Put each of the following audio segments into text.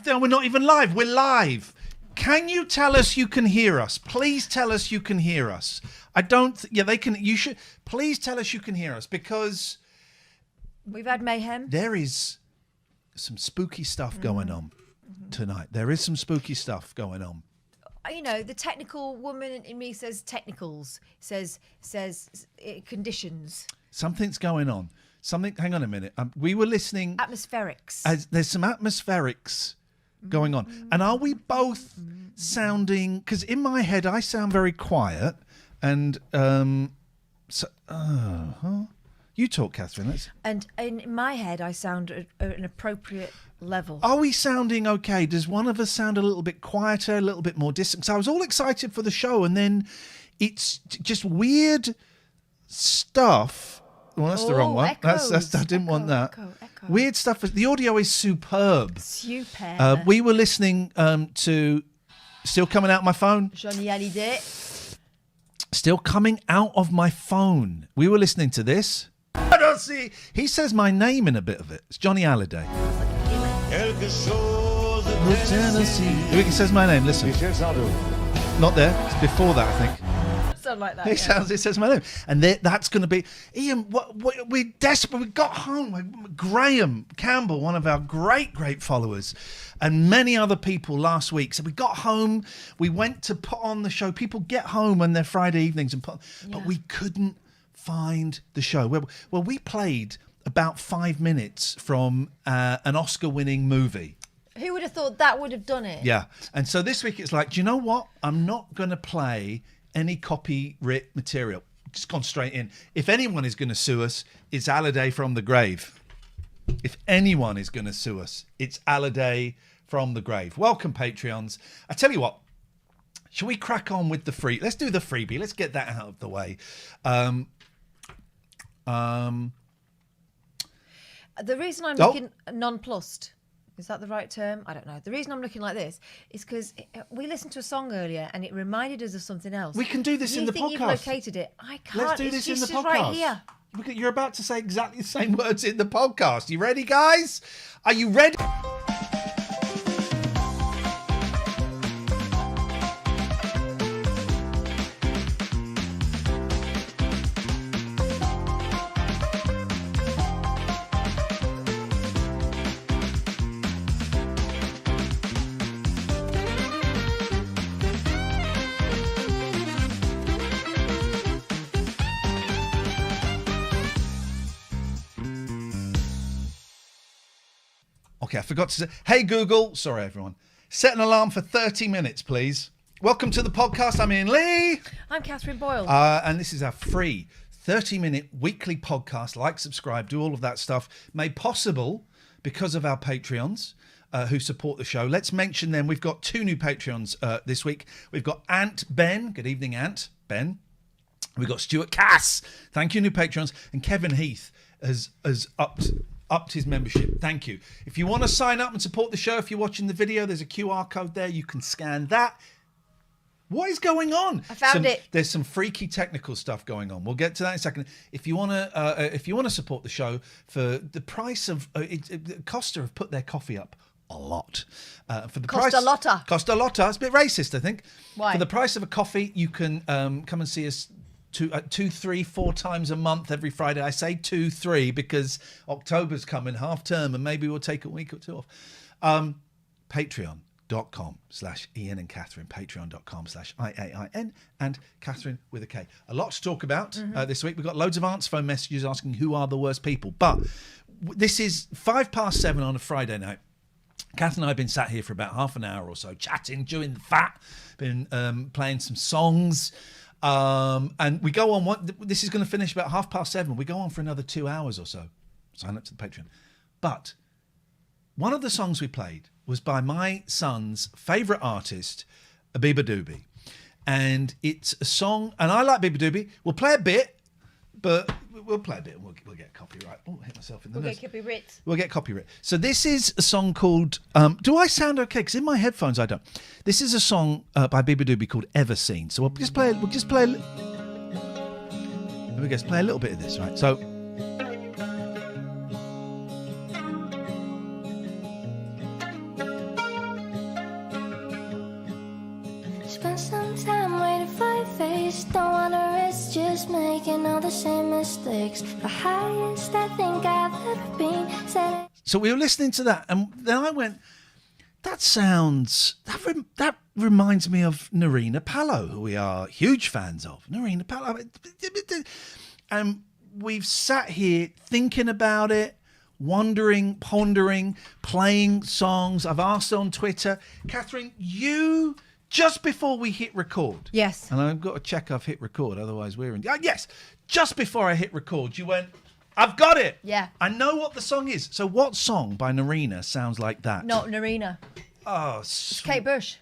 We're not even live. We're live. Can you tell us you can hear us? Please tell us you can hear us. I don't. They can. You should. Please tell us you can hear us because we've had mayhem. There is some spooky stuff going on tonight. There is some spooky stuff going on. You know, the technical woman in me says technicals, says conditions. Something's going on. Hang on a minute. We were listening. Atmospherics. There's some atmospherics going on. And are we both sounding... Because in my head, I sound very quiet. And you talk, Catherine. And in my head, I sound at an appropriate level. Are we sounding okay? Does one of us sound a little bit quieter, a little bit more distant? So I was all excited for the show, and then it's just weird stuff. Well, that's the wrong one. Echoes. I didn't want that. Echo. Weird stuff. The audio is superb. Super. We were listening to Still Coming Out My Phone. Johnny Hallyday. Still Coming Out of My Phone. We were listening to this. I don't see. He says my name in a bit of it. It's Johnny Hallyday. He says my name. Listen. Not there. It's before that, I think. Something like that. It says my name. And that's going to be... Ian, we're desperate. We got home. Graham Campbell, one of our great followers, and many other people last week. So we got home. We went to put on the show. People get home on their Friday evenings but we couldn't find the show. Well, we played about 5 minutes from an Oscar-winning movie. Who would have thought that would have done it? Yeah. And so this week it's like, do you know what? I'm not going to play any copyright material. Just gone straight in. If anyone is going to sue us, it's Halliday from the grave. If anyone is going to sue us, it's Halliday from the grave. Welcome, Patreons. I tell you what, shall we crack on with the free? Let's do the freebie. Let's get that out of the way. The reason I'm looking nonplussed, is that the right term? I don't know. The reason I'm looking like this is because we listened to a song earlier and it reminded us of something else. We can do this in the podcast. You think you've located it? I can't. Let's do this in the podcast. Right here. You're about to say exactly the same words in the podcast. You ready, guys? Are you ready? Okay, I forgot to say, hey Google, sorry everyone, set an alarm for 30 minutes, please. Welcome to the podcast. I'm Ian Lee. I'm Catherine Boyle. And this is our free 30-minute weekly podcast. Like, subscribe, do all of that stuff. Made possible because of our Patreons who support the show. Let's mention them. We've got 2 new Patreons this week. We've got Ant Ben. Good evening, Ant Ben. We've got Stuart Cass. Thank you, new Patreons. And Kevin Heath has upped his membership. Thank you. If you want to sign up and support the show, if you're watching the video, there's a QR code there. You can scan that. What is going on? I found it. There's some freaky technical stuff going on. We'll get to that in a second. If you want to support the show for the price of Costa have put their coffee up a lot. For the Costa Lotta. Costa Lotta. It's a bit racist, I think. Why? For the price of a coffee, you can come and see us 2, 3, 4 times a month every Friday. I say 2, 3 because October's coming, half term, and maybe we'll take a week or 2 off. Patreon.com/Ian and Catherine. Patreon.com/IAIN and Catherine with a K. A lot to talk about this week. We've got loads of answer phone messages asking who are the worst people. But this is 7:05 on a Friday night. Kath and I have been sat here for about half an hour or so, chatting, chewing the fat, been playing some songs. And we go on, this is going to finish about 7:30. We go on for another 2 hours or so. Sign up to the Patreon. But one of the songs we played was by my son's favourite artist, Abiba Doobie. And it's a song, and I like Abiba Doobie. We'll play a bit, but we'll play a bit and we'll get copyright. Oh, I hit myself in the nose. We'll get copyright. So this is a song called, do I sound okay? Because in my headphones I don't. This is a song by Abiba Doobie called Ever Seen. So we'll just play a little bit of this, right? So Spent some time waiting for your face. Don't wanna risk just making all the same mistakes. The highest I think I've ever been. So we were listening to that, and then I went, that reminds me of Narina Palo, who we are huge fans of. Narina Palo. And we've sat here thinking about it, wondering, pondering, playing songs. I've asked on Twitter, Catherine, you, just before we hit record. Yes. And I've got to check I've hit record, otherwise we're in. Yes. Just before I hit record, you went, I've got it. Yeah. I know what the song is. So what song by Narina sounds like that? Not Narina. Oh, It's Kate Bush.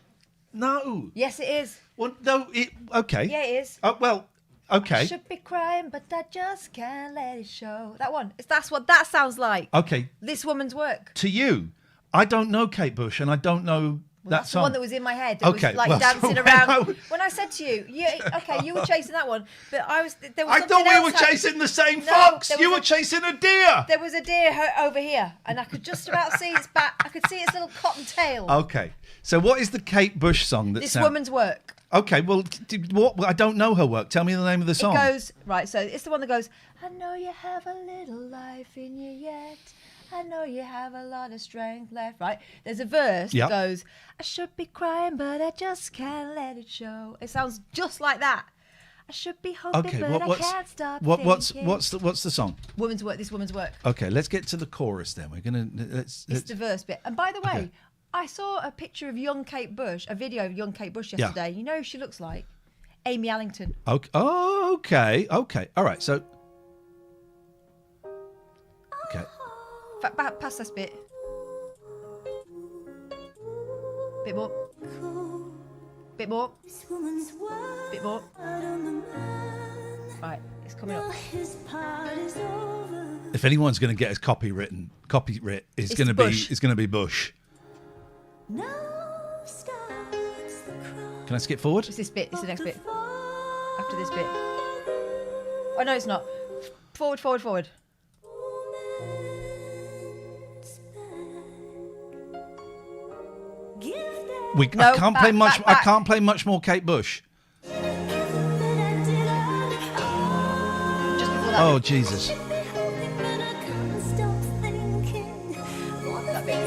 No. Yes, it is. Well, no, okay. Yeah, it is. Oh, well, okay. I should be crying, but I just can't let it show. That one. That's what that sounds like. Okay. This woman's work. To you, I don't know Kate Bush, and I don't know that that's song. the one that was in my head. It Okay, was like well, dancing so around. When I said to you, you were chasing that one, but I was. There was I thought we were chasing the same fox. You were chasing a deer. There was a deer over here, and I could just about see its back. I could see its little cotton tail. Okay. So what is the Kate Bush song that This woman's work. Okay, well, what? I don't know her work. Tell me the name of the song. It goes, right, so it's the one that goes, I know you have a little life in you yet. I know you have a lot of strength left, right? There's a verse that goes, I should be crying, but I just can't let it show. It sounds just like that. I should be hoping, but I can't stop thinking. What's the song? Woman's work, this woman's work. Okay, let's get to the chorus then. We're gonna It's the verse bit. And by the way, I saw a picture of young Kate Bush, a video of young Kate Bush yesterday. You know who she looks like? Amy Allington. Okay. Oh, okay. All right. So. Okay. Pass this bit. Bit more. Bit more. Bit more. Right, it's coming up. If anyone's going to get us copyright, it's going to be Bush. Can I skip forward? It's this bit. It's the next bit. After this bit. Oh no, it's not. Forward. I can't play much. Back. I can't play much more Kate Bush. Just before that. Oh bit. Jesus! That bit.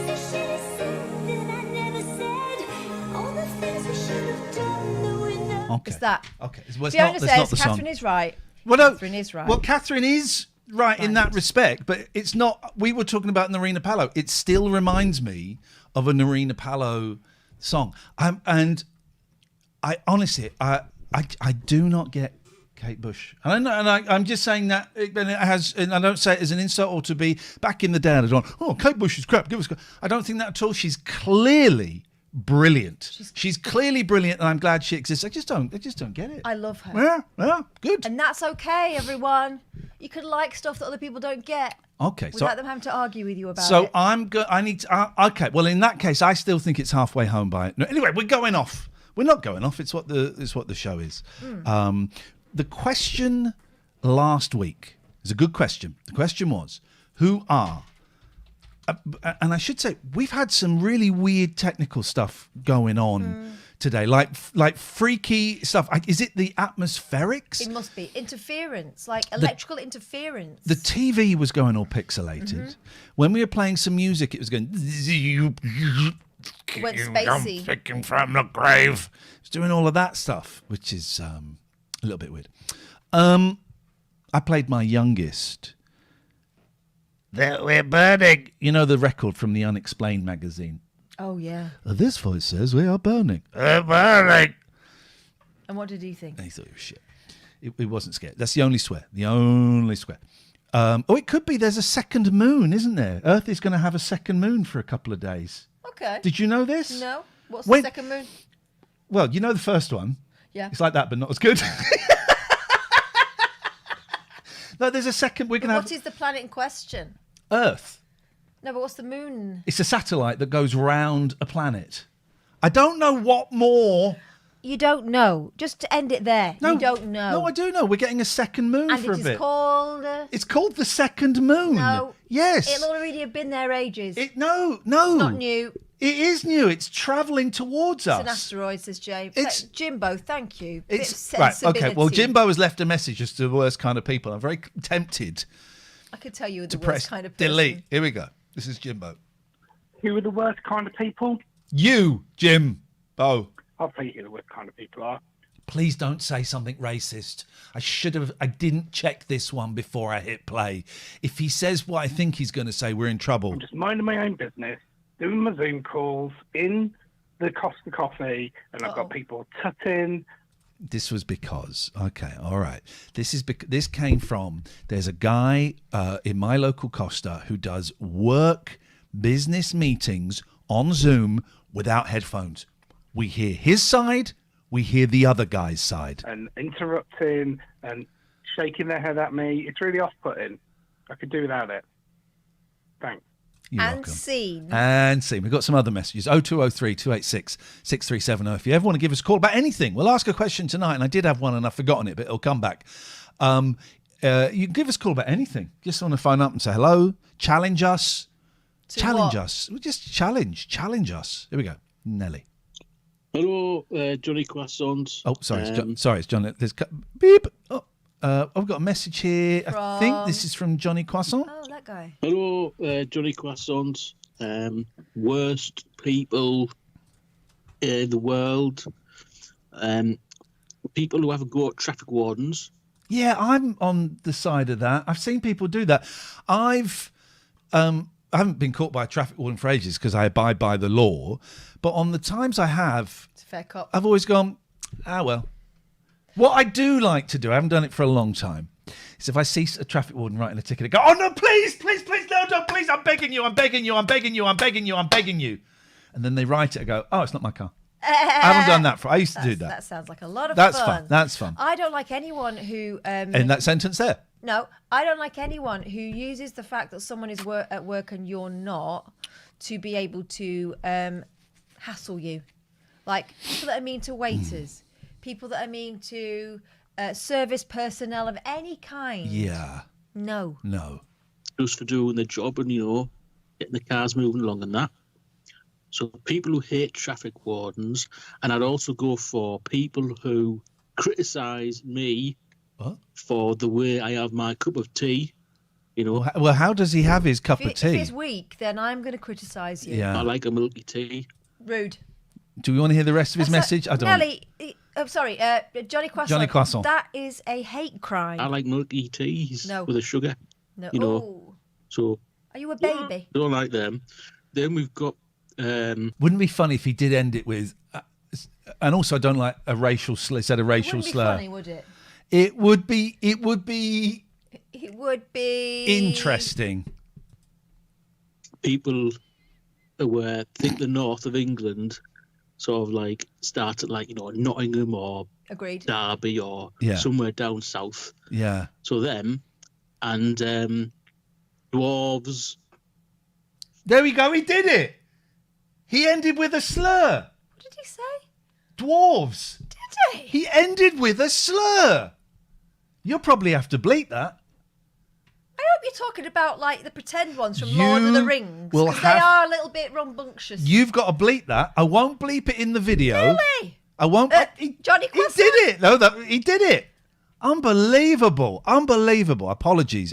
Okay. It's that. Okay. Well, it's Fiona not says the song. Catherine is right. Well, no. Catherine is right. Well, Catherine is right in that respect, but it's not. We were talking about Narina Palo. It still reminds me of a Narina Palo song. And I honestly, I do not get Kate Bush. And I'm just saying that, and it has, and I don't say it as an insult or to be back in the day. I'd gone, oh, Kate Bush is crap. Give us. I don't think that at all. She's clearly brilliant. She's clearly brilliant, and I'm glad she exists. I just don't get it. I love her. Yeah, good. And that's okay, everyone. You can like stuff that other people don't get. Okay, without them having to argue with you about it. So I need to. Okay, well, in that case, I still think it's halfway home by it. No, anyway, we're going off. We're not going off. It's what the show is. The question last week is a good question. The question was, who are? And I should say, we've had some really weird technical stuff going on today, like freaky stuff. Is it the atmospherics? It must be interference, like electrical interference. The TV was going all pixelated. When we were playing some music, it was going. It went spacey. I'm picking from the grave. It's doing all of that stuff, which is a little bit weird. I played my youngest. That we're burning. You know the record from the Unexplained magazine. Oh yeah. This voice says we are burning. We're burning. And what did he think? And he thought it was shit. It wasn't scared. That's the only swear. The only swear. It could be. There's a second moon, isn't there? Earth is going to have a second moon for a couple of days. Okay. Did you know this? No. What's the second moon? Well, you know the first one. Yeah. It's like that, but not as good. No, there's a second. We're going to have. What is the planet in question? Earth. No, but what's the moon? It's a satellite that goes round a planet. I don't know what more. You don't know. Just to end it there. No, you don't know. No, I do know. We're getting a second moon and for a it is bit. Called. It's called the second moon. No. Yes. It'll already have been there ages. No. It's not new. It is new. It's travelling towards us. It's an asteroid, says Jay. It's- Jimbo, thank you. It's Bit of right. Okay. Well, sensibility. Jimbo has left a message as to the worst kind of people. I'm very tempted I could tell you were the to worst press kind of person. delete. Here we go. This is Jimbo. Who are the worst kind of people? You, Jimbo. I'll tell you who the worst kind of people are. Please don't say something racist. I didn't check this one before I hit play. If he says what I think he's going to say, we're in trouble. I'm just minding my own business, doing my Zoom calls in the Costa Coffee, and I've got people tutting. This was because, okay, all right. This came from, there's a guy in my local Costa who does work business meetings on Zoom without headphones. We hear his side, we hear the other guy's side. And interrupting and shaking their head at me. It's really off-putting. I could do without it. Thanks. You're And welcome. scene. And see, we've got some other messages. 0203 286 6370. If you ever want to give us a call about anything, we'll ask a question tonight. And I did have one and I've forgotten it, but it'll come back. You can give us a call about anything. Just want to phone up and say hello, challenge us. To Challenge what? us. We just challenge us. Here we go. Nelly. Hello, Johnny Croissant. Oh, sorry. It's John. Sorry, it's John. There's beep. Oh, I've got a message here. I think this is from Johnny Croissant. Oh, that guy. Hello, Johnny Croissant. Worst people in the world. People who have a go at traffic wardens. Yeah, I'm on the side of that. I've seen people do that. I haven't been caught by a traffic warden for ages because I abide by the law. But on the times I have, It's a fair cop. I've always gone, well. What I do like to do, I haven't done it for a long time, is if I see a traffic warden writing a ticket, I go, oh no, please, no, please, I'm begging you. And then they write it, I go, oh, it's not my car. I haven't done that I used to do that. That sounds like a lot of That's fun. fun. That's fun. I don't like anyone who... In that sentence there. No, I don't like anyone who uses the fact that someone is at work and you're not to be able to hassle you. Like people that are mean to waiters, people that are mean to service personnel of any kind. Yeah. No. Just for doing their job and, getting the cars moving along and that. So people who hate traffic wardens, and I'd also go for people who criticise me for the way I have my cup of tea. Well, how does he have his cup of If tea? it's weak, then I'm going to criticise you. Yeah. I like a milky tea. Rude. Do we want to hear the rest of his message? I don't. Nelly, I'm sorry, Johnny Croissant. Johnny Croissant. That is a hate crime. I like milky teas No. with a sugar. No. Ooh. So Are you a baby? I don't like them. Then we've got... Wouldn't it be funny if he did end it with, and also I don't like a racial slur. Said a racial Wouldn't be slur. funny, would it? It would be It would be interesting. people who think the north of England sort of like started like, Nottingham or Agreed. Derby or Yeah. somewhere down south. Yeah. So them and dwarves. There we go. He did it. He ended with a slur. What did he say? Dwarves. Did he? He ended with a slur. You'll probably have to bleep that. I hope you're talking about like the pretend ones from Lord of the Rings. will 'Cause have- they are a little bit rambunctious. You've got to bleep that. I won't bleep it in the video. Really? I won't. Johnny He Croissant? did it. No, he did it. Unbelievable. Apologies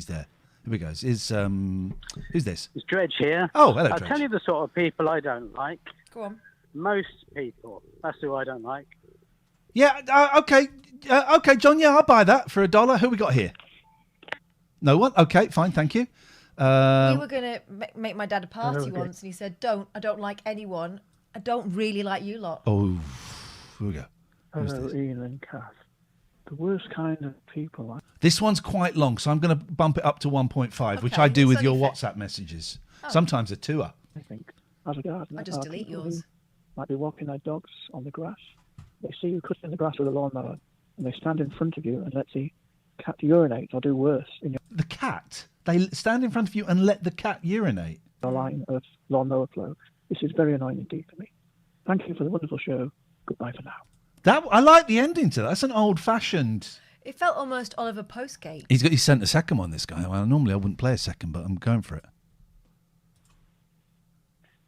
there. Here we go. Who's this? It's Dredge here. Oh, hello, I'll Dredge. tell you the sort of people I don't like. Go on. Most people. That's who I don't like. Yeah. Okay. Okay, John. Yeah, I'll buy that for $1. Who we got here? No one. Okay, fine. Thank you. We were going to make my dad a party okay. once, and he said, I don't like anyone. I don't really like you lot. Oh, here we go. Hello, Ian and Kath. The worst kind of people. This one's quite long, so I'm going to bump it up to 1.5, which Okay, I do with it's your only WhatsApp messages. Sometimes a 2er. I think, as a gardener, I just are delete people yours. who might be walking their dogs on the grass. They see you cutting the grass with a lawnmower, and they stand in front of you and let the cat urinate, or do worse, in The cat. They stand in front of you and let the cat urinate. your line of lawnmower flow. This is very annoying indeed for me. Thank you for the wonderful show. Goodbye for now. I like the ending to that. That's an old-fashioned. It felt almost Oliver Postgate. He sent a second one. This guy. Well, normally I wouldn't play a second, but I'm going for it.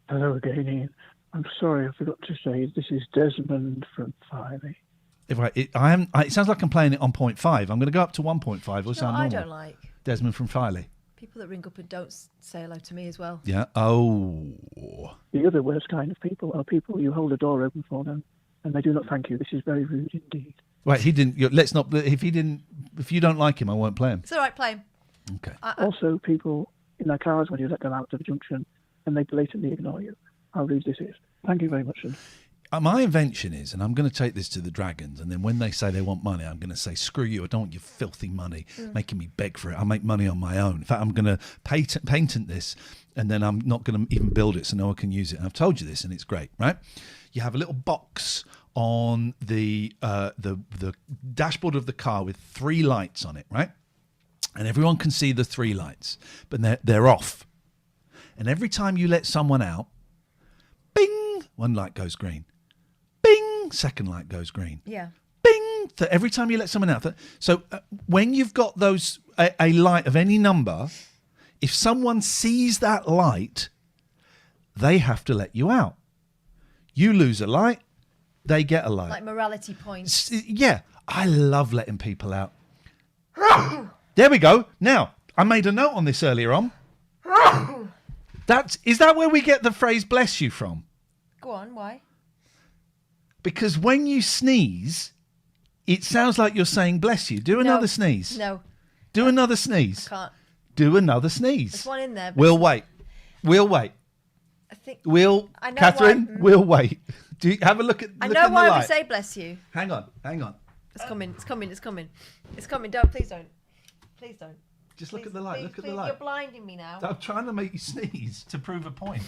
Hello again, Ian. I'm sorry, I forgot to say this is Desmond from Filey. It sounds like I'm playing it on 0.5. I'm going to go up to 1.5. Or sound I normal. don't like Desmond from Filey. people that ring up and don't say hello to me as well. Yeah. Oh. The other worst kind of people are people you hold a door open for them and they do not thank you. This is very rude indeed. Right, he didn't. Let's not. If you don't like him, I won't play him. It's all right, play him. Okay. Also, people in their cars when you let them out to the junction and they blatantly ignore you. How rude this is. Thank you very much, sir. My invention is, and I'm going to take this to the Dragons, and then when they say they want money, I'm going to say, screw you, I don't want your filthy money, making me beg for it. I'll make money on my own. In fact, I'm going to patent this, and then I'm not going to even build it so no one can use it. And I've told you this, and it's great, right? You have a little box on the dashboard of the car with 3 lights on it, right? And everyone can see the 3 lights, but they're off. And every time you let someone out, bing, 1 light goes green. Bing, 2nd light goes green. Yeah. Bing, every time you let someone out. So when you've got those a light of any number, if someone sees that light, they have to let you out. You lose a light, they get a light. Like morality points. Yeah, I love letting people out. There we go. Now, I made a note on this earlier on. Is that where we get the phrase bless you from? Go on, why? Because when you sneeze, it sounds like you're saying bless you. Do another sneeze. No. Do another sneeze. Can't. Do another sneeze. There's one in there. But We'll wait. I think. I know Catherine, we'll wait. Do you have a look at I look know in the why light. we say bless you. Hang on. It's coming. It's coming. It's coming. It's coming. Don't. Please don't. Please don't. Just look Please, at the light. please, Look at please, the light. You're blinding me now. I'm trying to make you sneeze to prove a point.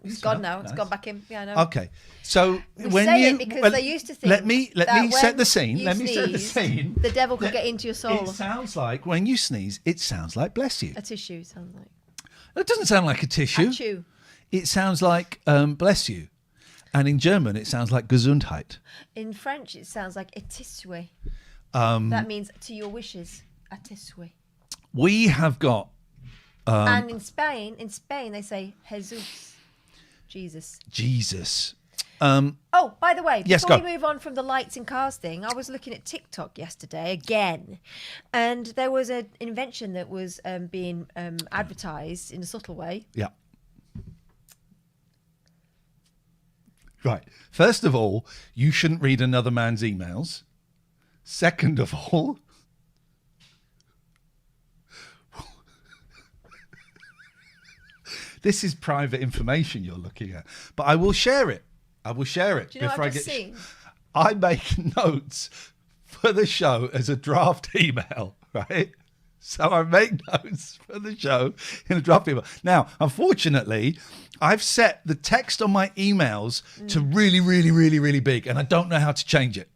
It's gone now. It's gone back in. Yeah, I know. Okay, so We when say you it because they used to think let me that set when the scene. you Let me set the sneezed, scene. The devil could That get into your soul. It sounds like when you sneeze, it sounds like bless you. A tissue sounds like. It doesn't sound like a tissue. Achoo. It sounds like bless you, and in German it sounds like Gesundheit. In French, it sounds like a tissue. That means to your wishes. A tissue. We have got And in Spain, they say Jesus. Jesus. Oh, by the way, Yes, before go. we move on from the lights and cars thing, I was looking at TikTok yesterday again, and there was an invention that was being advertised in a subtle way. Yeah. Right. First of all, you shouldn't read another man's emails. Second of all, this is private information you're looking at, but I will share it. Do you know what I've just seen? I make notes for the show as a draft email, right? So I make notes for the show in a draft email. Now, unfortunately, I've set the text on my emails to really, really, really, really big, and I don't know how to change it.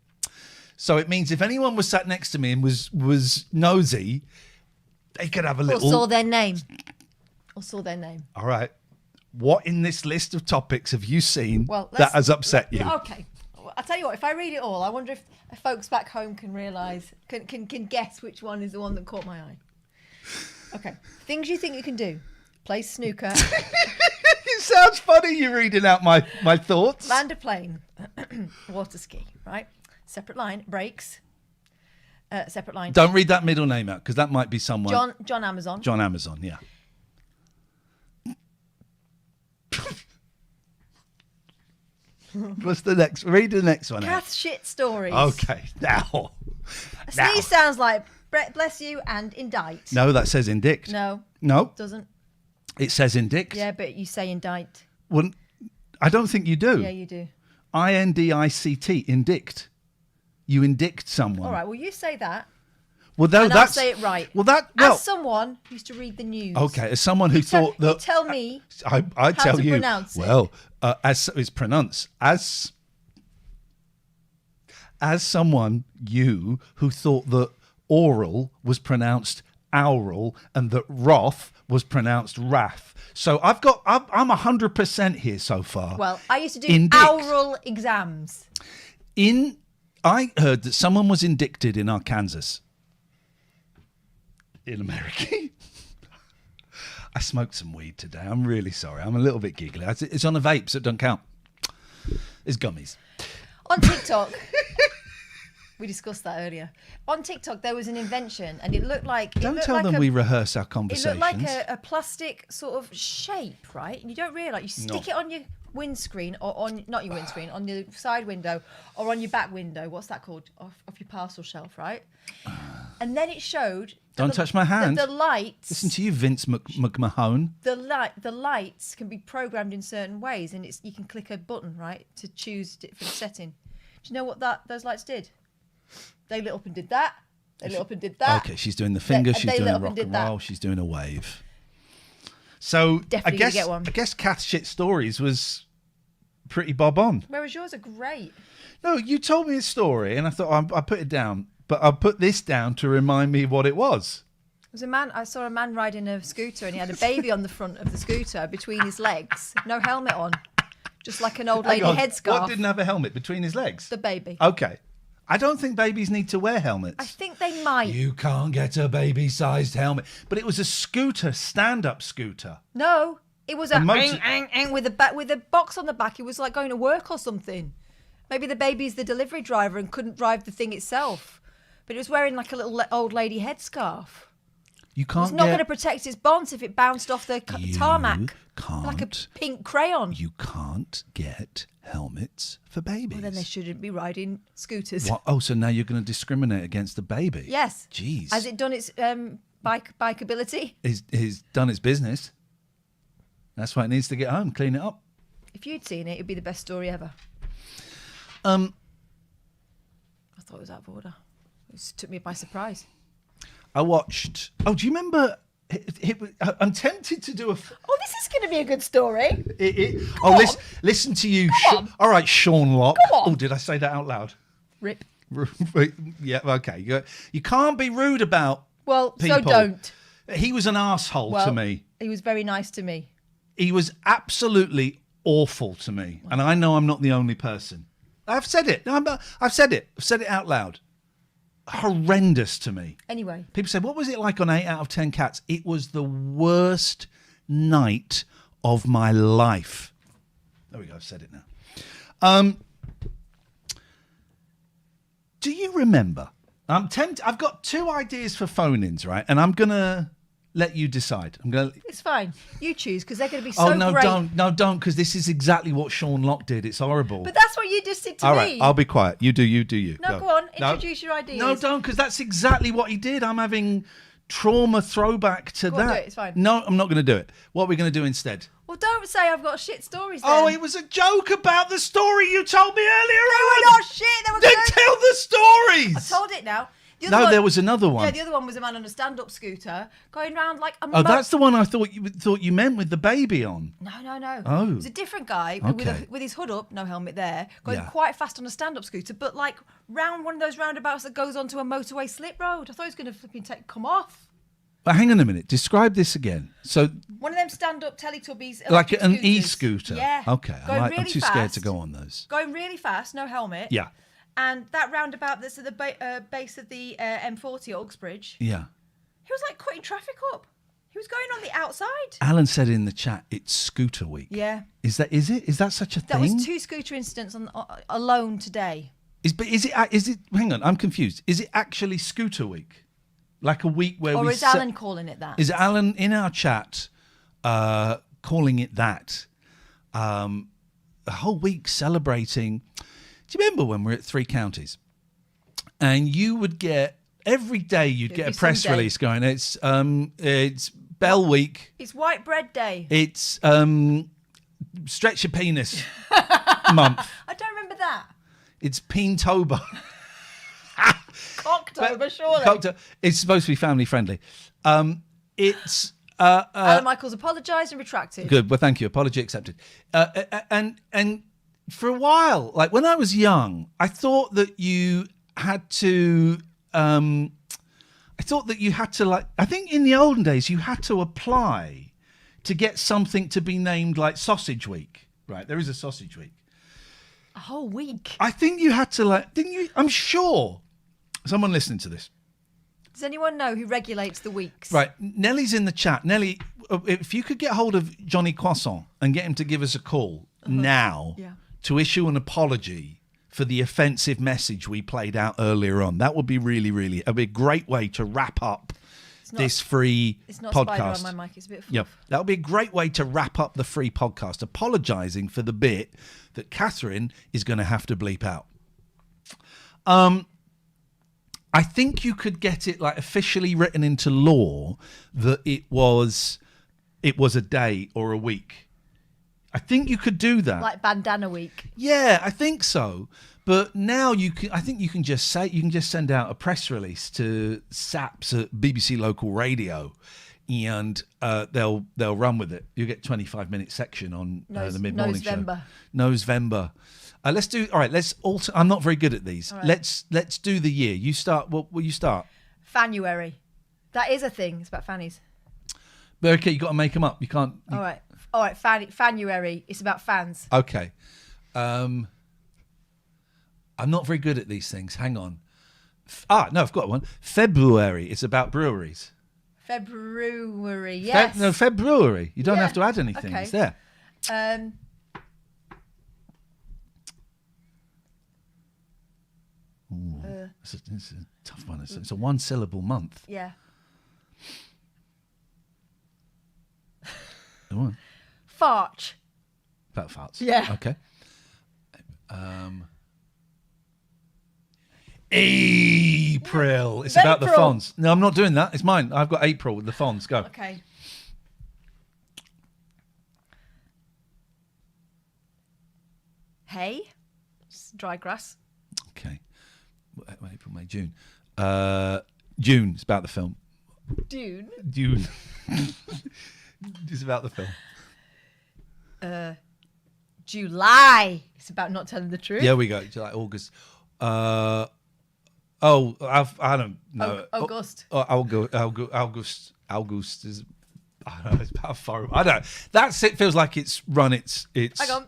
So it means if anyone was sat next to me and was nosy, they could have a Or little... saw their name. All right. What in this list of topics have you seen Well, that has upset you? Okay. I'll tell you what, if I read it all, I wonder if folks back home can realise, can guess which one is the one that caught my eye. Okay. Things you think you can do. Play snooker. It sounds funny you reading out my thoughts. Land a plane. Water ski, right? Separate line. Brakes. Separate line. Don't read that middle name out because that might be someone. John Amazon. John Amazon, yeah. What's the next? Read the next one out. Kath shit stories. Okay, now. A sneeze sounds like bless you and indict. No, that says indict. No, No, doesn't. it says indict. Yeah, but you say indict. Well, I don't think you do. Yeah, you do. INDICT, indict. You indict someone. All right, well, you say that. Well, no, And I'll that's say it right. Well, As someone who used to read the news. okay. As someone who thought that, tell me I tell to you. pronounce it. Well, as it's pronounced as someone who thought that oral was pronounced aural and that wrath was pronounced wrath. So I'm 100% here so far. Well, I used to do Indict. oral exams. I heard that someone was indicted in Arkansas. In America. I smoked some weed today. I'm really sorry. I'm a little bit giggly. It's on a vape, so it doesn't count. It's gummies. On TikTok, we discussed that earlier. On TikTok, there was an invention, and it looked like... Don't tell them we rehearse our It conversations. looked like a plastic sort of shape, right? And you don't realise. You stick it on your windscreen, or on... Not your windscreen, on your side window, or on your back window. What's that called? Off your parcel shelf, right? And then it showed... Don't touch my hand. The lights... Listen to you, Vince McMahon. The lights can be programmed in certain ways, and you can click a button, right, to choose for the setting. Do you know what those lights did? They lit up and did that. They lit up and did that. Okay, she's doing the finger. She's they doing lit a up and rock and did roll. that. She's doing a wave. So Definitely gonna get one. I guess Kath's shit stories was pretty bob on. Whereas yours are great. No, you told me a story, and I thought I put it down, but I'll put this down to remind me what it was. There was a man. I saw a man riding a scooter, and he had a baby on the front of the scooter between his legs, no helmet on, just like an old lady Hang on, headscarf. What didn't have a helmet between his legs? The baby. Okay. I don't think babies need to wear helmets. I think they might. You can't get a baby-sized helmet. But it was a scooter, stand-up scooter. No, it was with a box on the back. It was like going to work or something. Maybe the baby's the delivery driver and couldn't drive the thing itself. But it was wearing like a little old lady headscarf. You can't. It's not going to protect his bonds if it bounced off the tarmac. Can't. Like a pink crayon. You can't get helmets for babies. Well, then they shouldn't be riding scooters. What? Oh, so now you're going to discriminate against the baby? Yes. Jeez. Has it done its bikeability? He's done its business. That's why it needs to get home, clean it up. If you'd seen it, it'd be the best story ever. I thought it was out of order. It took me by surprise. I watched. Oh, do you remember? I'm tempted to do a. Oh, this is going to be a good story. Listen to you. on. All right, Sean Locke. Go on. Oh, did I say that out loud? Rip. Yeah. Okay. You can't be rude about. Well, people. so don't. He was an arsehole to me. He was very nice to me. He was absolutely awful to me, and I know I'm not the only person. I've said it. I've said it. I've said it out loud. Horrendous to me. Anyway. People say, what was it like on 8 out of 10 Cats? It was the worst night of my life. There we go. I've said it now. Do you remember? I've got 2 ideas for phone-ins, right? And I'm going to let you decide. It's fine. You choose, because they're going to be so great. No, don't, because this is exactly what Sean Locke did. It's horrible. But that's what you just did to All me. right, I'll be quiet. You do you. No, go on. Introduce your ideas. No, don't, because that's exactly what he did. I'm having trauma throwback to Go that. on, do it. It's fine. No, I'm not going to do it. What are we going to do instead? Well, don't say I've got shit stories then. Oh, it was a joke about the story you told me earlier They on. were not shit. They were Then good. tell the stories. I told it now. There was another one. Yeah, the other one was a man on a stand-up scooter going around like a... Oh, that's the one I thought you meant with the baby on. No. Oh. It was a different guy with his hood up, no helmet there, going quite fast on a stand-up scooter, but like round one of those roundabouts that goes onto a motorway slip road. I thought he was going to flipping come off. But hang on a minute. Describe this again. So, one of them stand-up Teletubbies, like an scooters. e-scooter. Yeah. Okay. Going really I'm too scared to go on those. Going really fast, no helmet. Yeah. And that roundabout that's at the base of the M40 at Uxbridge. Yeah. He was like cutting traffic up. He was going on the outside. Alan said in the chat, it's scooter week. Yeah. Is that such a thing? That was 2 scooter incidents alone today. Is it? Hang on, I'm confused. Is it actually scooter week? Like a week where Or is Alan calling it that? Is Alan in our chat calling it that? A whole week celebrating. Do you remember when we were at 3 Counties? And you would get every day you'd get a press release going. It's Bell Week. It's White Bread Day. It's Stretch Your Penis month. I don't remember that. It's Peentober. Cocktober, surely. It's supposed to be family friendly. It's Alan Michaels apologised and retracted. Good. Well, thank you. Apology accepted. And for a while, like when I was young, I thought that you had to. I think in the olden days you had to apply to get something to be named like Sausage Week. Right? There is a Sausage Week. A whole week. I think you had to didn't you? I'm sure. Someone listening to this. Does anyone know who regulates the weeks? Right. Nellie's in the chat. Nellie, if you could get hold of Johnny Croissant and get him to give us a call now to issue an apology for the offensive message we played out earlier on, that would be really, it'd be a great way to wrap up this free It's not podcast. spider on my mic. It's a bit. Yep, that would be a great way to wrap up the free podcast, apologising for the bit that Catherine is going to have to bleep out. I think you could get it like officially written into law that it was a day or a week. I think you could do that. Like Bandana Week. Yeah, I think so. But now I think you can just send out a press release to SAPs at BBC Local Radio, and they'll run with it. You get 25-minute section on the mid-morning show. November. Let's do. All right. Let's also. I'm not very good at these. Right. Let's do the year. You start. What will you start? Fanuary. That is a thing. It's about fannies. But okay, you got to make them up. You can't. All right. Fanuary. It's about fans. Okay. I'm not very good at these things. Hang on. No, I've got one. February. It's about breweries. February. Yes. February. You don't have to add anything. Okay. It's there. It's a tough one. It's a one-syllable month. Yeah. Go on. Farch. About farts. Yeah. Okay. April. It's about the Fonz. No, I'm not doing that. It's mine. I've got April with the Fonz. Go. Okay. Hay. It's dry grass. Okay. April, May, June. June. It's about the film. Dune. It's about the film. July. It's about not telling the truth. Yeah, we go. July, August. I don't know. August. August is. I don't know. It's about foreign. I don't know. That's it. Feels like it's run. It's. Hang on.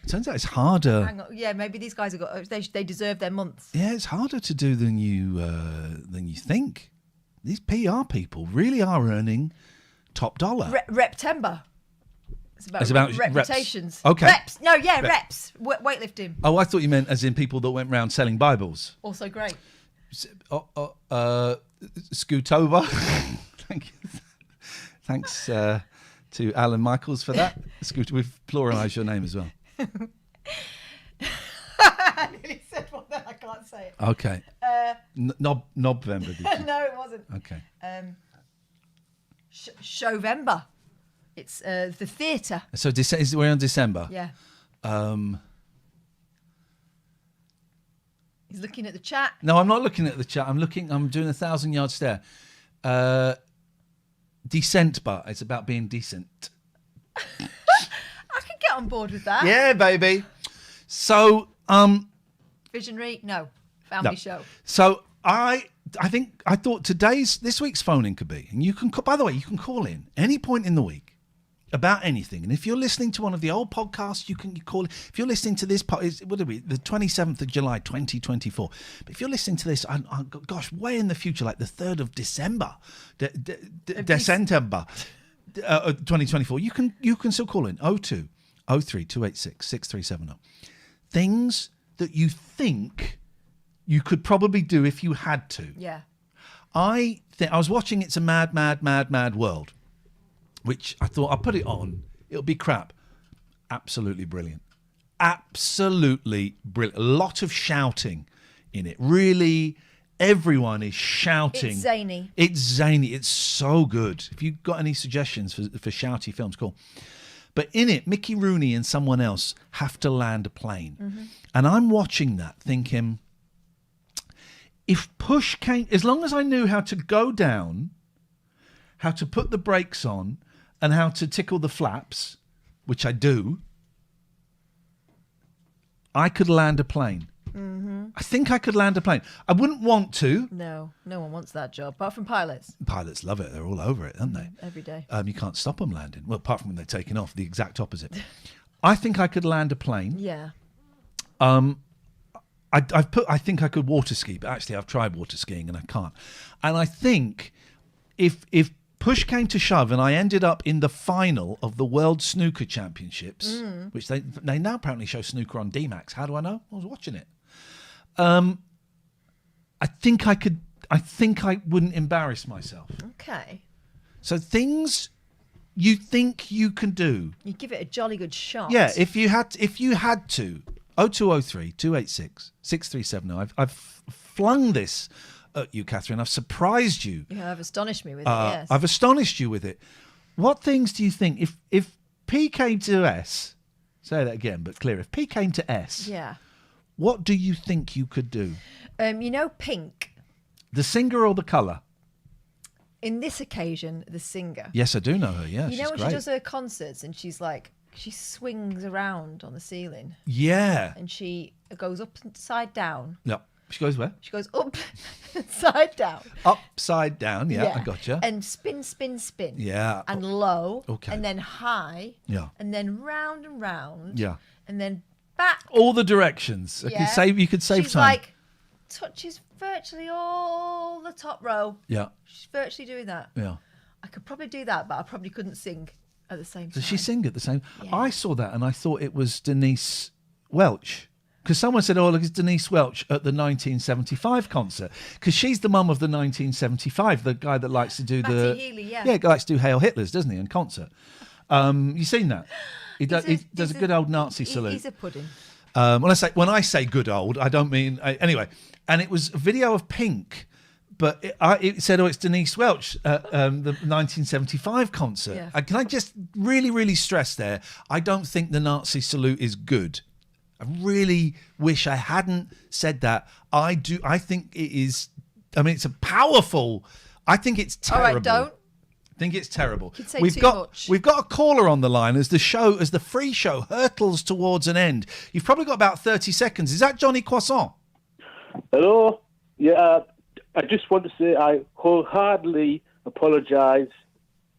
Turns out it's harder. Hang on. Yeah, maybe these guys have got. They deserve their months. Yeah, it's harder to do than you think. These PR people really are earning top dollar. Reptember. It's about reputations. Reps. Okay. Reps. No, yeah, reps. Weightlifting. Oh, I thought you meant as in people that went around selling Bibles. Also great. Scootover. Thank you. Thanks to Alan Michaels for that. Scoot. We've pluralised your name as well. I nearly said one that I can't say it. Okay. November, did you? No, it wasn't. Okay. Showvember. It's the theatre. So we're in December. Yeah. He's looking at the chat. No, I'm not looking at the chat. I'm doing 1,000-yard stare. Decentber. It's about being decent. I can get on board with that. Yeah, baby. So, Visionary, no. Family show. So I thought this week's phone-in could be, and you can. By the way, you can call in any point in the week about anything. And if you're listening to one of the old podcasts, you call. If you're listening to this, what are we? The 27th of July, 2024. But if you're listening to this, gosh, way in the future, like the 3rd of December, December, 2024, you can still call in 02 03 286 6370. Things that you think you could probably do if you had to. Yeah. I was watching It's a Mad, Mad, Mad, Mad World, which I thought I'll put it on. It'll be crap. Absolutely brilliant. Absolutely brilliant. A lot of shouting in it. Really, everyone is shouting. It's zany. It's zany. It's so good. If you've got any suggestions for shouty films, cool. But in it, Mickey Rooney and someone else have to land a plane. Mm-hmm. And I'm watching that thinking, if push came, as long as I knew how to go down, how to put the brakes on, and how to tickle the flaps, which I do, I could land a plane. Mm-hmm. I think I could land a plane. I wouldn't want to. No one wants that job, apart from pilots. Pilots love it. They're all over it, aren't they? Every day. You can't stop them landing. Well, apart from when they're taking off, the exact opposite. I think I could land a plane. Yeah. I think I could water ski, but actually I've tried water skiing and I can't. And I think if push came to shove and I ended up in the final of the World Snooker Championships, which they now apparently show snooker on D-Max. How do I know? I was watching it. I think I wouldn't embarrass myself. Okay. So things you think you can do. You give it a jolly good shot. Yeah, if you had to. 0203 286 6370. I've flung this at you, Catherine. I've surprised you. You have astonished me with it, yes. I've astonished you with it. What things do you think, if P came to S, say that again, but clear, if P came to S, Yeah. what do you think you could do? You know Pink? The singer or the colour? In this occasion, the singer. Yes, I do know her, yeah. You know she's when great. she does her concerts and she's like, she swings around on the ceiling Yeah. and she goes upside down. Yeah. She goes where? She goes up, side down. Upside down, yeah, I gotcha. And spin, spin, spin. Yeah. And low. Okay. And then high. Yeah. And then round and round. Yeah. And then back. All the directions. Yeah. You could save She's time. like, touches virtually all the top row. Yeah. She's virtually doing that. Yeah. I could probably do that, but I probably couldn't sing at the same time. Does she sing at the same? Yeah. I saw that and I thought it was Denise Welch. Because someone said, oh, look, it's Denise Welch at the 1975 concert. Because she's the mum of the 1975, the guy that likes to do Matty Healy, yeah. Yeah, likes to do Hail Hitlers, doesn't he, in concert? You seen that? He does a good old Nazi salute. He's a pudding. When I say good old, I don't mean... anyway, and it was a video of Pink, but it said, oh, it's Denise Welch at the 1975 concert. Yeah. Can I just really, really stress there, I don't think the Nazi salute is good. I really wish I hadn't said that. I think it is... I mean, it's a powerful... I think it's terrible. All right, don't. I think it's terrible. You'd say too much. We've got a caller on the line as the free show hurtles towards an end. You've probably got about 30 seconds. Is that Johnny Croissant? Hello. Yeah, I just want to say I wholeheartedly apologise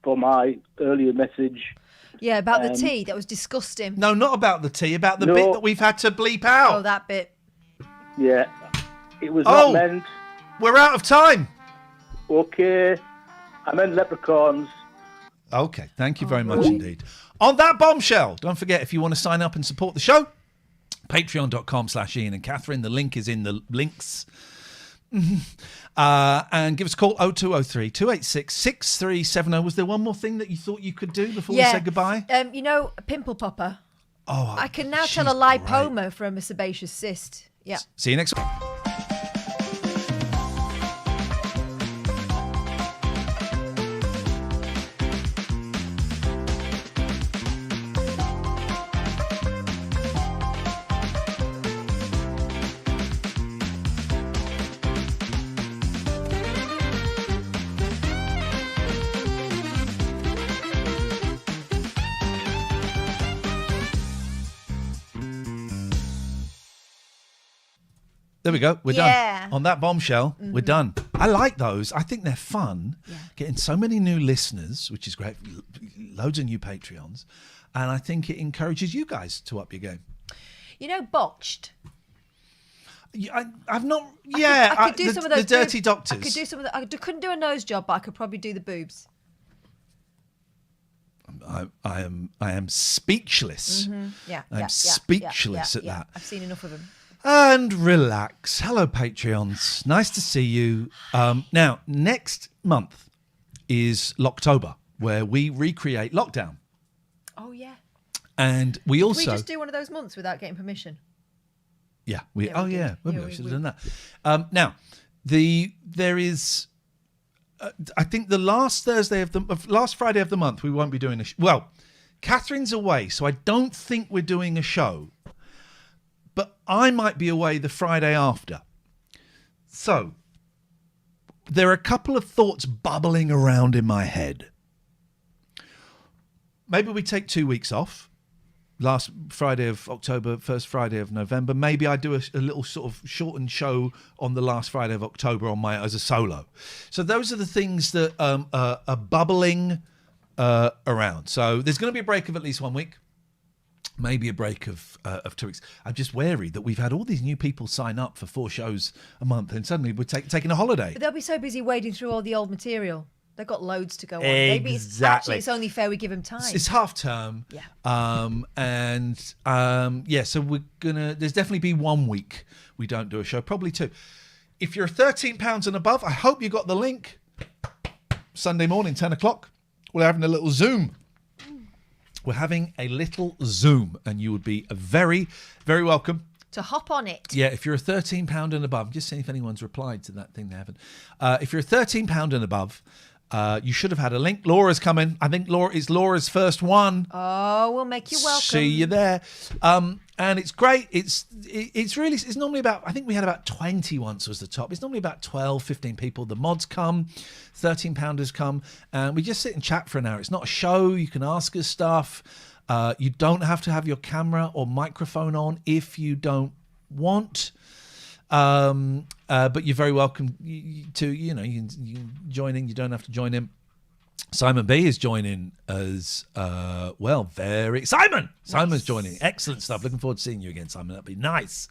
for my earlier message. Yeah, about the tea. That was disgusting. No, not about the tea. About the bit that we've had to bleep out. Oh, that bit. Yeah, it was not meant. We're out of time. Okay, I meant leprechauns. Okay, thank you very much indeed. On that bombshell, don't forget, if you want to sign up and support the show, patreon.com/Ian and Catherine. The link is in the links. And give us a call 0203 286 6370. Was there one more thing that you thought you could do before we said goodbye? You know, a pimple popper. Oh, I can now tell she's a lipoma from a sebaceous cyst. Yeah. See you next week. There we go. We're done. On that bombshell, we're done. I like those. I think they're fun. Yeah. Getting so many new listeners, which is great. Loads of new Patreons. And I think it encourages you guys to up your game. You know, Botched. I've not... Yeah. I could do some of those... The Dirty Doctors. I could do some of the... I couldn't do a nose job, but I could probably do the boobs. I am speechless. Mm-hmm. Yeah. I'm speechless at that. I've seen enough of them. And relax. Hello, Patreons. Nice to see you. Now, next month is Locktober, where we recreate lockdown. Oh, yeah. And we also... Can we just do one of those months without getting permission? Yeah. We should have done that. Now, there is... I think the last Friday of the month, we won't be doing well, Catherine's away, so I don't think we're doing a show. But I might be away the Friday after. So, there are a couple of thoughts bubbling around in my head. Maybe we take 2 weeks off. Last Friday of October, first Friday of November. Maybe I do a little sort of shortened show on the last Friday of October as a solo. So those are the things that are bubbling around. So there's going to be a break of at least 1 week. Maybe a break of 2 weeks. I'm just wary that we've had all these new people sign up for 4 shows a month, and suddenly we're taking a holiday. But they'll be so busy wading through all the old material. They've got loads to go on. Exactly. Maybe it's only fair we give them time. It's half term. Yeah. So we're gonna. There's definitely be 1 week we don't do a show, probably 2. If you're £13 and above, I hope you got the link. Sunday morning, 10 o'clock. We're having a little Zoom. We're having a little Zoom, and you would be very, very welcome to hop on it. Yeah, if you're a £13 and above, I'm just seeing if anyone's replied to that thing they haven't. If you're a £13 and above, you should have had a link. Laura's coming. I think it's Laura's first one. Oh, we'll make you welcome. See you there. And it's great. It's normally about, I think we had about 20 once was the top. It's normally about 12, 15 people. The mods come, 13 pounders come, and we just sit and chat for an hour. It's not a show. You can ask us stuff. You don't have to have your camera or microphone on if you don't want. But you're very welcome to, you can join in. You don't have to join in. Simon B is joining as well. Simon's joining. Excellent stuff. Looking forward to seeing you again, Simon. That'd be nice.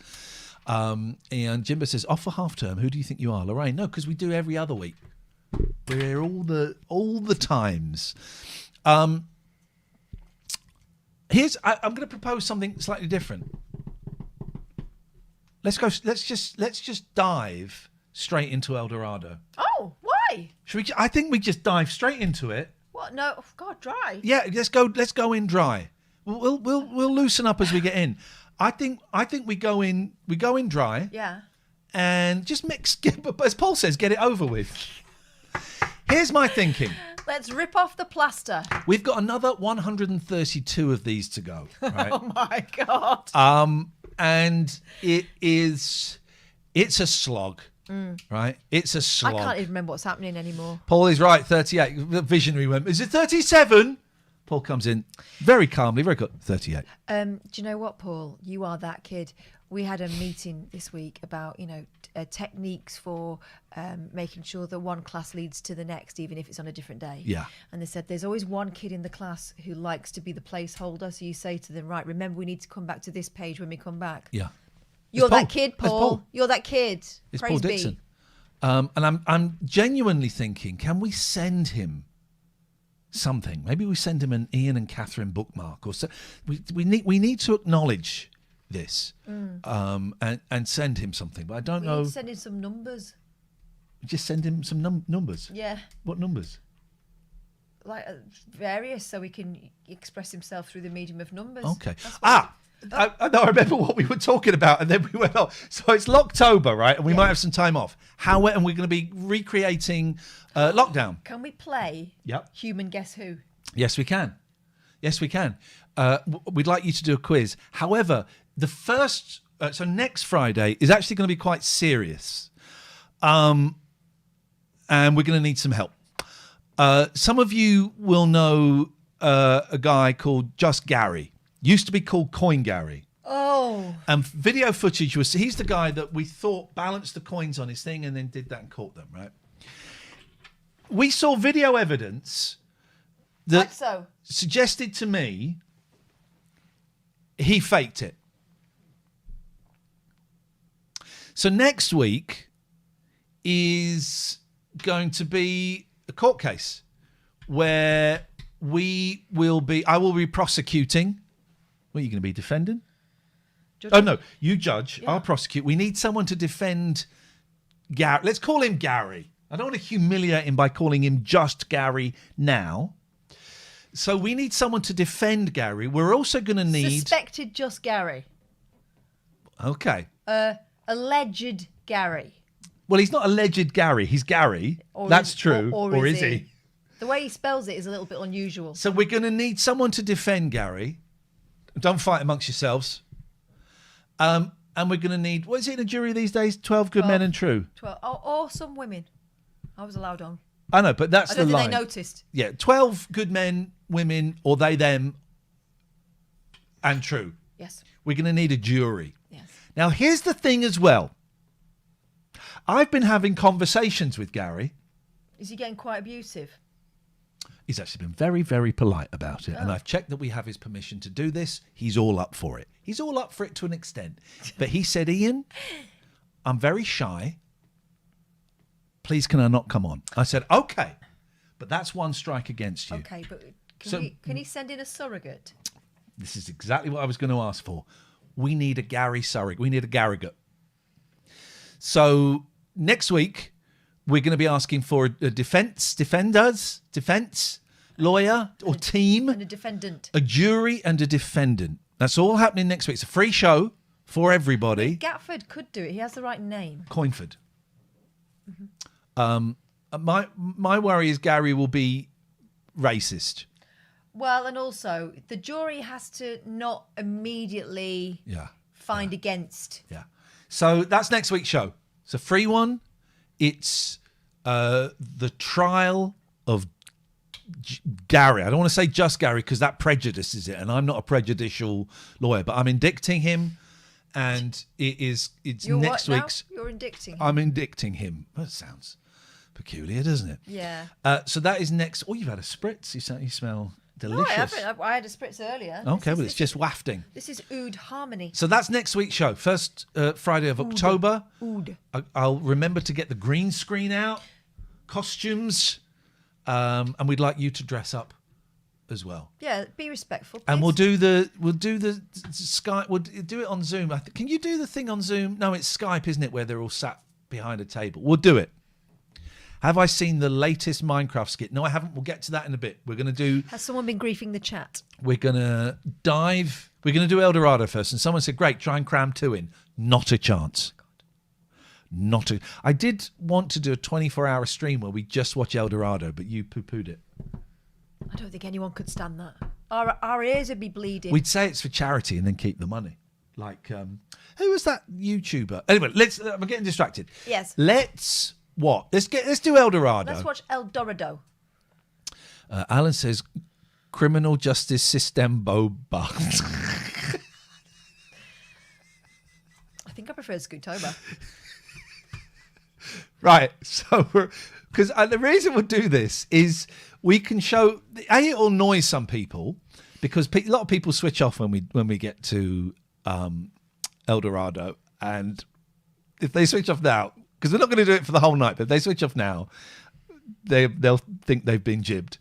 And Jimbo says, off for half term. Who do you think you are, Lorraine? No, because we do every other week. We're here all the times. I'm going to propose something slightly different. Let's just dive straight into Eldorado. Oh, why? Should we? I think we just dive straight into it. What? No, oh, God, dry. Yeah, let's go in dry. We'll loosen up as we get in. I think we go in dry. Yeah. And just as Paul says, get it over with. Here's my thinking. Let's rip off the plaster. We've got another 132 of these to go. Right? Oh my God. And it's a slog. Right? It's a slog. I can't even remember what's happening anymore. Paul is right, 38. The visionary went, is it 37? Paul comes in very calmly, very good. 38. Do you know what, Paul? You are that kid. We had a meeting this week about, techniques for making sure that one class leads to the next, even if it's on a different day. Yeah. And they said there's always one kid in the class who likes to be the placeholder. So you say to them, right, remember we need to come back to this page when we come back. Yeah. You're that kid, Paul. You're that kid. It's Praise Paul Dixon. be. And I'm genuinely thinking, can we send him something? Maybe we send him an Ian and Catherine bookmark, or so. We need to acknowledge this and send him something. But I don't know. We need to send him some numbers. Just send him some numbers. Yeah. What numbers? Like various, so he can express himself through the medium of numbers. Okay. I remember what we were talking about, and then we went off. So it's Locktober, right? And we might have some time off. And we're going to be recreating lockdown. Can we play Human Guess Who? Yes, we can. We'd like you to do a quiz. However, the first, so next Friday is actually going to be quite serious. And we're going to need some help. Some of you will know a guy called Just Gary. Used to be called Coin Gary. Oh. And video footage he's the guy that we thought balanced the coins on his thing and then did that and caught them, right? We saw video evidence that suggested to me he faked it. So next week is going to be a court case where I will be prosecuting. What are you going to be defending? Judge. Oh, no, you judge. Yeah. I'll prosecute. We need someone to defend Gary. Let's call him Gary. I don't want to humiliate him by calling him just Gary now. So we need someone to defend Gary. We're also going to need... Suspected Just Gary. Okay. Alleged Gary. Well, he's not alleged Gary. He's Gary. That's true. Or is he? The way he spells it is a little bit unusual. So we're going to need someone to defend Gary. Don't fight amongst yourselves. And we're going to need, what is it in a jury these days? 12 good men and true. 12. Or some women. I was allowed on. I know, but that's the line. I don't think they noticed. Yeah, 12 good men, women, or they, them, and true. Yes. We're going to need a jury. Yes. Now, here's the thing as well. I've been having conversations with Gary. Is he getting quite abusive? He's actually been very, very polite about it. And I've checked that we have his permission to do this. He's all up for it. He's all up for it to an extent. But he said, Ian, I'm very shy. Please, can I not come on? I said, okay. But that's one strike against you. Okay, but can he send in a surrogate? This is exactly what I was going to ask for. We need a Gary surrogate. We need a Garrigot. So next week, we're going to be asking for a defence lawyer or team. And a defendant. A jury and a defendant. That's all happening next week. It's a free show for everybody. Gatford could do it. He has the right name. Coinford. My worry is Gary will be racist. Well, and also the jury has to not immediately find against. Yeah. So that's next week's show. It's a free one. It's the trial of Gary. I don't want to say just Gary because that prejudices it, and I'm not a prejudicial lawyer, but I'm indicting him, and it's You're next what now? week's. You're indicting him. I'm indicting him. That sounds peculiar, doesn't it? Yeah. So that is next. Oh, you've had a spritz. You smell No, delicious. I haven't. I had a spritz earlier. Okay, well, it's just wafting. This is Oud Harmony. So that's next week's show. First Friday of October. Oud. I'll remember to get the green screen out, costumes, and we'd like you to dress up as well. Yeah, be respectful, please. And we'll do the Skype. We'll do it on Zoom. Can you do the thing on Zoom? No, it's Skype, isn't it? Where they're all sat behind a table. We'll do it. Have I seen the latest Minecraft skit? No, I haven't. We'll get to that in a bit. We're going to do... Has someone been griefing the chat? We're going to dive... We're going to do Eldorado first. And someone said, great, try and cram 2 in. Not a chance. Not a... I did want to do a 24-hour stream where we just watch Eldorado, but you poo-pooed it. I don't think anyone could stand that. Our ears would be bleeding. We'd say it's for charity and then keep the money. Like, who was that YouTuber? Anyway, let's... we're getting distracted. Yes. Let's... What? Let's do Eldorado. Let's watch Eldorado. Alan says, criminal justice system boba. I think I prefer Scootober. Right. So, because the reason we'll do this is we can show. It'll annoy some people because a lot of people switch off when we get to Eldorado, and if they switch off now. Because we're not going to do it for the whole night, but if they switch off now, they'll think they've been jibbed.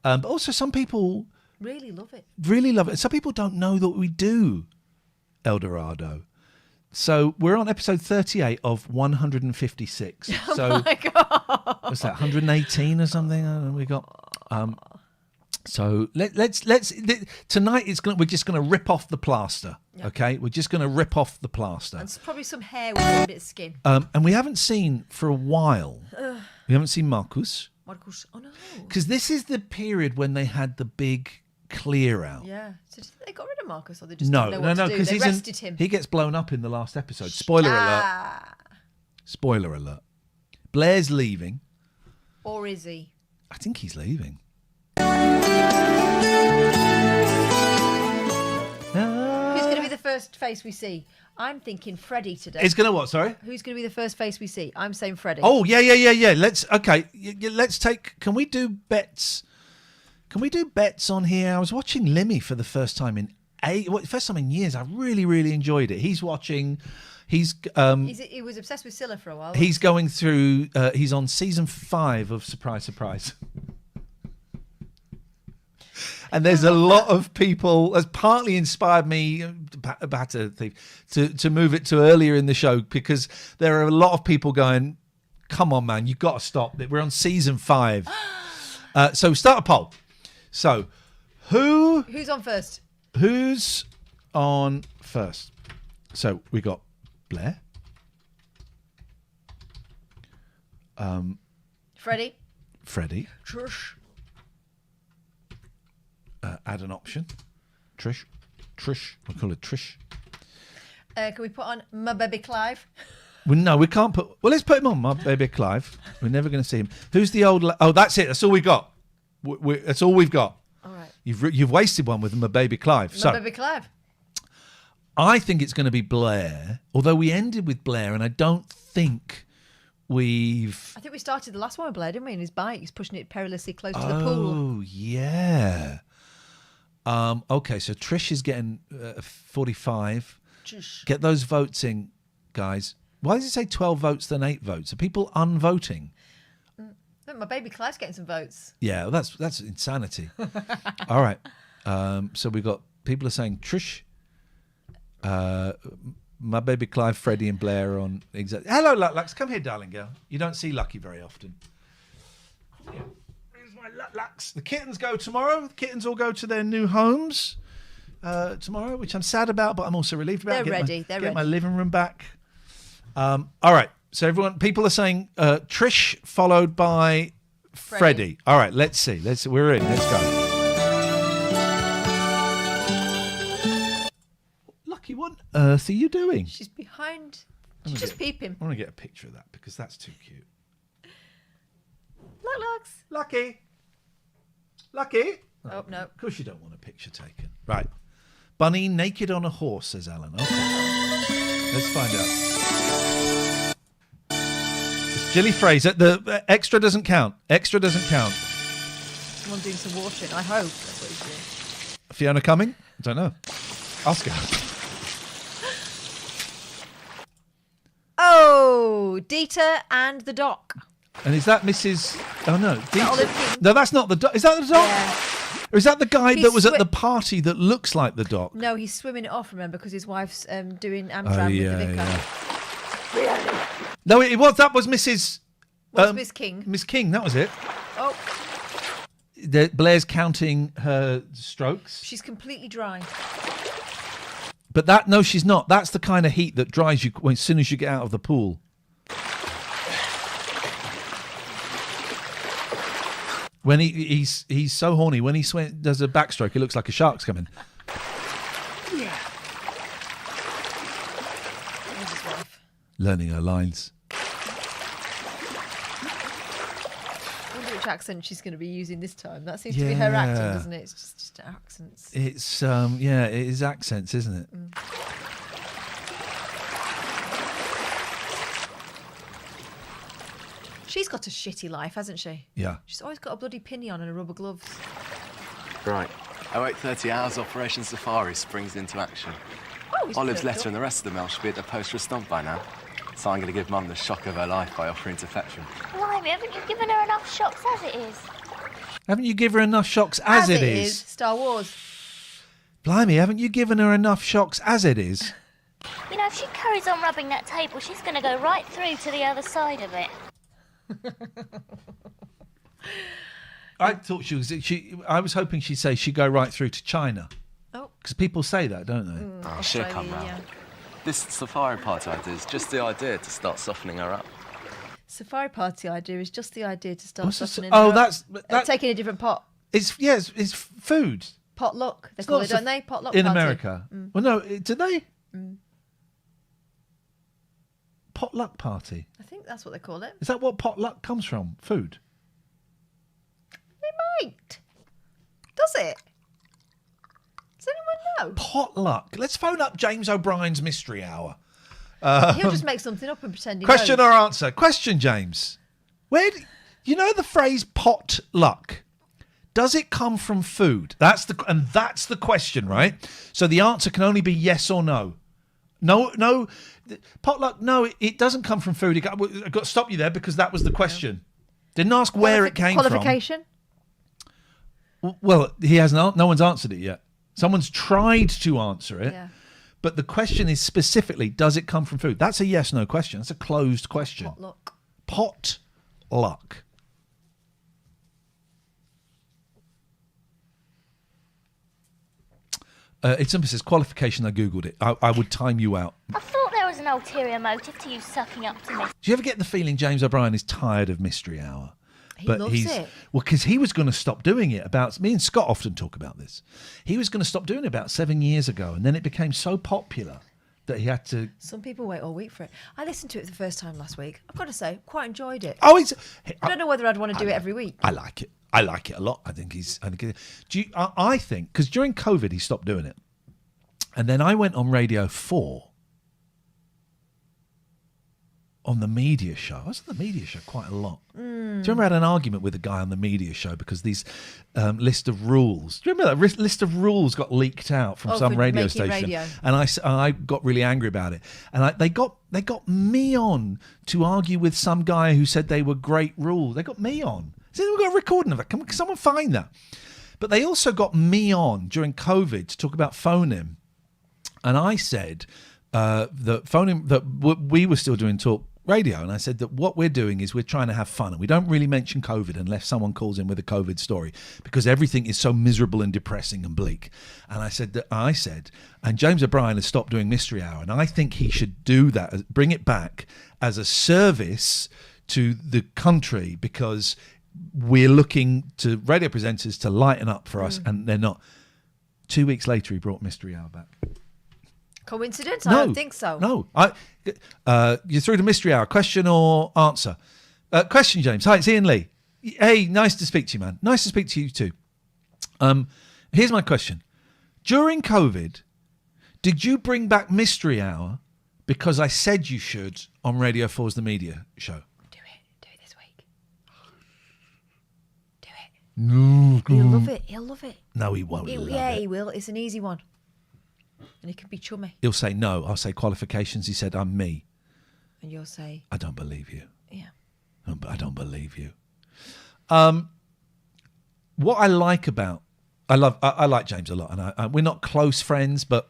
But also, some people really love it. Really love it. Some people don't know that we do Eldorado. So we're on episode 38 of 156. So my God. What's that? 118 or something? I don't know, we got. So let's tonight we're just going to rip off the plaster. Yep. Okay, we're just going to rip off the plaster. And probably some hair with a bit of skin. And we haven't seen for a while. We haven't seen Marcus. Marcus, oh no. Because this is the period when they had the big clear out. Yeah. So did they got rid of Marcus, or they just didn't know what to do? Because they rested him. He gets blown up in the last episode. Spoiler alert. Spoiler alert. Blair's leaving. Or is he? I think he's leaving. Who's going to be the first face we see? I'm thinking Freddie today. It's going to what, sorry? Who's going to be the first face we see? I'm saying Freddie. Oh, yeah. Let's take, can we do bets? Can we do bets on here? I was watching Limmy for the first time in years. I really, really enjoyed it. He's watching, he was obsessed with Scylla for a while. He's going through, he's on season 5 of Surprise, Surprise. And there's a lot of people, that's partly inspired me to move it to earlier in the show, because there are a lot of people going, come on, man, you've got to stop. We're on season 5. So start a poll. So who's on first? Who's on first? So we got Blair. Freddie. Trish. Add an option. Trish. We'll call it Trish. Can we put on my baby Clive? Well, no, we can't put... Well, let's put him on, my baby Clive. We're never going to see him. Who's the old... Oh, that's it. That's all we got. That's all we've got. All right. You've wasted one with my baby Clive. My baby Clive. I think it's going to be Blair, although we ended with Blair, and I don't think I think we started the last one with Blair, didn't we? In his bike, he's pushing it perilously close to the pool. Oh, yeah. Okay, so Trish is getting 45. Get those votes in, guys. Why does it say 12 votes than 8 votes? Are people unvoting? Look, my baby Clive's getting some votes. Yeah, well, that's insanity. All right. So we've got people are saying Trish, my baby Clive, Freddie and Blair on exactly. Hello, Lux. Come here, darling girl. You don't see Lucky very often. Yeah. Here's my Lux. The kittens go tomorrow. The kittens all go to their new homes tomorrow, which I'm sad about, but I'm also relieved about. They're ready. They're ready. Get my ready. living room back. All right. So people are saying Trish followed by Freddie. All right. Let's see. We're in. Let's go. Lucky, what on earth are you doing? She's behind. She's just peeping. I want to get a picture of that because that's too cute. Look, Lux. Lucky. Oh, no. Of course you don't want a picture taken. Right. Bunny naked on a horse, says Alan. Okay. Let's find out. It's Gilly Fraser. The extra doesn't count. Extra doesn't count. Someone doing some watering. I hope that's what he's doing. Fiona coming? I don't know. Ask her. Oh, Dieter and the Doc. And is that Mrs. Oh no, Olive Dieter. King. No, that's not the Doc. Is that the Doc? Yeah. Or is that the guy He's that was at the party that looks like the Doc? No, he's swimming it off, remember, because his wife's doing Amdram with the vicar. Yeah. No, that was Mrs. What's Miss King? Miss King, that was it. Oh, Blair's counting her strokes. she's completely dry. But no, she's not. That's the kind of heat that dries you as soon as you get out of the pool. When he's so horny, when he does a backstroke, it looks like a shark's coming. There's his wife. Learning her lines. I wonder which accent she's going to be using this time. That seems to be her acting, doesn't it? It's just accents. It's it is accents, isn't it? She's got a shitty life, hasn't she? Yeah. She's always got a bloody pinny on and a rubber gloves. Right. 08:30 hours, Operation Safari springs into action. Oh, he's Olive's perked letter up. and the rest of the mail should be at the post for a stump by now. So I'm going to give Mum the shock of her life by offering to fetch her. Blimey, haven't you given her enough shocks as it is? Haven't you given her enough shocks as it is? Star Wars. Blimey, haven't you given her enough shocks as it is? You know, if she carries on rubbing that table, she's going to go right through to the other side of it. I thought I was hoping she'd say she'd go right through to China. Oh. Because people say that, don't they? Oh, she'll come Australia, round. yeah. This safari party idea is just the idea to start softening her up. Safari party idea is just the idea to start What's this- softening oh, her up. that's taking a different pot. It's food. Potluck, they It's call not it, don't they? Potluck in party. America. Well, no, do they? Potluck party. I think that's what they call it. Is that what potluck comes from? Food. It might. Does it? Does anyone know? Potluck. Let's phone up James O'Brien's Mystery Hour. He'll just make something up and pretend he Question knows. or answer? Question, James. You know the phrase potluck? Does it come from food? That's the question, right? So the answer can only be yes or no. No, potluck. No, it doesn't come from food. I've got to stop you there because that was the question. Didn't ask where it came Qualification? from. Well, he hasn't. No one's answered it yet. Someone's tried to answer it, Yeah. but the question is specifically: does it come from food? That's a yes/no question. That's a closed question. Potluck. Potluck. It's simple. It says qualification. I googled it. I would time you out. I thought there was an ulterior motive to you sucking up to me. Do you ever get the feeling James O'Brien is tired of Mystery Hour? He loves it. Well, because he was going to stop doing it me and Scott often talk about this. He was going to stop doing it about 7 years ago, and then it became so popular that he had to. Some people wait all week for it. I listened to it for the first time last week. I've got to say, quite enjoyed it. Oh, I don't know whether I'd want to do it every week. I like it. I like it a lot. I think I think because during COVID he stopped doing it, and then I went on Radio 4 on the media show. I was on the media show quite a lot. Do you remember I had an argument with a guy on the media show because these list of rules. Do you remember that list of rules got leaked out from some radio station? Radio. And I got really angry about it. And they got me on to argue with some guy who said they were great rules. They got me on. So we've got a recording of it. Can someone find that? But they also got me on during COVID to talk about phone-in. And I said we were still doing talk radio, and I said that what we're doing is we're trying to have fun, and we don't really mention COVID unless someone calls in with a COVID story because everything is so miserable and depressing and bleak. And I said, and James O'Brien has stopped doing Mystery Hour, and I think he should do that, bring it back as a service to the country because we're looking to radio presenters to lighten up for us, and they're not. 2 weeks later, he brought Mystery Hour back. Coincidence? No, I don't think so. No. You're through to Mystery Hour. Question or answer? Question, James. Hi, it's Ian Lee. Hey, nice to speak to you, man. Nice to speak to you too. Here's my question. During COVID, did you bring back Mystery Hour because I said you should on Radio 4's The Media Show? Do it this week. Do it. No. He'll love it. He'll love it. No, he won't love it. He will. It's an easy one. And he can be chummy. He'll say no. I'll say qualifications. He said, I'm me. And you'll say... I don't believe you. Yeah. I don't believe you. What I like about... I like James a lot. And we're not close friends, but...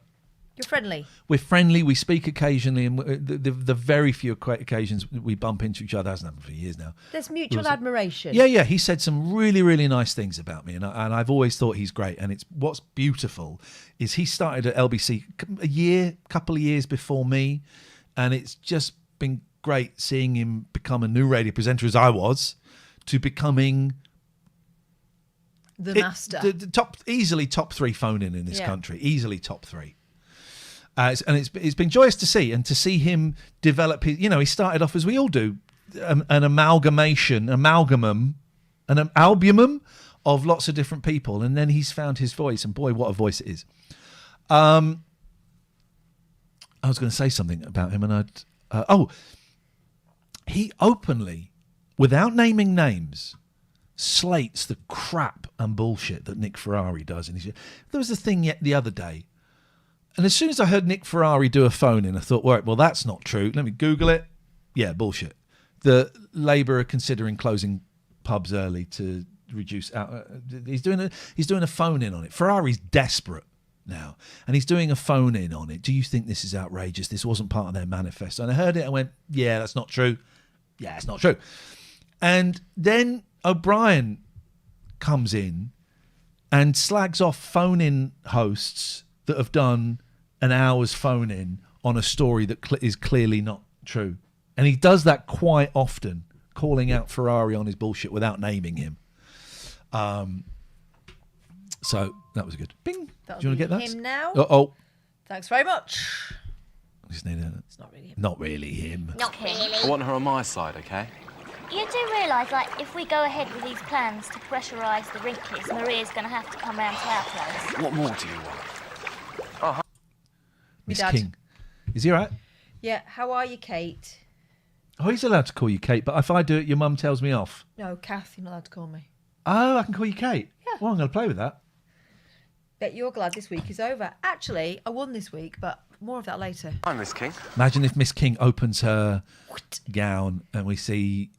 You're friendly. We're friendly. We speak occasionally. And the very few occasions we bump into each other, hasn't happened for years now. There's mutual admiration. Yeah. He said some really, really nice things about me. And I've always thought he's great. And what's beautiful is he started at LBC couple of years before me. And it's just been great seeing him become a new radio presenter as I was to becoming... The master. Easily top 3 phone-in this country. Easily top 3. And it's been joyous to see, and to see him develop his, he started off as we all do, an albumum of lots of different people, and then he's found his voice, and boy, what a voice it is. I was going to say something about him, and he openly, without naming names, slates the crap and bullshit that Nick Ferrari does. And there was a thing the other day. And as soon as I heard Nick Ferrari do a phone-in, I thought, well, that's not true. Let me Google it. Yeah, bullshit. The Labour are considering closing pubs early to reduce... he's doing a phone-in on it. Ferrari's desperate now, and he's doing a phone-in on it. Do you think this is outrageous? This wasn't part of their manifesto. And I heard it and went, yeah, that's not true. Yeah, it's not true. And then O'Brien comes in and slags off phone-in hosts that have done an hour's phone-in on a story that is clearly not true. And he does that quite often, calling out Ferrari on his bullshit without naming him. So that was good. Bing. That'll Do you want to get that? Him now. Oh. Thanks very much. Just need a... It's not really him. Not really him. Not really. I want her on my side, okay? You do realise, if we go ahead with these plans to pressurise the Wrinkleys, Maria's going to have to come round to our place. What more do you want? Miss Dad. King. Is he all right? Yeah, how are you, Kate? Oh, he's allowed to call you Kate, but if I do it, your mum tells me off. No, Kath, you're not allowed to call me. Oh, I can call you Kate? Yeah. Well, I'm going to play with that. Bet you're glad this week is over. Actually, I won this week, but more of that later. Hi, Miss King. Imagine if Miss King opens her gown and we see...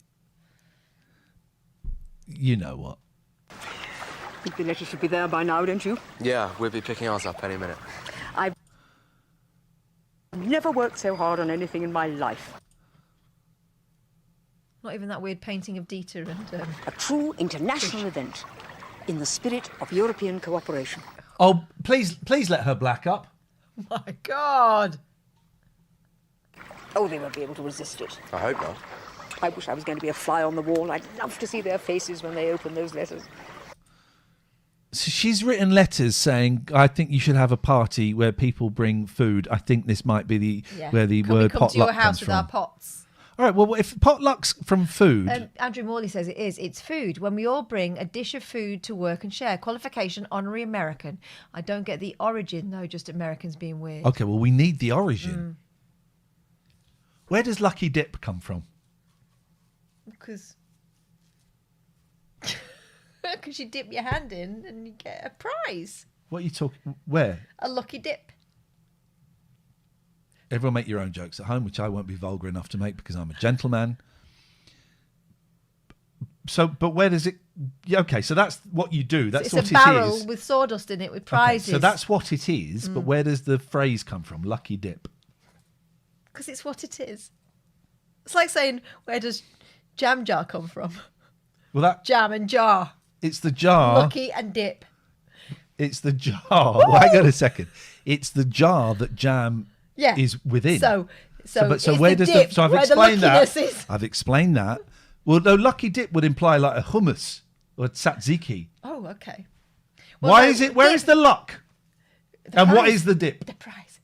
You know what? think the letter should be there by now, don't you? Yeah, we'll be picking ours up any minute. I've never worked so hard on anything in my life. Not even that weird painting of Dieter and... A true international event in the spirit of European cooperation. Oh, please let her black up. My God! Oh, they won't be able to resist it. I hope not. I wish I was going to be a fly on the wall. I'd love to see their faces when they open those letters. So she's written letters saying, I think you should have a party where people bring food. I think this might be where the word potluck comes from. Come to your house with our pots. All right, well, if potluck's from food... Andrew Morley says it is. It's food. When we all bring a dish of food to work and share. Qualification, honorary American. I don't get the origin, though, just Americans being weird. Okay, well, we need the origin. Where does lucky dip come from? Because you dip your hand in and you get a prize. What are you talking? Where? A lucky dip. Everyone make your own jokes at home, which I won't be vulgar enough to make because I'm a gentleman. So, but where does it? Yeah, okay, so that's what you do. That's what it is. It's a barrel with sawdust in it with prizes. Okay, so that's what it is. But where does the phrase come from? Lucky dip. Because it's what it is. It's like saying, where does jam jar come from? Well, that Jam and jar. it's the jar. Lucky and dip. It's the jar. Well, hang on a second. It's the jar that jam Yeah. is within. So but it's where the does dip so I've where the explained luckiness that. is. I've explained that. Well, no, lucky dip would imply like a hummus or a tzatziki. Oh, okay. Well, Why no, is it? Where dip- is the luck? the And what prize. is the dip? The prize.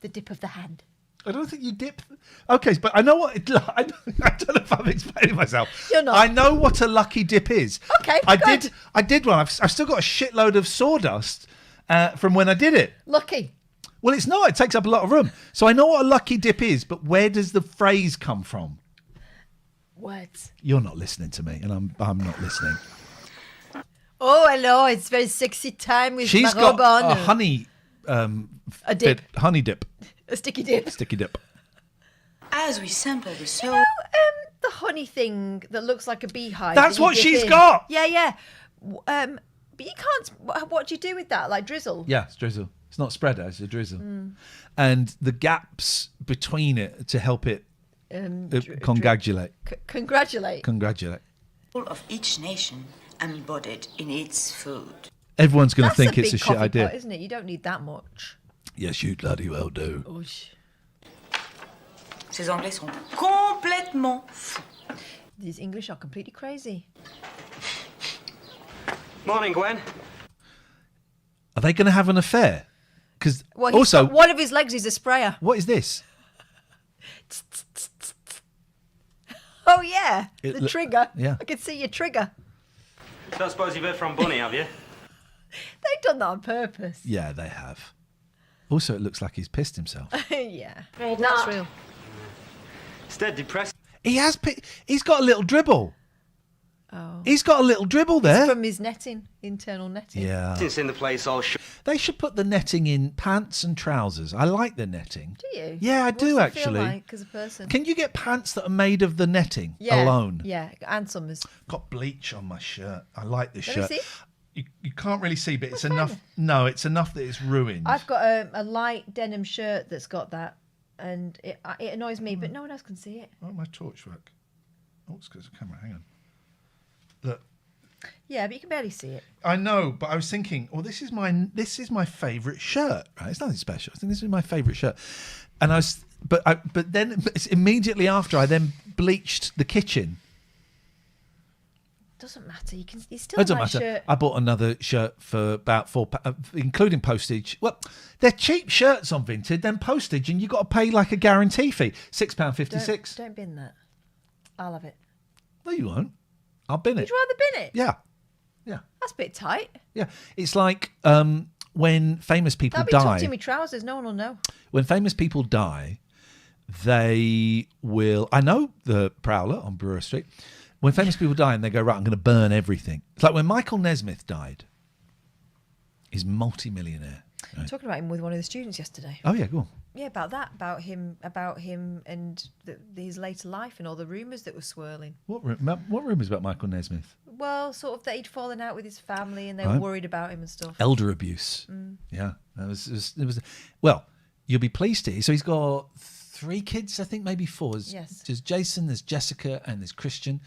The dip of the hand. I don't think you dip. Okay, but I know what. I don't know if I'm explaining myself. You're not. I know what a lucky dip is. Okay, I good. did. I did one. I've still got a shitload of sawdust from when I did it. Lucky. Well, it's not. It takes up a lot of room. So I know what a lucky dip is, but where does the phrase come from? Words. You're not listening to me, and I'm not listening. Oh, hello. It's very sexy time with She's my robe got on. a honey. A dip. Honey dip. A sticky dip. Sticky dip. As we sample the soul. The honey thing that looks like a beehive. That's that you what dip she's in. got. Yeah. But you can't. What do you do with that? Like drizzle? Yeah, it's drizzle. It's not spreader, it's a drizzle. Mm. And the gaps between it to help it congratulate. Congratulate. Congratulate. Of each nation embodied in its food. Everyone's going to think That's it's a big shit coffee idea. pot, isn't it? You don't need that much. Yes, you bloody well do. Oosh. Ces Anglais sont complètement fous. These English are completely crazy. Morning, Gwen. Are they going to have an affair? Because Well, also, one of his legs is a sprayer. what is this? Oh yeah, It the lo- trigger. yeah. I can see your trigger. Don't suppose you've heard from Bunny, have you? They've done that on purpose. Yeah, they have. Also, it looks like he's pissed himself. Yeah, that's real. It's dead depressing. He's got a little dribble. Oh. He's got a little dribble there. From his netting, internal netting. Yeah. Since in the place all They should put the netting in pants and trousers. I like the netting. Do you? Yeah, I What do does it actually. Feel like as a person? Can you get pants that are made of the netting Yeah, alone? Yeah, and summers. Got bleach on my shirt. I like this Let me shirt. see. You can't really see, but it's enough. No, it's enough that it's ruined. I've got a light denim shirt that's got that, and it annoys me, but no one else can see it. Oh, my torch work. Oh, it's because of the camera. Hang on. Look. Yeah, but you can barely see it. I know, but I was thinking, well, this is my favourite shirt, right? It's nothing special. I think this is my favourite shirt, and but then it's immediately after I then bleached the kitchen. Doesn't matter. You still It doesn't like matter. shirt. I bought another shirt for about including postage. Well, they're cheap shirts on Vinted, then postage, and you got to pay like a guarantee fee, £6.56. Don't bin that. I'll have it. No, you won't. I'll bin it. You'd rather bin it? Yeah. That's a bit tight. Yeah, it's like when famous people That'll be die. tucked in my trousers. No one will know. When famous people die, they will. I know the Prowler on Brewer Street. When famous people die and they go, right, I'm going to burn everything. It's like when Michael Nesmith died. He's multi-millionaire. Right? Talking about him with one of the students yesterday. Oh yeah, go on. Yeah, about that, about him, and his later life and all the rumours that were swirling. What rumours about Michael Nesmith? Well, sort of that he'd fallen out with his family and they Right. were worried about him and stuff. Elder abuse. Yeah, it was. Well, you'll be pleased to hear. So he's got 3 kids, I think, maybe 4. Yes. There's Jason, there's Jessica, and there's Christian,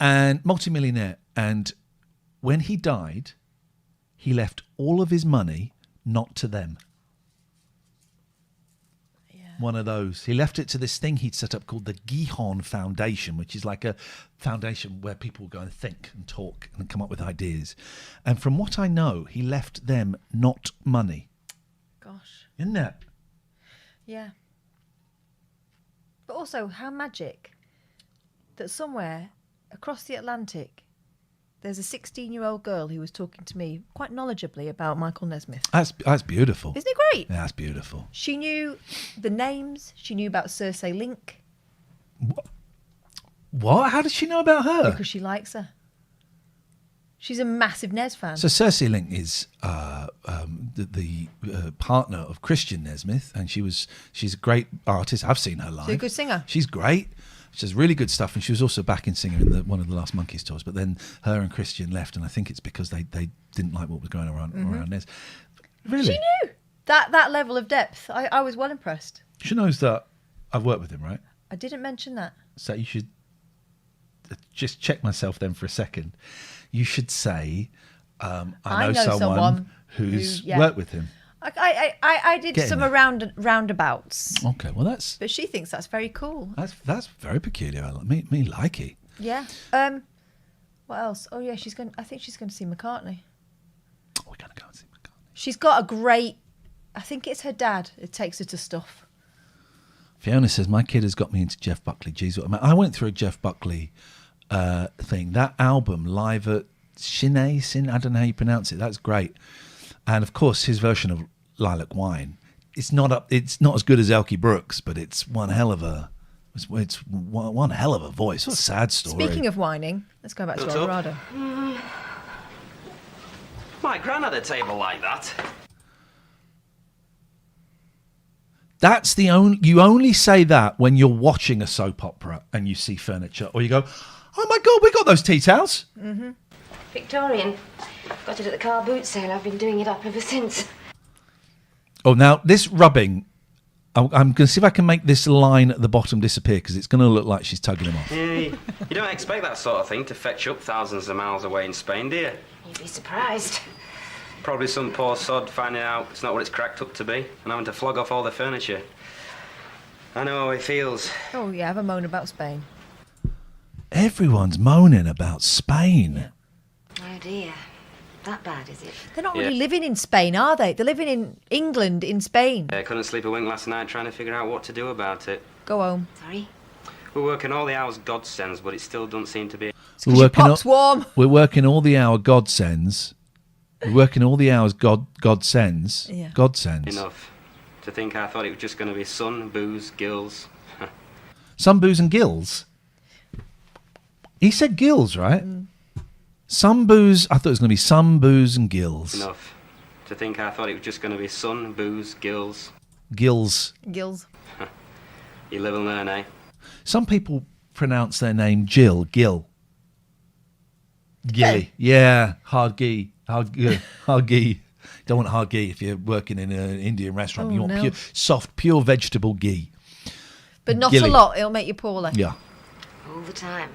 and multimillionaire. And when he died, he left all of his money not to them. One of those. He left it to this thing he'd set up called the Gihon Foundation, which is like a foundation where people go and think and talk and come up with ideas. And from what I know, he left them not money. Gosh. Isn't it? Yeah. But also, how magic that somewhere across the Atlantic, There's a 16-year-old girl who was talking to me quite knowledgeably about Michael Nesmith. That's beautiful. Isn't it great? Yeah, that's beautiful. She knew the names. She knew about Cersei Link. What? How did she know about her? Because she likes her. She's a massive Nes fan. So Cersei Link is the partner of Christian Nesmith, and she's a great artist. I've seen her live. She's a good singer. She's great. She does really good stuff, and she was also a backing singer in one of the last Monkeys tours. But then her and Christian left, and I think it's because they didn't like what was going around Nes. Really? She knew that level of depth. I was well impressed. She knows that I've worked with him, right? I didn't mention that. So you should just check myself then for a second. You should say, I know someone who's worked with him. I did some roundabouts. Okay, well that's. But she thinks that's very cool. That's very peculiar. Me like it. Yeah. What else? Oh yeah, I think she's going to see McCartney. Oh, we're going to go and see McCartney. She's got a great. I think it's her dad who takes her to stuff. Fiona says my kid has got me into Jeff Buckley. Jeez, what I went through a Jeff Buckley thing. That album live at Sin, I don't know how you pronounce it. That's great. And of course, his version of Lilac Wine. It's not as good as Elkie Brooks, but it's one hell of a voice. What a sad story. Speaking of whining, let's go back to Eldorado. My gran had a table like that. That's you only say that when you're watching a soap opera and you see furniture, or you go, oh my God, we got those tea towels. Mm-hmm. Victorian. Got it at the car boot sale. I've been doing it up ever since. Oh, now this rubbing, I'm going to see if I can make this line at the bottom disappear, because it's going to look like she's tugging him off. Yeah, you don't expect that sort of thing to fetch you up thousands of miles away in Spain, do you? You'd be surprised. Probably some poor sod finding out it's not what it's cracked up to be and having to flog off all the furniture. I know how it feels. Oh yeah, have a moan about Spain. Everyone's moaning about Spain. Oh dear. That bad, is it? They're not really living in Spain, are they? They're living in England, in Spain. I couldn't sleep a wink last night trying to figure out what to do about it. Go home. Sorry? We're working all the hours God sends, but it still doesn't seem to be... We're working all the hour God sends. We're working all the hours God sends. Yeah. God sends. Enough. To think I thought it was just going to be sun, booze, gills. Some booze and gills? He said gills, right? Some booze, I thought it was going to be some booze and gills. Enough. To think I thought it was just going to be sun, booze, gills. Gills. Gills. You live and learn, eh? Some people pronounce their name Gilly. Yeah, hard ghee. Don't want hard ghee if you're working in an Indian restaurant. You want pure vegetable ghee. But not a lot, it'll make you poorly. Yeah. All the time.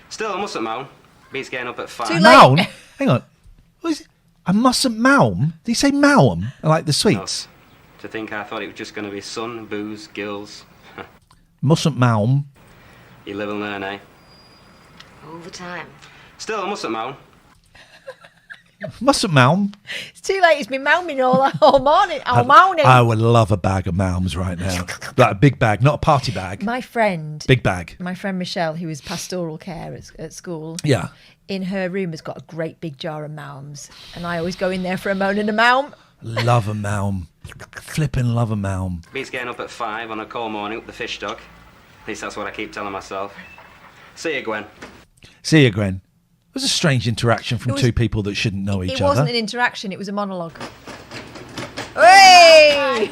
Still, I mustn't moan. Beats getting up at 5. Too late. Moan? Hang on. What is it? I mustn't maum? Did he say maum? Like the sweets? No. To think I thought it was just going to be sun, booze, gills. Mustn't maum. You live and learn, eh? All the time. Still, I mustn't moan. Mustn't maum. It's too late. It's been moaning all morning. I would love a bag of maums right now. Like a big bag, not a party bag. My friend. Big bag. My friend Michelle, who is pastoral care at school. Yeah. In her room has got a great big jar of maums. And I always go in there for a moan and a maum. Love a maum. Flippin' love a maum. Beats getting up at 5 on a cold morning up the fish dock. At least that's what I keep telling myself. See you, Gwen. See you, Gwen. It was a strange interaction from two people that shouldn't know each other. It wasn't an interaction, it was a monologue. Hey!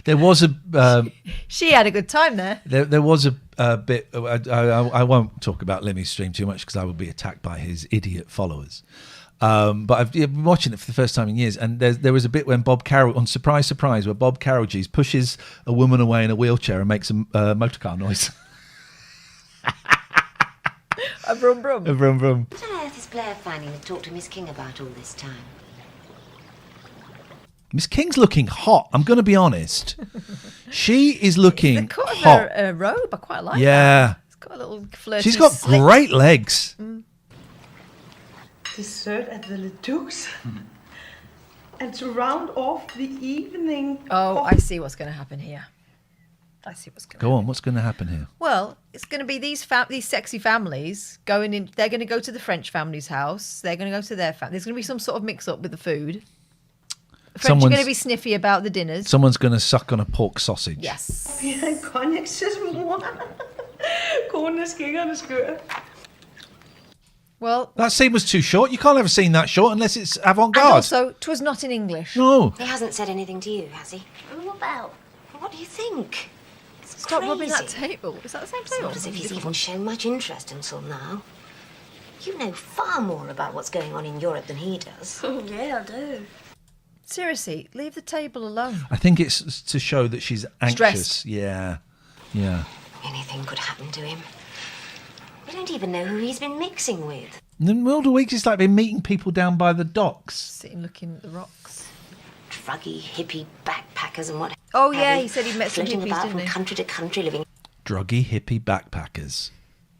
There was a... she had a good time there. There was a bit... I won't talk about Lemmy's stream too much because I would be attacked by his idiot followers. But I've been watching it for the first time in years, and there was a bit when Bob Carroll, on Surprise Surprise, where Bob Carroll pushes a woman away in a wheelchair and makes a motor car noise. A brum brum. A brum brum. What on earth is Blair finding to talk to Miss King about all this time? Miss King's looking hot. I'm going to be honest. She is looking the cut hot. Of her robe, I quite like yeah. That. It's got a little flirty She's got slick. great legs. Dessert at the Leduc's. And to round off the evening... Oh, I see what's going to happen here. I see what's going Go on, what's going to happen here? Well, it's going to be these sexy families going in. They're going to go to the French family's house. They're going to go to their family. There's going to be some sort of mix-up with the food. The French are going to be sniffy about the dinners. Someone's going to suck on a pork sausage. Yes. Well, that scene was too short. You can't have a scene that short unless it's avant-garde. And also, 'twas not in English. No. He hasn't said anything to you, has he? What about? What do you think? Stop rubbing that Crazy. table. Is that the same It's table? not as if he's even shown much interest until now. You know far more about what's going on in Europe than he does. Yeah, I do. Seriously, leave the table alone. I think it's to show that she's anxious. Stressed. Yeah. Anything could happen to him. We don't even know who he's been mixing with. And then all the weeks, it's like been meeting people down by the docks. Sitting looking at the rocks. Druggy, hippie backpackers and what. Oh, have yeah, you. he said he met some Floating hippies, about didn't from he? country to country, living. Druggy hippie backpackers.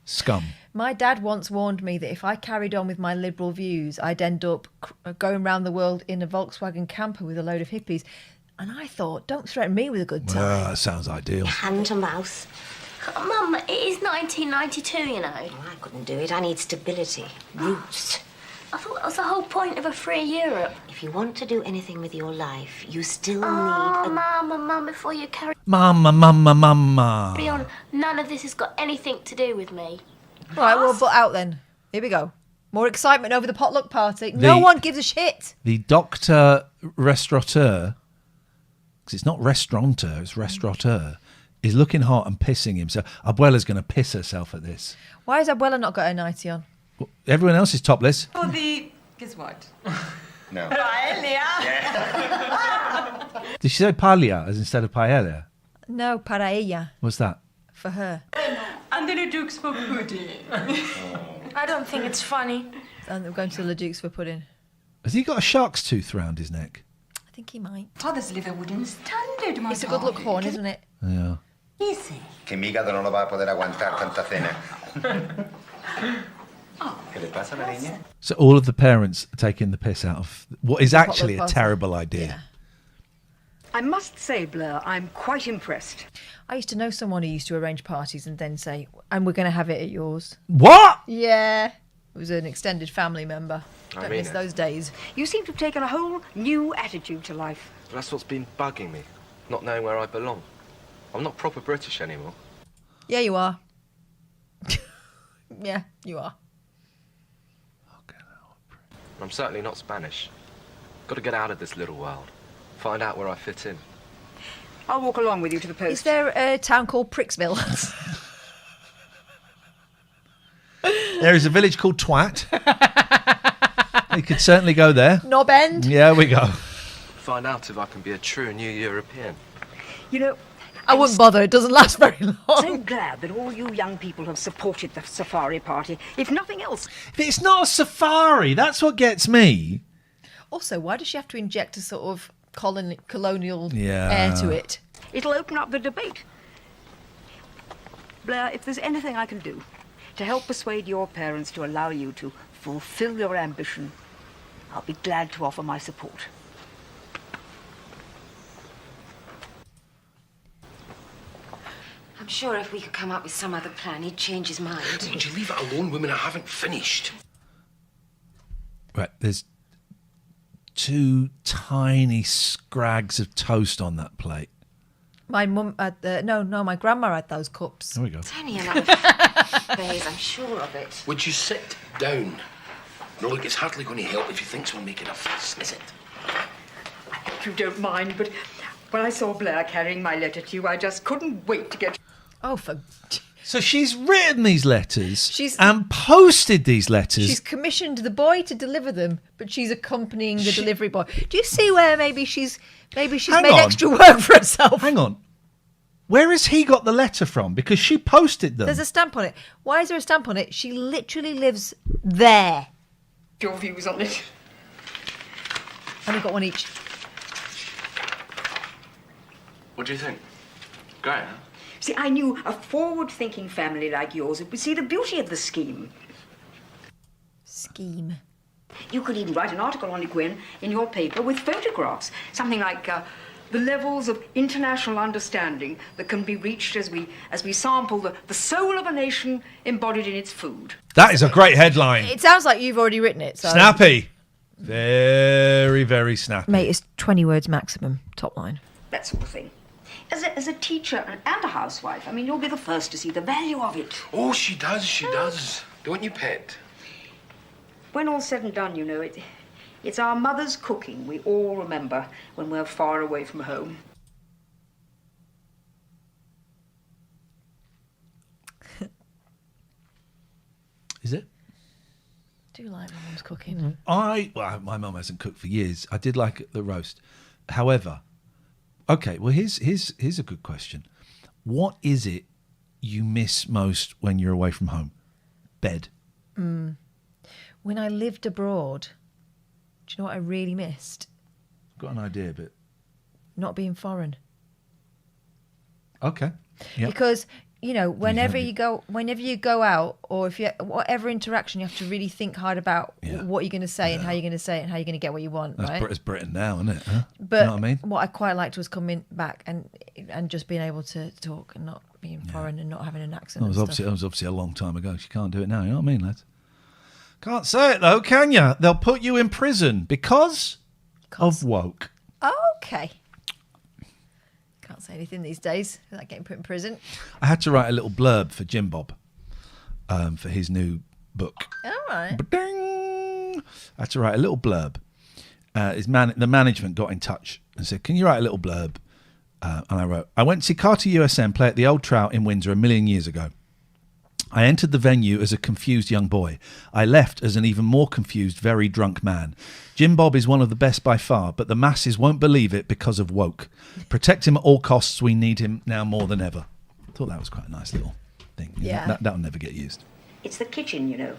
Scum. My dad once warned me that if I carried on with my liberal views, I'd end up going around the world in a Volkswagen camper with a load of hippies. And I thought, don't threaten me with a good time. Well, that sounds ideal. Hand to mouth. Mum, it is 1992, you know. I couldn't do it. I need stability. Roots. I thought that was the whole point of a free Europe. If you want to do anything with your life, you still Oh, need a... Mum, before you carry Mama. on, none of this has got anything to do with me. All right, well, butt out then. Here we go. More excitement over the potluck party. No one gives a shit. The doctor restaurateur, because it's not restaurateur, it's restaurateur, is looking hot and pissing himself. Abuela's going to piss herself at this. Why has Abuela not got her nightie on? Everyone else is topless. For the... Guess what? No. Paella. Did she say paella as instead of paella? No, para ella. What's that? For her. And the Dukes for pudding. I don't think it's funny. And we're going to the Dukes for pudding. Has he got a shark's tooth round his neck? I think he might. Father's liver wouldn't standard, my It's a good look horn, isn't it? Yeah. Easy. Que mi hígado no lo va a poder aguantar tanta cena. ¿Qué le pasa a la niña? So all of the parents are taking the piss out of what is actually a party. terrible idea. I must say, Blair, I'm quite impressed. I used to know someone who used to arrange parties and then say, and we're going to have it at yours. What? Yeah. It was an extended family member. I Don't mean miss it. those days. You seem to have taken a whole new attitude to life. That's what's been bugging me, not knowing where I belong. I'm not proper British anymore. Yeah, you are. Yeah, you are. I'm certainly not Spanish. Got to get out of this little world. Find out where I fit in. I'll walk along with you to the post. Is there a town called Pricksville? There is a village called Twat. You could certainly go there. Knob End? Yeah, we go. Find out if I can be a true new European. You know, I wouldn't bother. It doesn't last very long. so glad that all you young people have supported the safari party. If nothing else. It's not a safari. That's what gets me. Also, why does she have to inject a sort of colonial Yeah. air to it? It'll open up the debate. Blair, if there's anything I can do to help persuade your parents to allow you to fulfill your ambition, I'll be glad to offer my support. I'm sure if we could come up with some other plan, he'd change his mind. Would you leave it alone, women? I haven't finished. Right, there's two tiny scrags of toast on that plate. My mum had my grandma had those cups. There we go. It's only a matter of days, I'm sure of it. Would you sit down? No, look, it's hardly going to help if you think we're making a fuss, is it? If you don't mind, but when I saw Blair carrying my letter to you, I just couldn't wait to get... Oh, for... So she's written these letters She's- and posted these letters. She's commissioned the boy to deliver them, but she's accompanying the delivery boy. Do you see where maybe she's Hang made on. extra work for herself? Hang on. Where has he got the letter from? Because she posted them. There's a stamp on it. Why is there a stamp on it? She literally lives there. Your views on it. And we've got one each. What do you think? Great, huh? See, I knew a forward-thinking family like yours would see the beauty of the scheme. Scheme. You could even write an article on it, Gwen, in your paper with photographs. Something like the levels of international understanding that can be reached as we sample the soul of a nation embodied in its food. That is a great headline. It sounds like you've already written it. So. Snappy. Very, very snappy. Mate, it's 20 words maximum, top line. That sort of thing. As a teacher and a housewife, I mean, you'll be the first to see the value of it. Oh, she does. Don't you, pet? When all's said and done, you know, it's our mother's cooking we all remember when we're far away from home. Is it? I do like my mum's cooking. Well, my mum hasn't cooked for years. I did like the roast. However, okay, well, here's a good question. What is it you miss most when you're away from home? Bed. When I lived abroad, do you know what I really missed? Got an idea, but Not being foreign. okay. Yeah. Because whenever you go out, or if you whatever interaction, you have to really think hard about what you're going to say and how you're going to say it and how you're going to get what you want. That's right? Britain now, isn't it? Huh? But you know what I mean? what I quite liked was coming back and just being able to talk and not being foreign and not having an accent. That was and stuff. obviously a long time ago. She can't do it now. You know what I mean, lads? Can't say it though, can you? They'll put you in prison because of woke. Okay. Can't say anything these days without getting put in prison. I had to write a little blurb for Jim Bob for his new book. All right. Ba-ding! I had to write a little blurb. The management got in touch and said, "Can you write a little blurb?" And I wrote, "I went to see Carter USM play at the Old Trout in Windsor 1,000,000 years ago. I entered the venue as a confused young boy. I left as an even more confused, very drunk man. Jim Bob is one of the best by far, but the masses won't believe it because of woke. Protect him at all costs. We need him now more than ever." I thought that was quite a nice little thing. Yeah. That'll never get used. It's the kitchen, you know.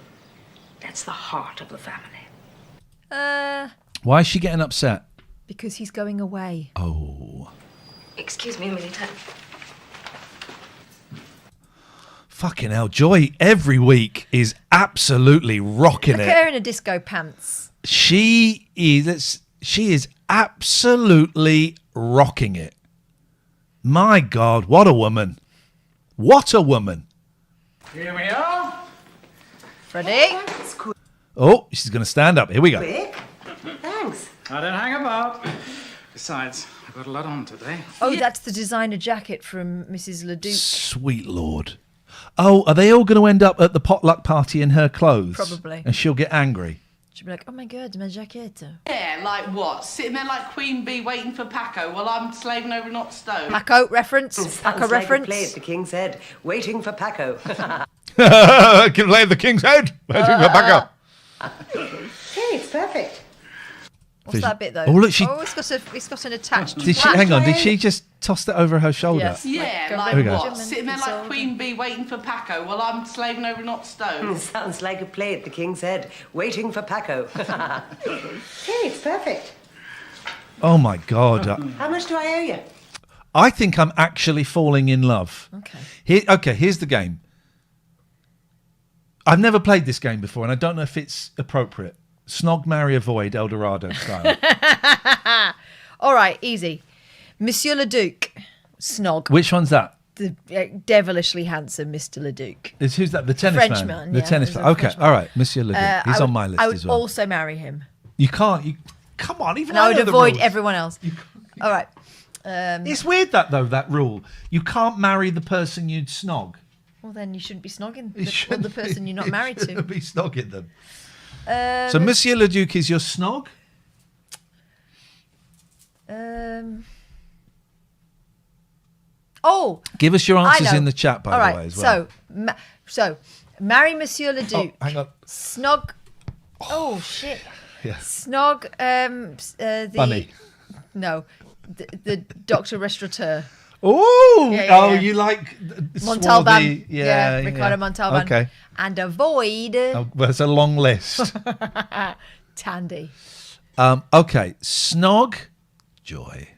That's the heart of the family. Why is she getting upset? Because he's going away. Oh. Excuse me a minute. Fucking hell. Joy every week is absolutely rocking Look it. at her in a disco pants. She is absolutely rocking it. My God, what a woman. What a woman. Here we are. Ready? Oh, she's going to stand up. Here we go. Quick. Thanks. I don't hang about. Besides, I've got a lot on today. Oh, that's the designer jacket from Mrs. Leduc. Sweet Lord. Oh, are they all going to end up at the potluck party in her clothes? Probably. And she'll get angry. She'll be like, "Oh my God, my jacket." Yeah, like what? Sitting there like Queen Bee waiting for Paco while I'm slaving over an hot stove. Paco reference. Paco Sounds like reference. a play at the King's Head, waiting for Paco. Can play the King's Head. Waiting for Paco. Hey, it's perfect. What's that bit though? Oh, look, it's got an attached. Did she? Hang on. Did she just toss that over her shoulder? Yes. Yeah, There like we go. what? Sitting there like Queen Bee waiting for Paco while I'm slaving over an hot stove. Sounds like a play at the King's Head, waiting for Paco. Hey, it's perfect. Oh my God. How much do I owe you? I think I'm actually falling in love. Okay. Here's the game. I've never played this game before, and I don't know if it's appropriate. Snog, marry, avoid, Eldorado style. All right, easy. Monsieur Leduc, snog. Which one's that? The devilishly handsome Mr. Leduc. Who's that? The tennis Frenchman, man. The yeah, tennis he's a man. Okay, Frenchman. all right. Monsieur Leduc. He's on my list I would as well. also marry him. You can't. Come on, even And I would know the avoid rules. everyone else. All right. It's weird that rule. You can't marry the person you'd snog. Well, then you shouldn't be snogging You the person you're not married to. Be snogging them. So Monsieur Leduc is your snog? Oh. Give us your I answers know. in the chat, by All the right, way, as well. So, marry Monsieur Leduc. Oh, hang on. Snog. Oh, shit. Yeah. Snog. The Bunny. No, the Doctor Restaurateur. Oh, Yeah. you like Montalban. swarthy- Yeah, Ricardo Montalban. Okay. And avoid Oh, well, it's a long list. Tandy. Okay, snog, Joy.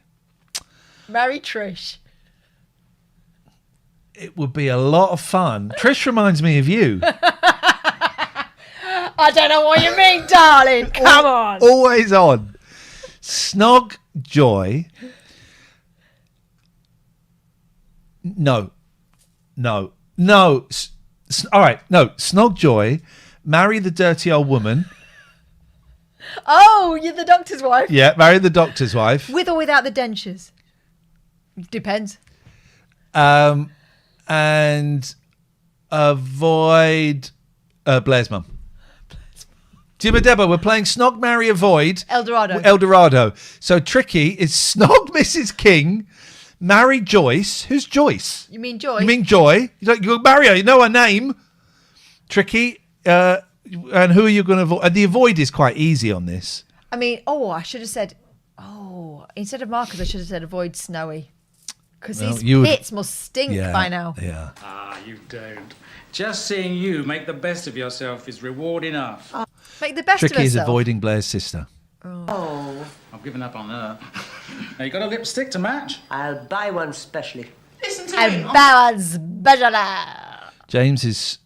Marry Trish. It would be a lot of fun. Trish reminds me of you. I don't know what you mean, darling. Come on. Always on. Snog, Joy. No. All right. No. Snog Joy, marry the dirty old woman. Oh, you're the doctor's wife. Yeah, marry the doctor's wife. With or without the dentures? Depends. And avoid Blair's mum. Jim and Deborah, we're playing Snog, Marry, Avoid. Eldorado. So Tricky is Snog Mrs. King, marry Joyce. Who's Joyce? You mean Joy? You mean Joy? You marry her, you know her name. Tricky, and who are you going to avoid? And the avoid is quite easy on this. I mean, I should have said, instead of Marcus, I should have said avoid Snowy. Because his pits must stink by now. Yeah. Ah, you don't. Just seeing you make the best of yourself is reward enough. Make the best of Tricky is herself. avoiding Blair's sister. Oh. I've given up on her. Now, you got a lipstick to match? I'll buy one specially. Listen to And me. balance bachelor. James is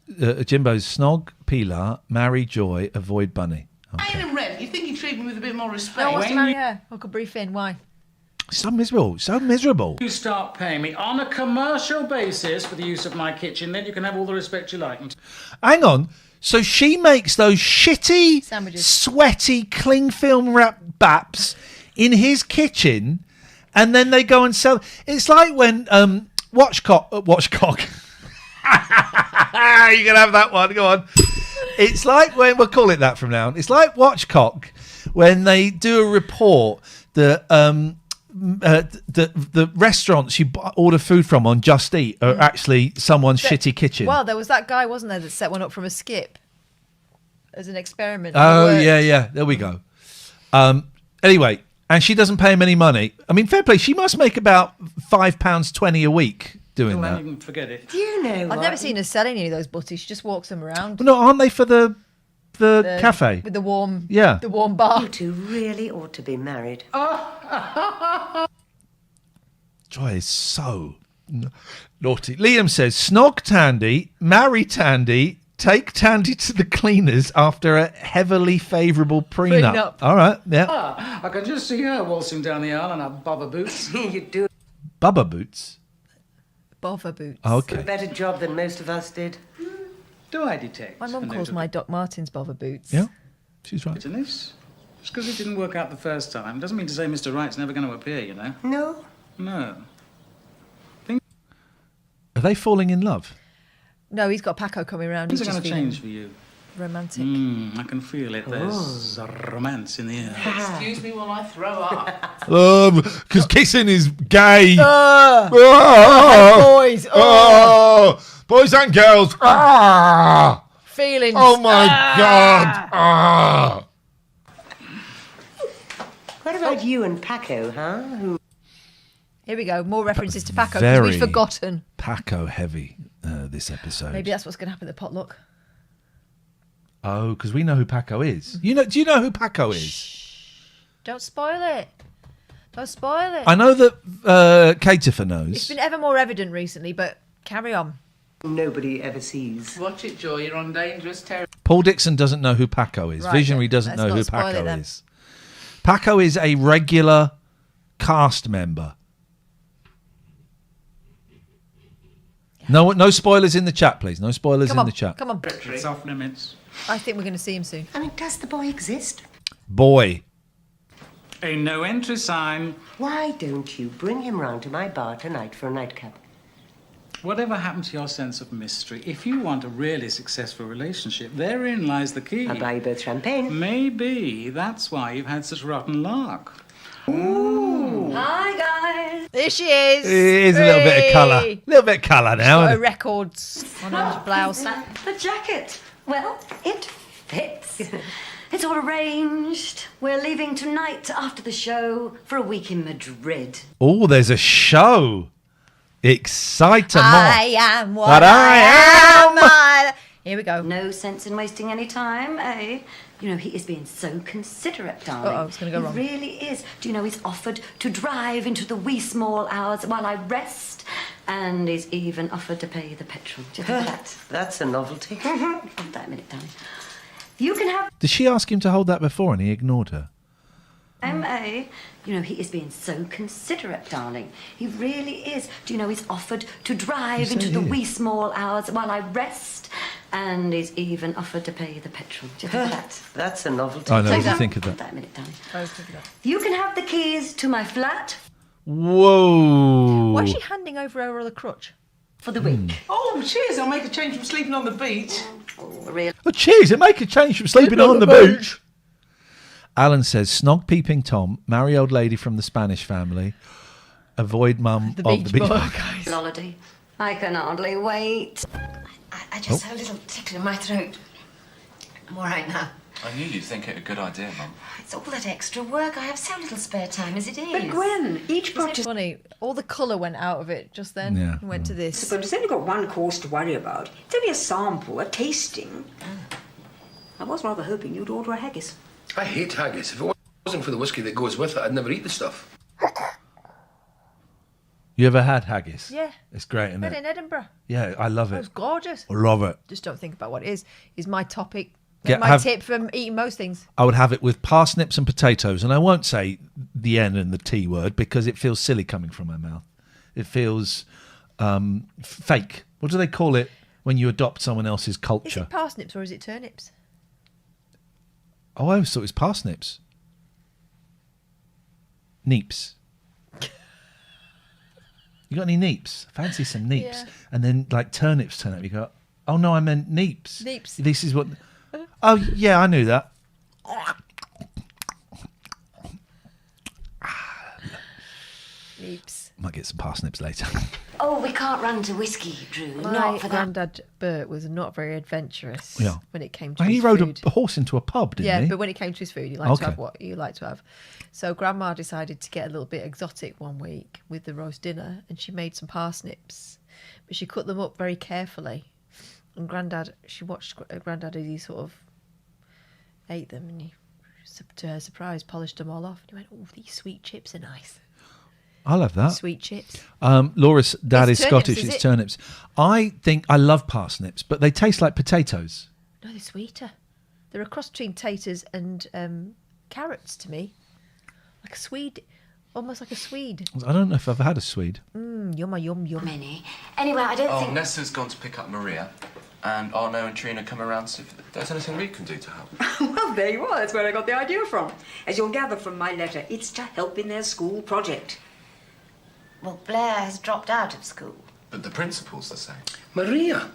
Jimbo's Snog, Pilar, marry Joy, avoid Bunny. Ain't and Rem, you think you treat me with a bit more respect? No, wants to marry her. I could brief in. Why? So miserable. You start paying me on a commercial basis for the use of my kitchen, then you can have all the respect you like. Hang on. So she makes those shitty, Sandwiches. sweaty, cling film wrap baps in his kitchen, and then they go and sell. It's like when Watchcock. You can have that one. Go on. It's like when we'll call it that from now on. It's like Watchcock when they do a report that the restaurants you order food from on Just Eat are actually someone's shitty kitchen. Well, there was that guy, wasn't there, that set one up from a skip as an experiment. Oh, yeah. There we go. Anyway, and she doesn't pay him any money. I mean, fair play. She must make about £5.20 a week doing that. You can forget it. Do you know I've never seen her selling any of those butties. She just walks them around. Well, no, aren't they for the cafe? With the warm, Yeah. the warm bar. You two really ought to be married. Joy is so naughty. Liam says, Snog Tandy, marry Tandy, take Tandy to the cleaners after a heavily favourable prenup. All right, yeah. I can just see her waltzing down the aisle in her bobber boots. You do Bubba boots. Bother boots. a Okay. better job than most of us did. Do I detect? My mum calls my Doc Martens bother boots. Yeah, she's right. In this? Just because it didn't work out the first time doesn't mean to say Mr. Right's never going to appear, you know? No. No. Are they falling in love? No, he's got Paco coming around. Things He's are going just to feeling change for you. romantic. I can feel it. There's romance in the air. Excuse me while I throw up. Because kissing is gay. And boys. Boys and girls. Feelings. Oh my God. What about you and Paco, huh? Here we go. More references to Paco because Very we've forgotten. Paco heavy this episode. Maybe that's what's going to happen at the potluck. Oh, because we know who Paco is. Do you know who Paco is? Don't spoil it. Don't spoil it. I know that Caitifer knows. It's been ever more evident recently, but carry on. Nobody ever sees. Watch it, Joy. You're on dangerous territory. Paul Dixon doesn't know who Paco is. Right, Visionary doesn't let's know not who spoil it Paco then. is. Paco is a regular cast member. No spoilers in the chat, please. No spoilers Come in on, the chat. come on. It's off limits. I think we're going to see him soon. I mean, does the boy exist? Boy. A no entry sign. Why don't you bring him round to my bar tonight for a nightcap? Whatever happened to your sense of mystery? If you want a really successful relationship, therein lies the key. I'll buy you both champagne. Maybe that's why you've had such rotten luck. Ooh. Hi, guys. There she is. It is a little bit of colour. A little bit of colour now. Got isn't her it? records on her blouse. The jacket. Well, it fits. It's all arranged. We're leaving tonight after the show for a week in Madrid. Oh, there's a show. Excitable. I am what I am. Here we go. No sense in wasting any time, eh? You know, he is being so considerate, darling. Uh-oh, it's going to go wrong. He really is. Do you know he's offered to drive into the wee small hours while I rest? And he's even offered to pay the petrol. Do you think that? That's a novelty. Hold that a minute, darling. You can have... Did she ask him to hold that before and he ignored her? M.A., you know, he is being so considerate, darling. He really is. Do you know, he's offered to drive into the wee small hours while I rest, and he's even offered to pay the petrol. Do you think of that? That's a novelty. I know, what do you think of Hold that? that a minute, darling. You can have the keys to my flat Whoa. Why is she handing over her other crutch? for the week. Oh, cheers. I'll make a change from sleeping on the beach. Oh, really? Oh, cheers, it make a change from sleeping on the beach. Alan says, snog peeping Tom, marry old lady from the Spanish family, avoid mum of the beach boy. Holiday. I can hardly wait. I just had a little tickle in my throat. I'm all right now. I knew you'd think it a good idea, Mum. It's all that extra work. I have so little spare time as it is. But Gwen, each It's funny. All the colour went out of it just then. Yeah. It went to this. But it's only got one course to worry about. It's only a sample, a tasting. I was rather hoping you'd order a haggis. I hate haggis. If it wasn't for the whiskey that goes with it, I'd never eat the stuff. You ever had haggis? Yeah. It's great, isn't Had it it? in Edinburgh. Yeah, I love It was it. gorgeous. I love it. Just don't think about what it is. Is my topic. Yeah, my tip from eating most things. I would have it with parsnips and potatoes, and I won't say the N and the T word because it feels silly coming from my mouth. It feels fake. What do they call it when you adopt someone else's Is culture? it parsnips or is it turnips? Oh, I always thought it was parsnips. Neeps. You got any neeps? Fancy some neeps. Yeah. And then like turnips turn up. You go, oh no, I meant neeps. Neeps. This is what. Oh yeah, I knew that. Neeps. Might get some parsnips later. Oh, we can't run to whiskey, Drew. My Not for that. granddad Bert was not very adventurous Yeah. when it came to And his he rode food. a horse into a pub, didn't Yeah, he? but when it came to his food, he liked Okay. to have what you like to have. So Grandma decided to get a little bit exotic one week with the roast dinner, and she made some parsnips, but she cut them up very carefully. And Grandad, she watched Grandad as he sort of ate them, and he, to her surprise, polished them all off. And he went, "Oh, these sweet chips are nice." I'll have that. Sweet chips. Laura's dad It's is turnips, Scottish. is It's it? turnips. I think I love parsnips, but they taste like potatoes. No, they're sweeter. They're a cross between taters and carrots to me, like a Swede, almost like a Swede. I don't know if I've had a Swede. Yum, yum, yum. Many. Anyway, I don't Oh, think... Nessa's gone to pick up Maria, and Arno and Trina come around, so if there's anything we can do to help. Well, there you are. That's where I got the idea from. As you'll gather from my letter, it's to help in their school project. Well, Blair has dropped out of school. But the principal's the same. Maria,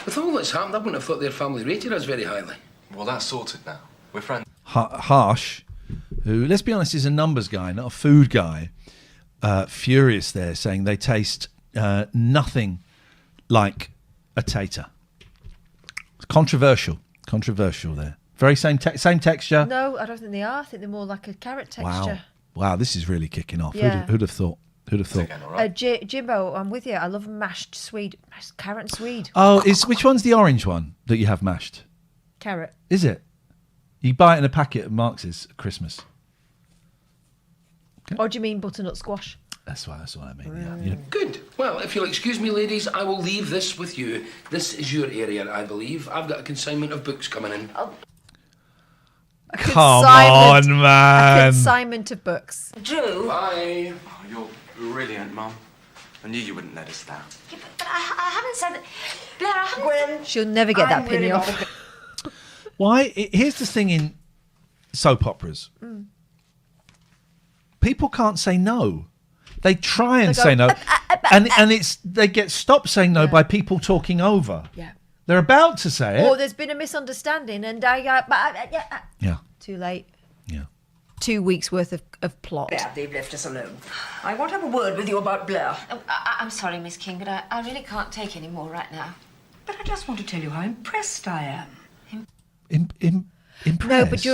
with all that's happened, I wouldn't have thought their family rated us very highly. Well, that's sorted now. We're friends. Harsh, who, let's be honest, is a numbers guy, not a food guy, furious there, saying they taste nothing like a tater. Controversial there. Very same texture. No, I don't think they are. I think they're more like a carrot texture. Wow, this is really kicking off. Yeah. Who'd have thought? Jimbo, I'm with you. I love mashed Swede, carrot and Swede. Oh, which one's the orange one that you have mashed? Carrot. Is it? You buy it in a packet at Marx's at Christmas. Or do you mean butternut squash? That's what I mean. Yeah. You know, Good. Well, if you'll excuse me, ladies, I will leave this with you. This is your area, I believe. I've got a consignment of books coming in. Come on, A man. consignment of books. Drew? Bye. Oh, you're brilliant, Mum. I knew you wouldn't let us down. Yeah, but I haven't said that. Blair, I haven't... She'll never get that penny off. Why? Here's the thing in soap operas. People can't say no. They try and They go, say no, and they get stopped saying no by people talking over. Yeah. They're about to say it. Or there's been a misunderstanding and I Yeah. Too late. Yeah. 2 weeks worth of plot. There, they've left us alone. I want to have a word with you about Blair. Oh, I'm sorry, Miss King, but I really can't take any more right now. But I just want to tell you how impressed I am. Impressed. But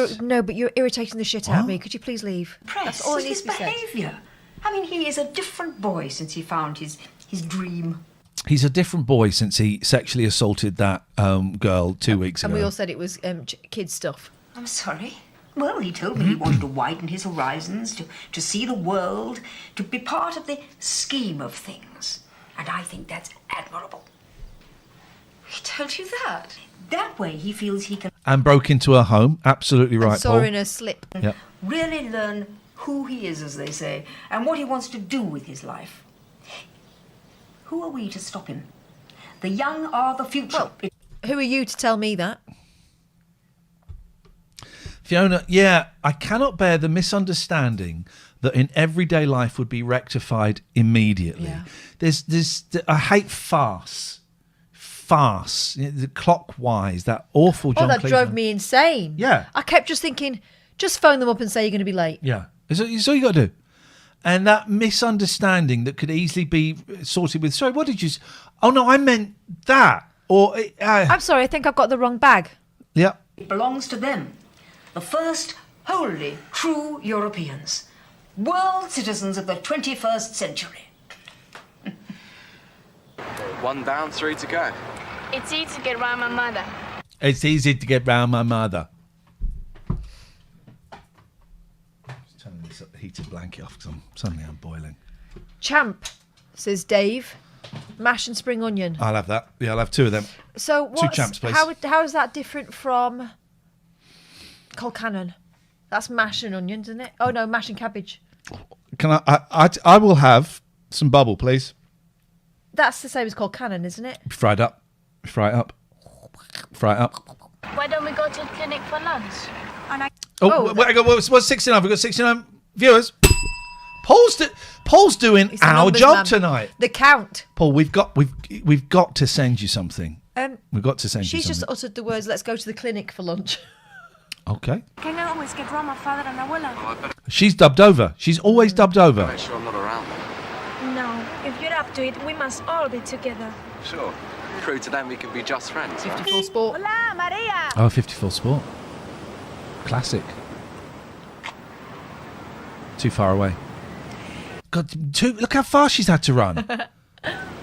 you're irritating the shit out of me. Could you please leave? That's all With it needs his to be said. behaviour. I mean, he is a different boy since he found his dream. He's a different boy since he sexually assaulted that girl 2 weeks ago. And we all said it was kids stuff. I'm sorry. Well, he told me he wanted to widen his horizons, to see the world, to be part of the scheme of things. And I think that's admirable. He told you that? That way he feels he can... And broke into her home. Absolutely right, and saw Paul. her in her slip. Yep. Really learn who he is, as they say, and what he wants to do with his life. Who are we to stop him? The young are the future. Well, who are you to tell me that? Fiona, yeah, I cannot bear the misunderstanding that in everyday life would be rectified immediately. Yeah. I hate farce, the clockwise, that awful John that Cleese drove one. me insane. Yeah. I kept just thinking, just phone them up and say you're going to be late. Yeah, it's all you got to do. And that misunderstanding that could easily be sorted with, sorry, what did you... Oh, no, I meant that. Or... I'm sorry, I think I've got the wrong bag. Yeah. It belongs to them. The first wholly true Europeans. World citizens of the 21st century. 1 down, 3 to go. It's easy to get around my mother. It's easy to get round my mother. Just turning this heated blanket off because suddenly I'm boiling. Champ, says Dave. Mash and spring onion. I'll have that. Yeah, I'll have 2 of them. So what's, 2 champs, please. How is that different from Colcannon? That's mash and onions, isn't it? Oh no, mash and cabbage. Can I will have some bubble, please. That's the same as Colcannon, isn't it? Fried up. Fry it up. Fry it up. Why don't we go to the clinic for lunch? And I... What's 69? We've got 69 viewers. Paul's doing He's the our numbers job man. tonight. The count. Paul, we've got to send you something. We've got to send you She's something. just uttered the words, let's go to the clinic for lunch. Okay. Can I always get around my father and abuela? She's dubbed over. She's always dubbed over. Make sure I'm not around. No, if you're up to it, we must all be together. Sure. Prove to them we can be just friends. 54 Sport. Hola, Maria. Oh, 54 Sport. Classic. Too far away. God, look how far she's had to run.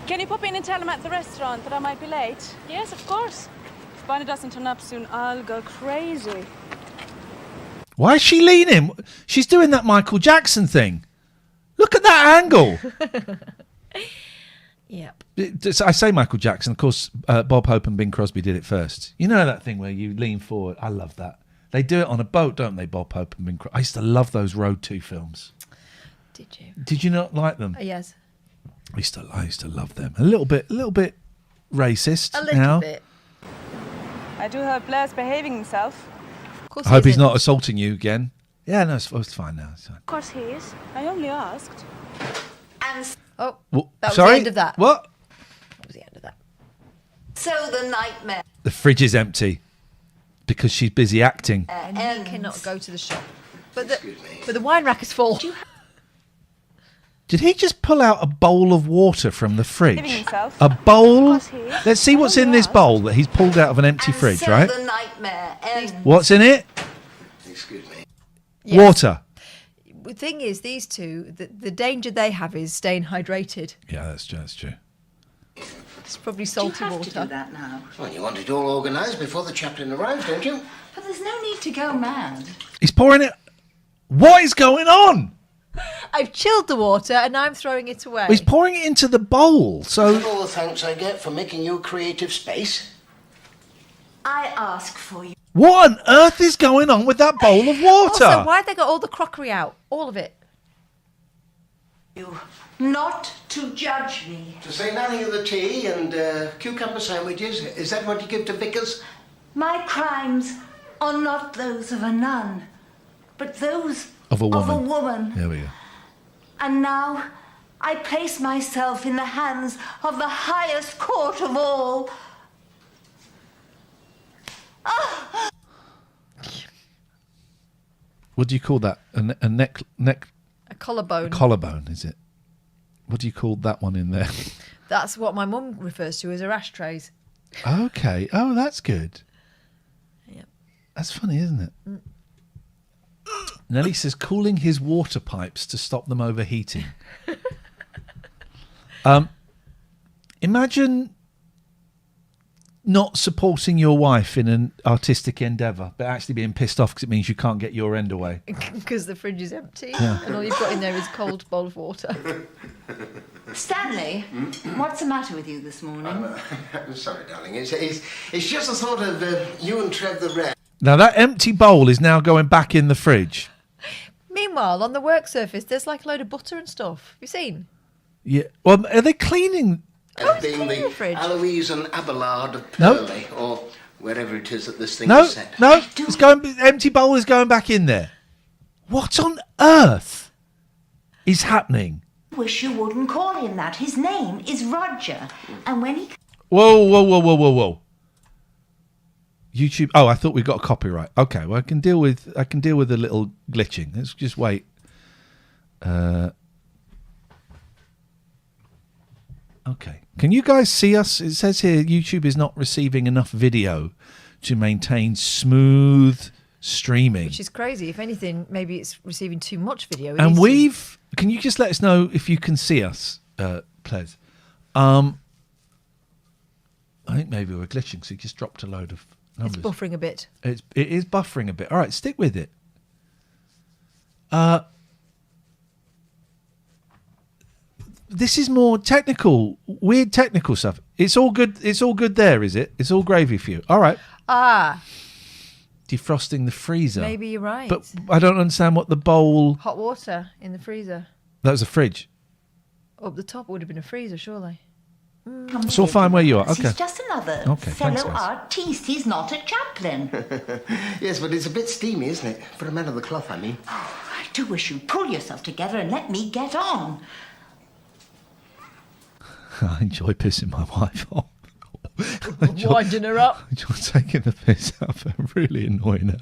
Can you pop in and tell them at the restaurant that I might be late? Yes, of course. If Barney doesn't turn up soon, I'll go crazy. Why is she leaning? She's doing that Michael Jackson thing. Look at that angle. Yep. I say Michael Jackson. Of course, Bob Hope and Bing Crosby did it first. You know that thing where you lean forward? I love that. They do it on a boat, don't they, Bob Hope and Bing Crosby? I used to love those Road 2 films. Did you? Did you not like them? Yes. I used to love them. A little bit racist. A little now. bit. I do hope Blair's behaving himself. Of course I hope he's not assaulting you again. Yeah, no, it's fine now. It's fine. Of course he is. I only asked. And that was sorry? the end of that. What? That was the end of that. So the nightmare. The fridge is empty because she's busy acting. And he cannot go to the shop. But the wine rack is full. Did he just pull out a bowl of water from the fridge? Living himself. A bowl? Of course he is. Let's see what's in this bowl that he's pulled out of an empty fridge, right? The nightmare ends. What's in it? Excuse me. Yes. Water. The thing is, these two, the danger they have is staying hydrated. Yeah, that's true. It's probably salty water. To do that now. Well, you want it all organised before the chaplain arrives, don't you? But there's no need to go mad. He's pouring it. What is going on? I've chilled the water and I'm throwing it away. He's pouring it into the bowl. So Is that all the thanks I get for making you a creative space? I ask for you. what on earth is going on with that bowl of water? Also, why'd they got all the crockery out? All of it. You not to judge me. To say nothing of the tea and cucumber sandwiches, is that what you give to vicars? My crimes are not those of a nun, but those Of a woman. Of a woman. There we go. And now I place myself in the hands of the highest court of all. Ah! What do you call that? A neck A collarbone. collarbone, is it? What do you call that one in there? That's what my mum refers to as her ashtrays. Okay. Oh, that's good. Yep. That's funny, isn't it? Nelly says cooling his water pipes to stop them overheating. Imagine not supporting your wife in an artistic endeavour, but actually being pissed off because it means you can't get your end away. Because the fridge is empty Yeah. and all you've got in there is a cold bowl of water. Stanley, what's the matter with you this morning? I'm sorry, darling. It's just the thought of you and Trev the Red. Now that empty bowl is now going back in the fridge. Meanwhile, on the work surface, there's like a load of butter and stuff. Have you seen? Yeah. Well, are they cleaning? Being the fridge. Eloise and Abelard of No. Purley, or wherever it is that this thing No, is set. no. It's going. Empty bowl is going back in there. What on earth is happening? Wish you wouldn't call him that. His name is Roger. And when he... Whoa. YouTube. Oh, I thought we got a copyright. Okay, well I can deal with a little glitching. Let's just wait. Okay. Can you guys see us? It says here YouTube is not receiving enough video to maintain smooth streaming. Which is crazy. If anything, maybe it's receiving too much video. It And needs to- can you just let us know if you can see us, please? I think maybe we're glitching, so you just dropped a load of numbers. It's buffering a bit. It is buffering a bit. All right, stick with it. This is more technical, weird technical stuff. It's all good. It's all good there, is it? It's all gravy for you. All right. Defrosting the freezer. Maybe you're right. But I don't understand what the bowl... Hot water in the freezer. That was a fridge. Up the top would have been a freezer, surely. It's all fine where you are. Okay. He's just another Okay, thanks, fellow guys. artiste. He's not a chaplain. Yes, but it's a bit steamy, isn't it? For a man of the cloth, I mean. I do wish you'd pull yourself together and let me get on. I enjoy pissing my wife off. Winding her up. I enjoy taking the piss out of her, really annoying her.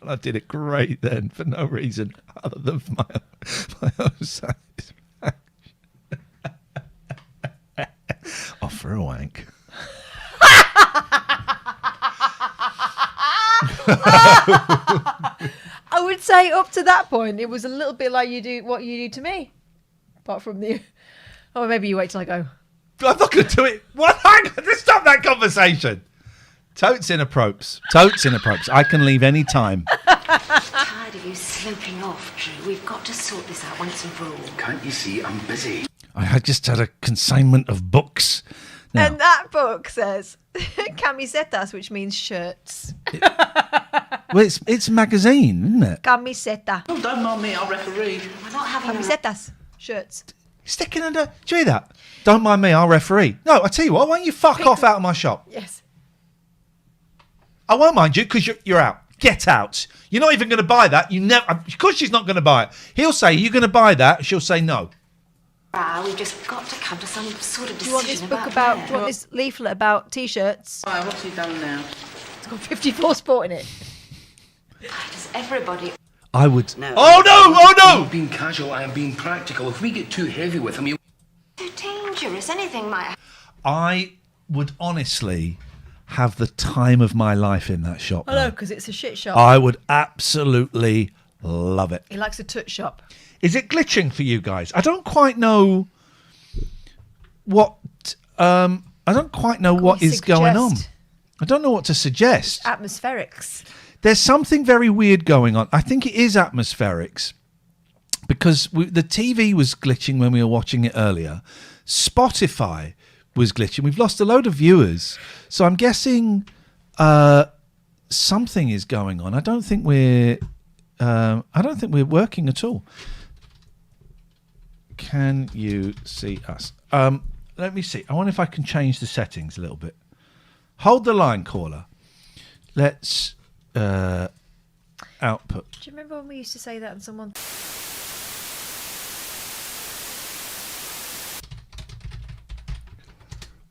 And I did it great then for no reason other than for my own satisfaction. Off for a wank. I would say up to that point, it was a little bit like what you do to me. Apart from the... Or maybe you wait till I go. I'm not going to do it. What? Hang on, just stop that conversation. Totes inappropriate. Totes inappropriate. I can leave any time. Tired of you sloping off, Drew. We've got to sort this out once and for all. Can't you see I'm busy? I had just had a consignment of books. Now, And that book says camisetas, which means shirts. well, it's a magazine, isn't it? Camiseta. Oh, don't mind me, I'll referee. We're not having Camisetas. Shirts. Sticking under. Do you hear that? Don't mind me, I'll referee. No, I tell you what, why don't you fuck off out of my shop? Yes. I won't mind you because you're out. Get out. You're not even going to buy that. You never. Of course, she's not going to buy it. He'll say, "You're going to buy that." She'll say no. We've just got to come to some sort of Do you want decision this book about? hair. Do you want this leaflet about t-shirts? Right, what's he done now? It's got 54 sport in it. Does everybody... I would. No. Oh no! Oh I'm no! not being casual, I am being practical. If we get too heavy with him, Too dangerous. Anything might... I would honestly have the time of my life in that shop. I know, because it's a shit shop. I would absolutely love it. He likes a tut shop. Is it glitching for you guys? I don't quite know what. I don't quite know what is going on. I don't know what to suggest. Atmospherics. There's something very weird going on. I think it is atmospherics because the TV was glitching when we were watching it earlier. Spotify was glitching. We've lost a load of viewers, so I'm guessing something is going on. I don't think we're working at all. Can you see us? Let me see. I wonder if I can change the settings a little bit. Hold the line, caller. Let's output. Do you remember when we used to say that and someone...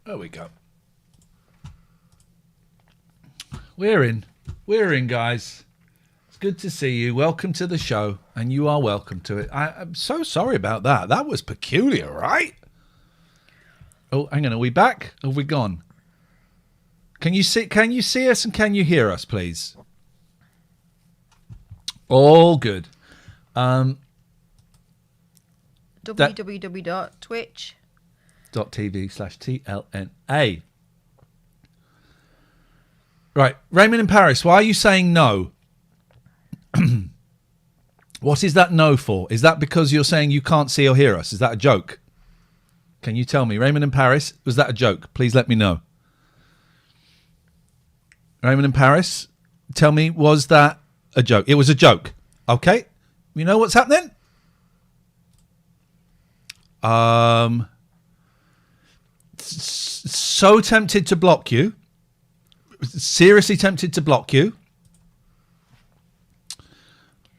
There we go. We're in, guys. It's good to see you. Welcome to the show, and you are welcome to it. I'm so sorry about that. That was peculiar, right? Oh, hang on. Are we back? Or have we gone? Can you see us and can you hear us, please? All good. www.twitch.tv/TLNA. Right, Raymond in Paris, why are you saying no? What is that no for? Is that because you're saying you can't see or hear us? Is that a joke? Can you tell me? Raymond in Paris, was that a joke? Please let me know. Raymond in Paris, tell me, was that a joke? It was a joke. Okay. You know what's happening? So tempted to block you. Seriously tempted to block you.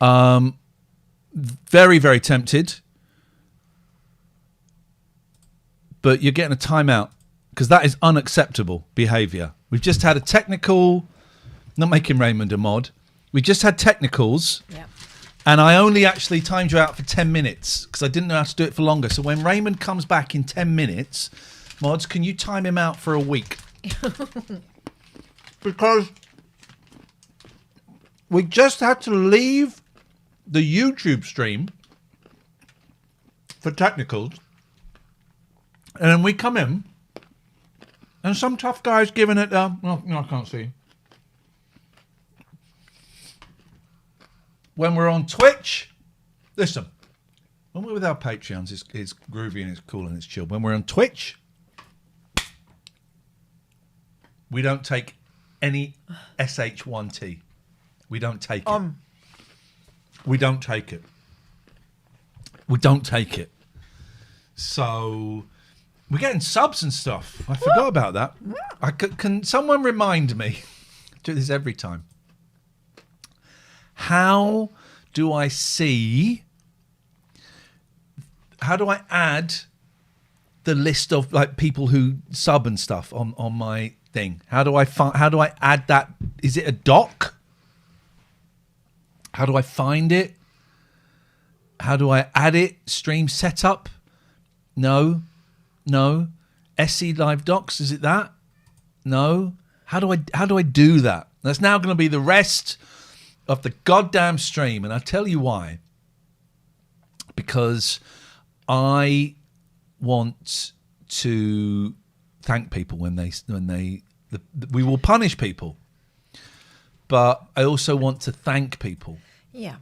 Very, very tempted. But you're getting a timeout because that is unacceptable behaviour. We've just had a technical, not making Raymond a mod. We just had technicals. Yeah. And I only actually timed you out for 10 minutes because I didn't know how to do it for longer. So when Raymond comes back in 10 minutes, mods, can you time him out for a week? Because we just had to leave the YouTube stream for technicals. And then we come in and some tough guy's giving it, no, I can't see. When we're on Twitch, listen, when we're with our Patreons, it's groovy and it's cool and it's chill. When we're on Twitch, we don't take any SH1T. We don't take it. We don't take it. We don't take it. So we're getting subs and stuff. I forgot about that. Can someone remind me? I do this every time. How do I add the list of like people who sub and stuff on my thing? How do I add that? Is it a doc? How do I find it? How do I add it? Stream setup? No. SC Live Docs, is it that? No. How do I do that? That's now going to be the rest of the goddamn stream, and I'll tell you why. Because I want to thank people when we will punish people, but I also want to thank people. Yeah.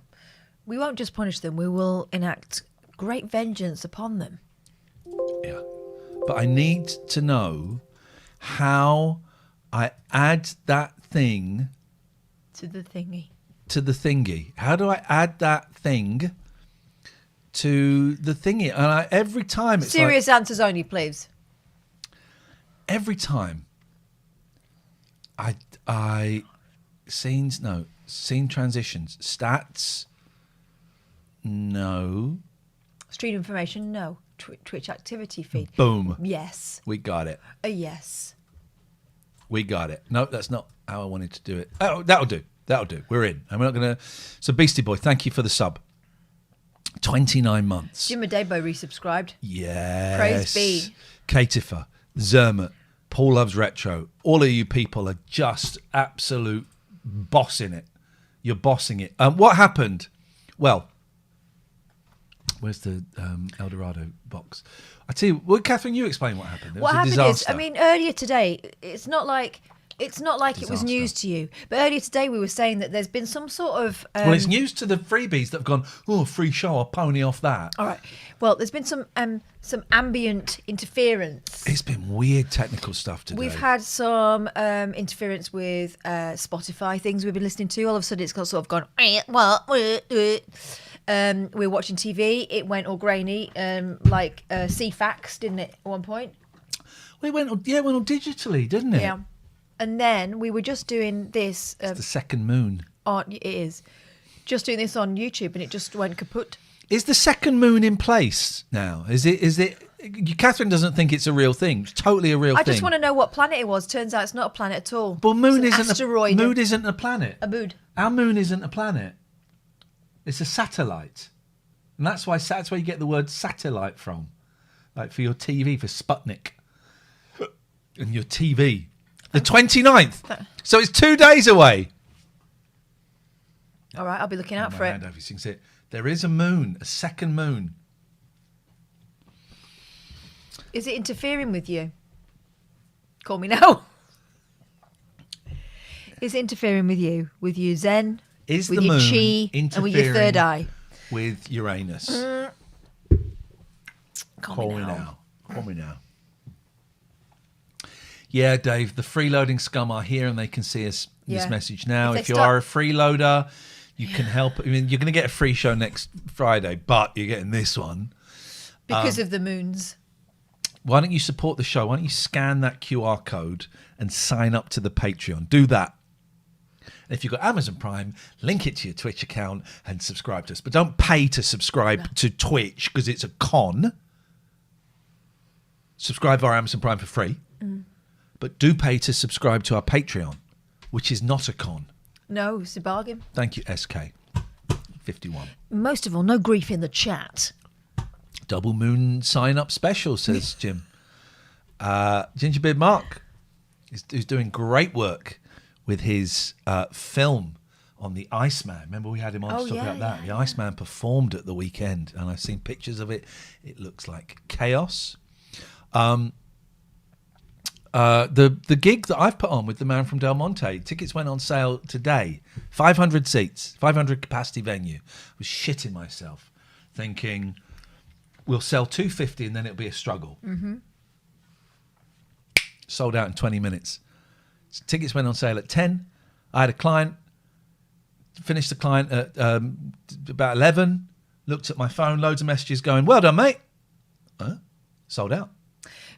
We won't just punish them, we will enact great vengeance upon them. Yeah. But I need to know how I add that thing to the thingy. How do I add that thing to the thingy? And every time it's serious answers only, please. Every time scene transitions, stats, no. Stream information, no. Twitch activity feed. Boom. Yes. We got it. A yes. We got it. No, that's not how I wanted to do it. Oh, that'll do. We're in. And we're not going to... So, Beastie Boy, thank you for the sub. 29 months. Jim Adebo resubscribed. Yes. Praise be. Katifa, Zermatt, Paul Loves Retro. All of you people are just absolute bossing it. You're bossing it. What happened? Well, where's the Eldorado box? I tell you, well, Catherine, you explain what happened. What happened is, I mean, earlier today, it's not like it was news to you, but earlier today we were saying that there's been some sort of... well, it's news to the freebies that have gone, oh, free show, I'll pony off that. All right. Well, there's been some ambient interference. It's been weird technical stuff today. We've had some interference with Spotify things we've been listening to. All of a sudden it's sort of gone, we're watching TV. It went all grainy, like CFAX, didn't it, at one point? Well, it went all digitally, didn't it? Yeah. And then we were just doing this. It's the second moon. It is. Just doing this on YouTube, and it just went kaput. Is the second moon in place now? Is it? Catherine doesn't think it's a real thing. It's totally a real thing. I just want to know what planet it was. Turns out it's not a planet at all. Well, moon isn't asteroid. Moon isn't a planet. A moon. Our moon isn't a planet. It's a satellite, and that's where you get the word satellite from, like for your TV, for Sputnik, and your TV. The 29th. So it's 2 days away. All right, I'll be looking out for it. There is a moon, a second moon. Is it interfering with you? Call me now. Is it interfering with you? With your Zen? Is with the your moon chi, and with your third eye? With Uranus. Call me now. Call me now. Yeah, Dave, the freeloading scum are here and they can see us this Yeah. message now. If If they you start- are a freeloader, you can help. I mean, you're going to get a free show next Friday, but you're getting this one. Because of the moons. Why don't you support the show? Why don't you scan that QR code and sign up to the Patreon? Do that. If you've got Amazon Prime, link it to your Twitch account and subscribe to us. But don't pay to subscribe to Twitch because it's a con. Subscribe via Amazon Prime for free. But do pay to subscribe to our Patreon, which is not a con. No, it's a bargain. Thank you, SK51. Most of all, no grief in the chat. Double Moon sign-up special, says Jim. Gingerbeard Mark who's doing great work with his film on the Iceman. Remember we had him on to talk about that? The Iceman performed at the weekend, and I've seen pictures of it. It looks like chaos. The gig that I've put on with the man from Del Monte, tickets went on sale today. 500 seats, 500 capacity venue. I was shitting myself thinking we'll sell 250 and then it'll be a struggle. Mm-hmm. Sold out in 20 minutes. Tickets went on sale at 10. I had a client, finished the client at about 11, looked at my phone, loads of messages going, well done, mate. Sold out.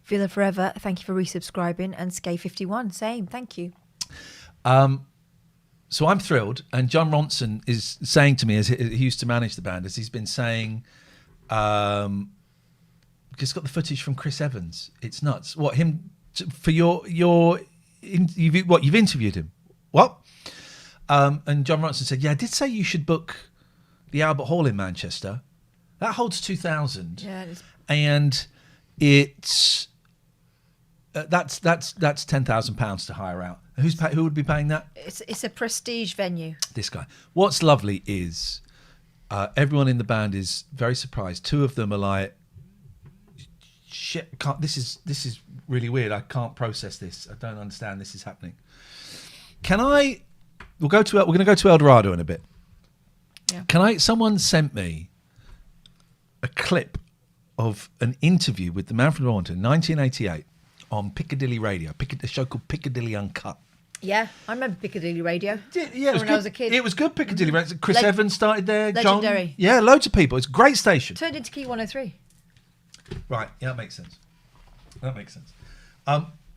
Villa Forever, thank you for resubscribing. And Skay51, same, thank you. So I'm thrilled. And John Ronson is saying to me, as he used to manage the band, as he's been saying, because it's got the footage from Chris Evans. It's nuts. What, him, for you've interviewed him? What? And John Ronson said, yeah, I did say you should book the Albert Hall in Manchester. That holds 2,000. Yeah, it is. And it's... that's £10,000 to hire out. Who would be paying that? It's a prestige venue. This guy. What's lovely is everyone in the band is very surprised. Two of them are like, "Shit, this is really weird. I can't process this. I don't understand this is happening." We're going to go to Eldorado in a bit. Yeah. Someone sent me a clip of an interview with the man from Toronto in 1988 on Piccadilly Radio, a show called Piccadilly Uncut. Yeah, I remember Piccadilly Radio. Yeah, when I was a kid. It was good, Piccadilly Radio. Chris Evans started there. Legendary. John. Yeah, loads of people. It's a great station. Turned into Key 103. Right, yeah, that makes sense.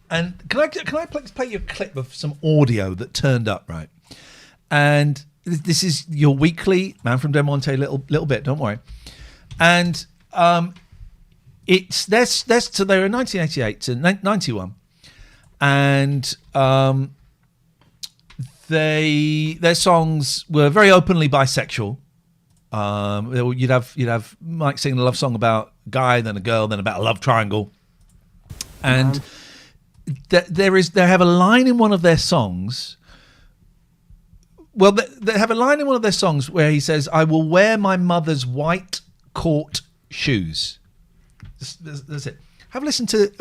And can I play you a clip of some audio that turned up, right? And this is your weekly Man from Del Monte little bit, don't worry. And so they were in 1988 to 91, and their songs were very openly bisexual. You'd have Mike singing a love song about a guy, then a girl, then about a love triangle, and they have a line in one of their songs. Well, they have a line in one of their songs where he says, "I will wear my mother's white court shoes." That's it. Have a listen to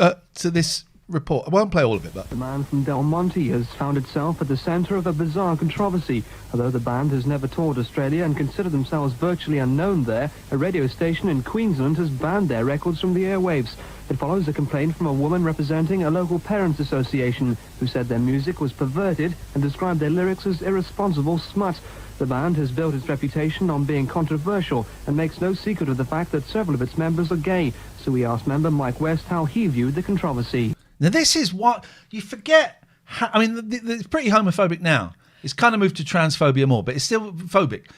this report. I won't play all of it, but... The man from Del Monte has found itself at the centre of a bizarre controversy. Although the band has never toured Australia and consider themselves virtually unknown there, a radio station in Queensland has banned their records from the airwaves. It follows a complaint from a woman representing a local parents' association who said their music was perverted and described their lyrics as irresponsible smut. The band has built its reputation on being controversial and makes no secret of the fact that several of its members are gay. So we asked member Mike West how he viewed the controversy. Now this is what you forget. It's pretty homophobic now. It's kind of moved to transphobia more, but it's still phobic.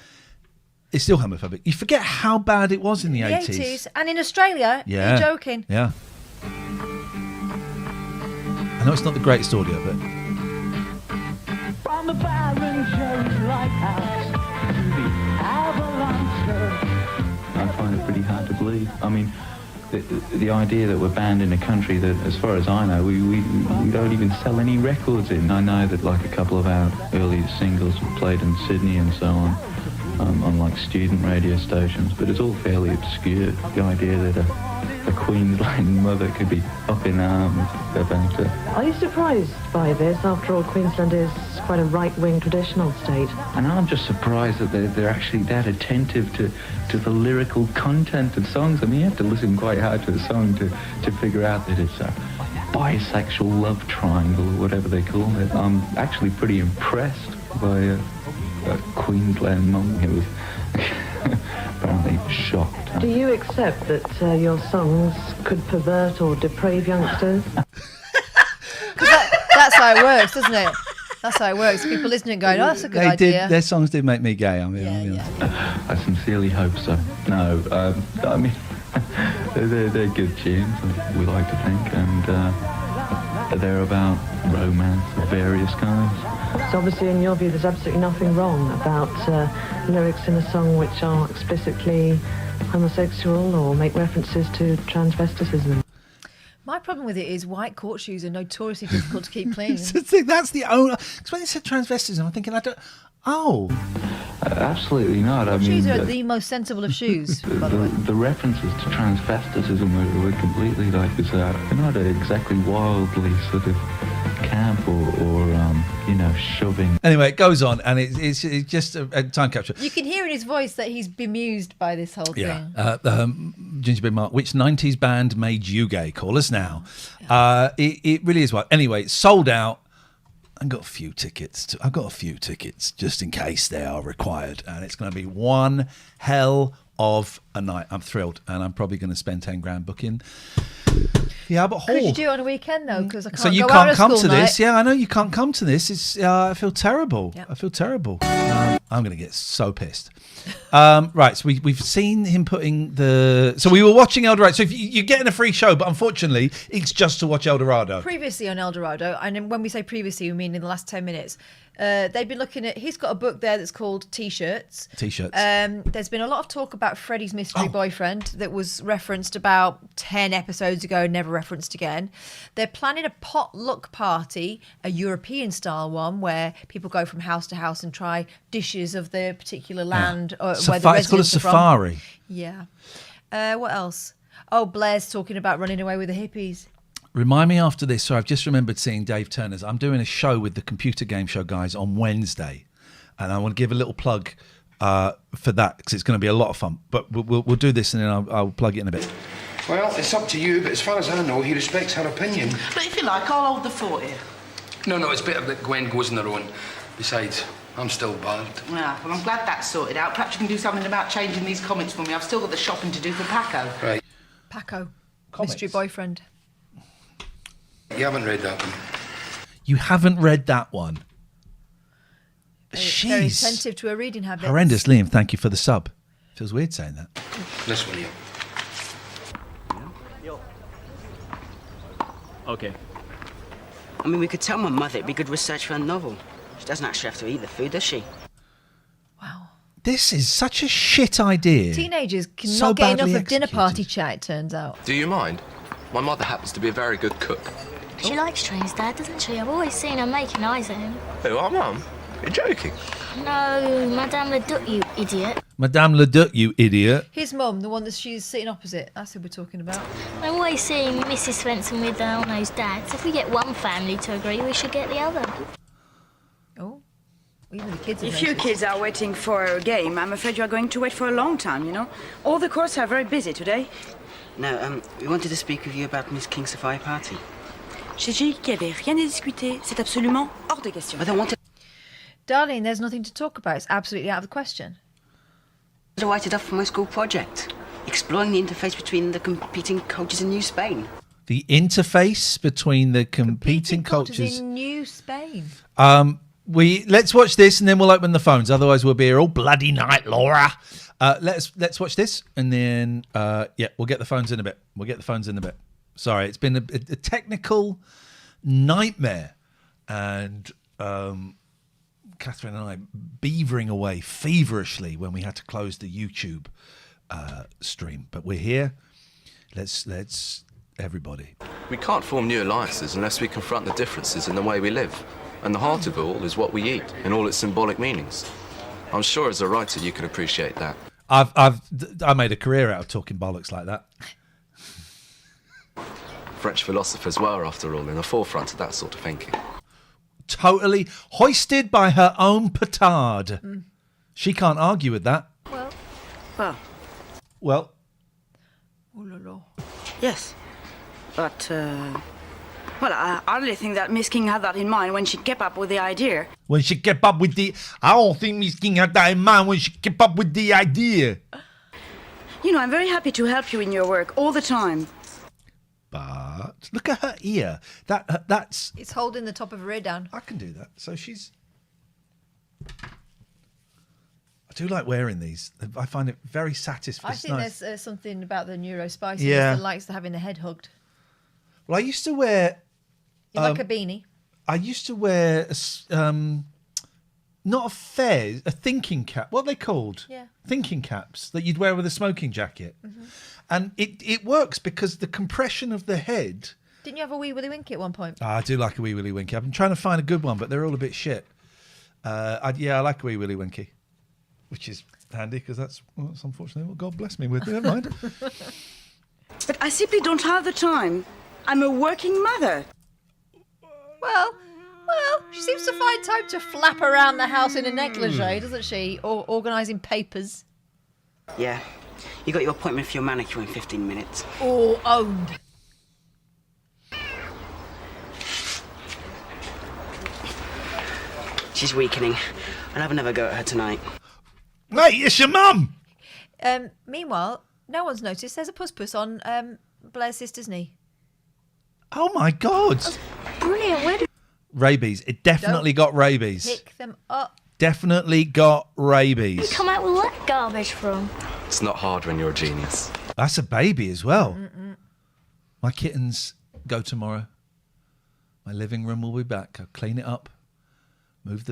It's still homophobic. You forget how bad it was in the 80s. 80s. And in Australia, yeah. You're joking. Yeah. I know it's not the greatest audio, but... From the barren cherry lighthouse to the avalanche. I find it pretty hard to believe. I mean, the idea that we're banned in a country that, as far as I know, we don't even sell any records in. I know that like a couple of our earliest singles were played in Sydney and so on. on like student radio stations, but it's all fairly obscure. The idea that a Queensland mother could be up in arms about it. Are you surprised by this? After all, Queensland is quite a right-wing traditional state. And I'm just surprised that they're actually that attentive to the lyrical content of songs. I mean, you have to listen quite hard to a song to figure out that it's a bisexual love triangle or whatever they call it. I'm actually pretty impressed by a Queensland mum who was apparently shocked. Do you accept that your songs could pervert or deprave youngsters? That's how it works, doesn't it? That's how it works. People listening and going, oh, that's a good idea. Their songs did make me gay, I mean. I sincerely hope so. No, I mean, they're good tunes, we like to think, and they're about romance of various kinds. So obviously, in your view, there's absolutely nothing wrong about lyrics in a song which are explicitly homosexual or make references to transvesticism. My problem with it is white court shoes are notoriously difficult to keep clean. That's the only... Because when they said transvestism, I'm thinking, absolutely not. I mean, shoes are the most sensible of shoes, by the way. The references to transvestism were completely like this. They're not exactly wildly sort of camp or shoving. Anyway, it goes on, and it's just a time capture. You can hear in his voice that he's bemused by this whole thing. Gingerbread Mark, which 90s band made you gay? Call us now. It really is wild. Anyway, it's sold out. I've got a few tickets just in case they are required, and it's going to be one hell of a night. I'm thrilled, and I'm probably going to spend 10 grand booking the Albert Hall. Could you do it on a weekend though? Because I can't. So you go out can't come to night. this? Yeah, I know you can't come to this. It's I feel terrible. Yep. I feel terrible. I'm going to get so pissed. Right, so we've seen him putting the... So we were watching Eldorado. So if you're getting a free show, but unfortunately, it's just to watch Eldorado. Previously on Eldorado, and when we say previously, we mean in the last 10 minutes, they've been looking at... He's got a book there that's called T-Shirts. T-Shirts. There's been a lot of talk about Freddie's mystery boyfriend that was referenced about 10 episodes ago, never referenced again. They're planning a potluck party, a European-style one, where people go from house to house and try dishes of their particular land where the it's called a residents are from. safari. Yeah. What else? Oh, Blair's talking about running away with the hippies. Remind me after this. So I've just remembered seeing Dave Turner's. I'm doing a show with the Computer Game Show guys on Wednesday, and I want to give a little plug for that because it's going to be a lot of fun. But we'll do this, and then I'll plug it in a bit. Well, it's up to you, but as far as I know, he respects her opinion. But if you like, I'll hold the fort here. No, it's better that Gwen goes on her own. Besides, I'm still bald. Yeah, well, I'm glad that's sorted out. Perhaps you can do something about changing these comments for me. I've still got the shopping to do for Paco. Right. Paco, mystery boyfriend. You haven't read that one. You haven't read that one. Very She's attentive to her reading habits. horrendous. Liam, thank you for the sub. Feels weird saying that. This one, yeah. Okay. I mean, we could tell my mother it'd be good research for a novel. She doesn't actually have to eat the food, does she? This is such a shit idea. Teenagers cannot So get enough badly of dinner party chat, it turns out. Do you mind? My mother happens to be a very good cook. She likes trains, Dad, doesn't she? I've always seen her making eyes at him. Who, our mum? You're joking? No, Madame Leduc, you idiot. Madame Leduc, you idiot. His mum, the one that she's sitting opposite, that's who we're talking about. I'm always seeing Mrs. Svensson with those dads. If we get one family to agree, we should get the other. Oh, even the kids have If you noticed. kids are waiting for a game, I'm afraid you are going to wait for a long time, you know. All the courts are very busy today. No, we wanted to speak with you about Miss King's safari party. J'ai dit qu'il n'y avait rien à discuter. C'est absolument hors de question. I don't want to... Darling, there's nothing to talk about. It's absolutely out of the question. to write it up for my school project, exploring the interface between the competing cultures in New Spain. The interface between the competing cultures. in New Spain. Let's watch this and then we'll open the phones. Otherwise, we'll be here all bloody night, Laura. Let's watch this and then we'll get the phones in a bit. Sorry, it's been a technical nightmare, and Catherine and I beavering away feverishly when we had to close the YouTube stream. But we're here. Let's everybody. We can't form new alliances unless we confront the differences in the way we live. And the heart of it all is what we eat and all its symbolic meanings. I'm sure as a writer you could appreciate that. I made a career out of talking bollocks like that. French philosophers were, after all, in the forefront of that sort of thinking. Totally hoisted by her own petard. She can't argue with that. Well. Oh, la, la. Yes. But, well, I hardly think that Miss King had that in mind when she kept up with the idea. I don't think Miss King had that in mind when she kept up with the idea. You know, I'm very happy to help you in your work all the time. But look at her ear. That's... It's holding the top of her ear down. I can do that. So she's... I do like wearing these. I find it very satisfying. I think there's something about the neurospiciness Yeah. that likes to having the head hugged. Well, I used to wear... You like a beanie? I used to wear not a fez, a thinking cap. What are they called? Yeah. Thinking caps that you'd wear with a smoking jacket. Mm-hmm. And it works because the compression of the head... Didn't you have a wee willy winky at one point? I do like a wee willy winky. I've been trying to find a good one, but they're all a bit shit. I like a wee willy winky, which is handy because that's unfortunately what God blessed me with. Never mind. But I simply don't have the time. I'm a working mother. Well, she seems to find time to flap around the house in a negligee, doesn't she? Or organising papers. Yeah. You got your appointment for your manicure in 15 minutes. Or owned. She's weakening. I'll have another go at her tonight. Mate, it's your mum! Meanwhile, no one's noticed there's a puss on Blair's sister's knee. Oh my God. Brilliant. Where Rabies. It definitely got rabies. pick them up? Definitely got rabies. Come out with that garbage from? It's not hard when you're a genius. That's a baby as well. My kittens go tomorrow. My living room will be back. I'll clean it up.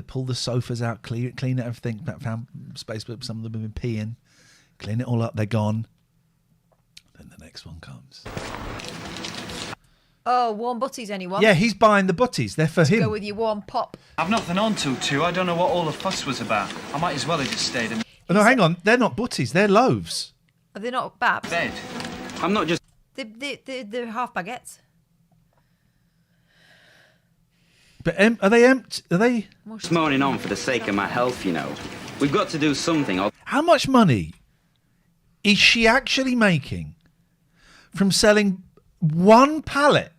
Pull the sofas out, clean everything. Found space, but some of them have been peeing. Clean it all up. They're gone. Then the next one comes. Oh, warm butties, anyone? Yeah, he's buying the butties. They're for him. Go with your warm pop. I've nothing on till 2. I don't know what all the fuss was about. I might as well have just stayed in Oh, no, hang on. They're not butties. They're loaves. Are they not babs? bed. I'm not just... They're half baguettes. But are they empty? Are they... Just moaning on for the sake of my health, you know. We've got to do something. How much money is she actually making from selling one pallet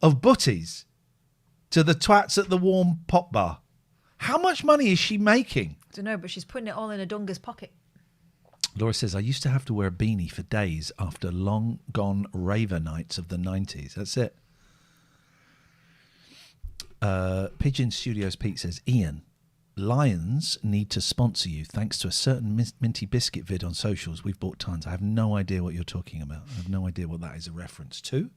of butties to the twats at the warm pop bar? How much money is she making? I don't know, but she's putting it all in a dunga's pocket. Laura says, I used to have to wear a beanie for days after long gone raver nights of the 90s. That's it. Pigeon Studios Pete says, Ian, Lions need to sponsor you thanks to a certain minty biscuit vid on socials. We've bought tons. I have no idea what you're talking about. I have no idea what that is a reference to.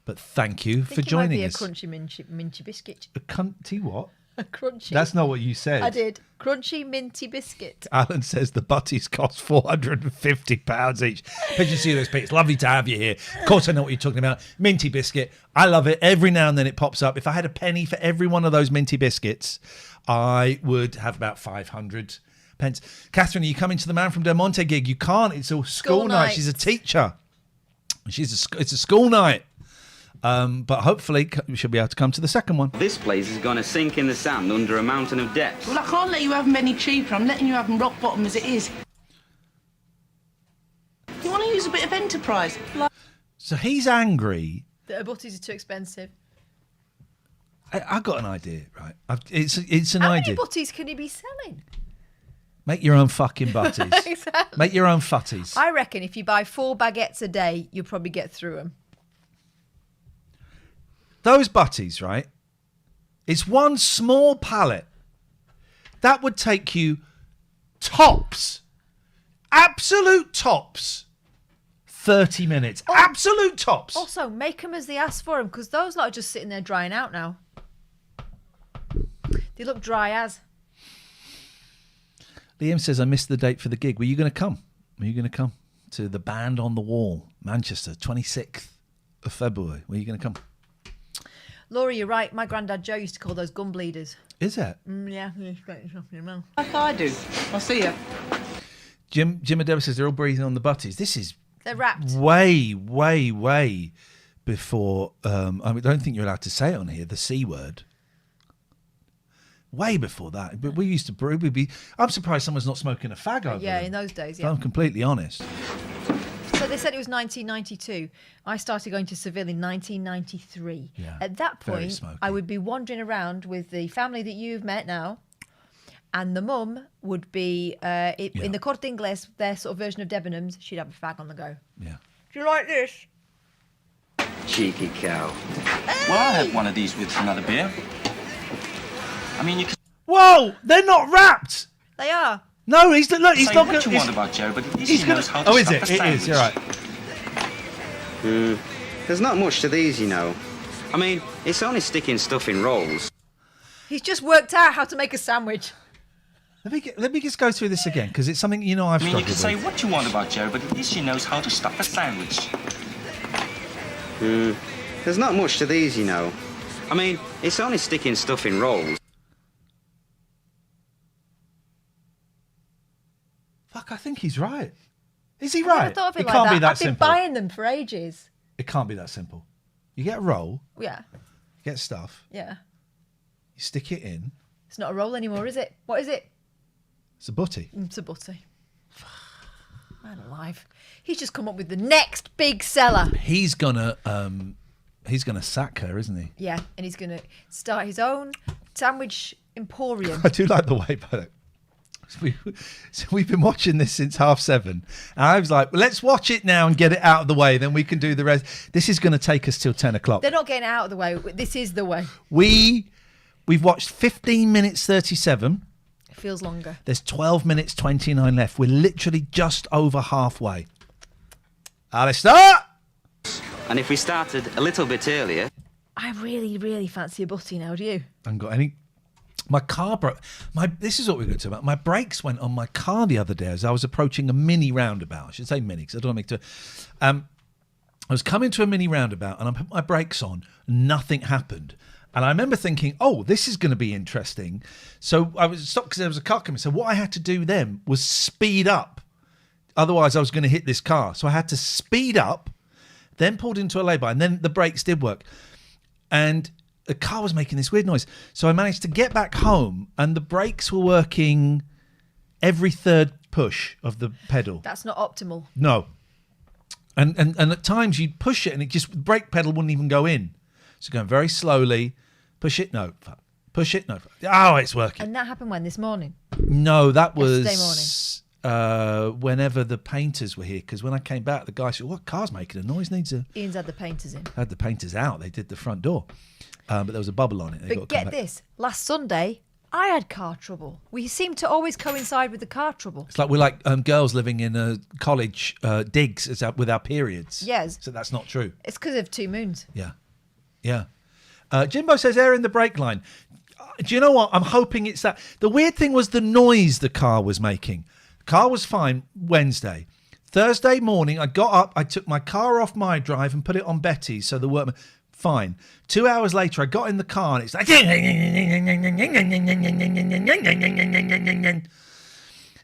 But thank you for joining us. It might be a crunchy minty biscuit. A cunty what? A crunchy. That's not what you said. I did. Crunchy minty biscuit. Alan says the butties cost £450 each. Pigeon Studios Pete, it's lovely to have you here. Of course I know what you're talking about. Minty biscuit. I love it. Every now and then it pops up. If I had a penny for every one of those minty biscuits, I would have about 500 pence. Catherine, are you coming to the Man from Del Monte gig? You can't. It's a school night. She's a teacher. It's a school night. But hopefully she'll be able to come to the second one. This place is going to sink in the sand under a mountain of debt. Well, I can't let you have them any cheaper. I'm letting you have them rock bottom as it is. You want to use a bit of enterprise? So he's angry. The butties are too expensive. I got an idea, right? It's an How idea. many butties can he be selling? Make your own fucking butties. Exactly. Make your own futties. I reckon if you buy 4 baguettes a day, you'll probably get through them. Those butties, right? It's one small pallet. That would take you tops, absolute tops, 30 minutes. Absolute tops. Also, make them as they ask for them, because those lot are just sitting there drying out now. They look dry as. Liam says, I missed the date for the gig. Were you going to come? Were you going to come to the Band on the Wall, Manchester, 26th of February? Were you going to come? Laura, you're right. My granddad Joe used to call those gum bleeders. Is it? Yeah, he's getting stuff in your mouth. Like I do. I'll see you. Jim Adeba says they're all breathing on the butties. This is They're wrapped. way before. I don't think you're allowed to say it on here. The C word. Way before that. But we used to brew. I'm surprised someone's not smoking a fag over Yeah, them. in those days, If yeah. I'm completely honest. So they said it was 1992. I started going to Seville in 1993. Yeah, At that very point, smoky. I would be wandering around with the family that you've met now, and the mum would be in the Corte Inglés, their sort of version of Debenhams. She'd have a fag on the go. Yeah. Do you like this? Cheeky cow. Well, I had one of these with another beer. I mean, you can... Whoa! They're not wrapped! They are. No, he's not. He's Say not what gonna, you want about Joe, but at least he's he gonna, knows how to Oh, is stuff it? a It sandwich. is, you're right. There's not much to these, you know. I mean, it's only sticking stuff in rolls. He's just worked out how to make a sandwich. Let me just go through this again, because it's something I've I mean, you struggled can say with. what you want about Joe, but at least he knows how to stuff a sandwich. There's not much to these, you know. I mean, it's only sticking stuff in rolls. Fuck, I think he's right. Is he I never right? thought of it, It like can't that. be that I've been simple. buying them for ages. It can't be that simple. You get a roll, Yeah, you get stuff, yeah. you stick it in. It's not a roll anymore, is it? What is it? It's a butty. It's a butty. Man alive. He's just come up with the next big seller. He's gonna sack her, isn't he? Yeah, and he's going to start his own sandwich emporium. I do like the way, but so we've been watching this since 7:30, and I was like, well, let's watch it now and get it out of the way, then we can do the rest. This is going to take us till 10 o'clock. They're not getting out of the way. This is the way. We've watched 15 minutes 37. It feels longer. There's 12 minutes 29 left. We're literally just over halfway. Let's start. And if we started a little bit earlier... I really, really fancy a butty now, do you? I haven't got any. My car broke. This is what we're going to talk about. My brakes went on my car the other day as I was approaching a mini roundabout. I should say mini because I don't want to make it. I was coming to a mini roundabout and I put my brakes on. Nothing happened. And I remember thinking, oh, this is going to be interesting. So I was stopped because there was a car coming. So what I had to do then was speed up. Otherwise, I was going to hit this car. So I had to speed up, then pulled into a lay-by, and then the brakes did work. And the car was making this weird noise. So I managed to get back home, and the brakes were working every third push of the pedal. That's not optimal. No. And at times you'd push it, and the brake pedal wouldn't even go in. So going very slowly, push it, no. Push it, no. Oh, it's working. And that happened when? This morning? No, that was... Yesterday morning. Whenever the painters were here, because when I came back, the guy said, "What car's making a noise? Ian's had the painters in. Had the painters out. They did the front door, but there was a bubble on it. They But got to come get back. this: last Sunday, I had car trouble. We seem to always coincide with the car trouble. It's like we're like girls living in a college digs with our periods. Yes. So that's not true. It's because of 2 moons. Yeah. Jimbo says air in the brake line. Do you know what? I'm hoping it's that. The weird thing was the noise the car was making. Car was fine Wednesday. Thursday morning, I got up, I took my car off my drive and put it on Betty's, so the workman... Fine. 2 hours later, I got in the car and it's like...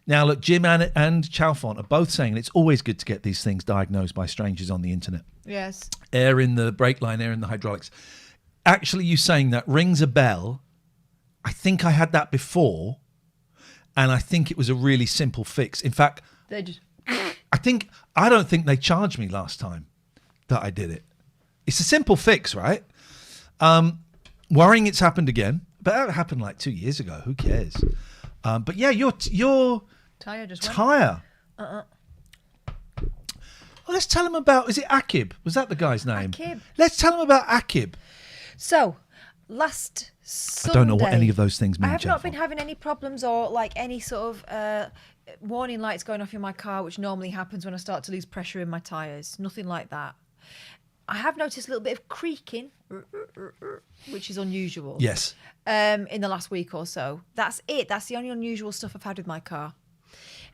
Now, look, Jim and Chalfont are both saying it's always good to get these things diagnosed by strangers on the internet. Yes. Air in the brake line, air in the hydraulics. Actually, you saying that rings a bell. I think I had that before, and I think it was a really simple fix. In fact, They just... I don't think they charged me last time that I did it. It's a simple fix, right? Worrying it's happened again, but that happened like 2 years ago. Who cares? But yeah, your Tyre just went. tyre. Well, let's tell him about. Is it Akib? Was that the guy's name? Akib. Let's tell him about Akib. So, last Sunday... I don't know what any of those things mean, I have not Chalfont. been having any problems or like any sort of warning lights going off in my car, which normally happens when I start to lose pressure in my tyres. Nothing like that. I have noticed a little bit of creaking, which is unusual. Yes. In the last week or so. That's it. That's the only unusual stuff I've had with my car.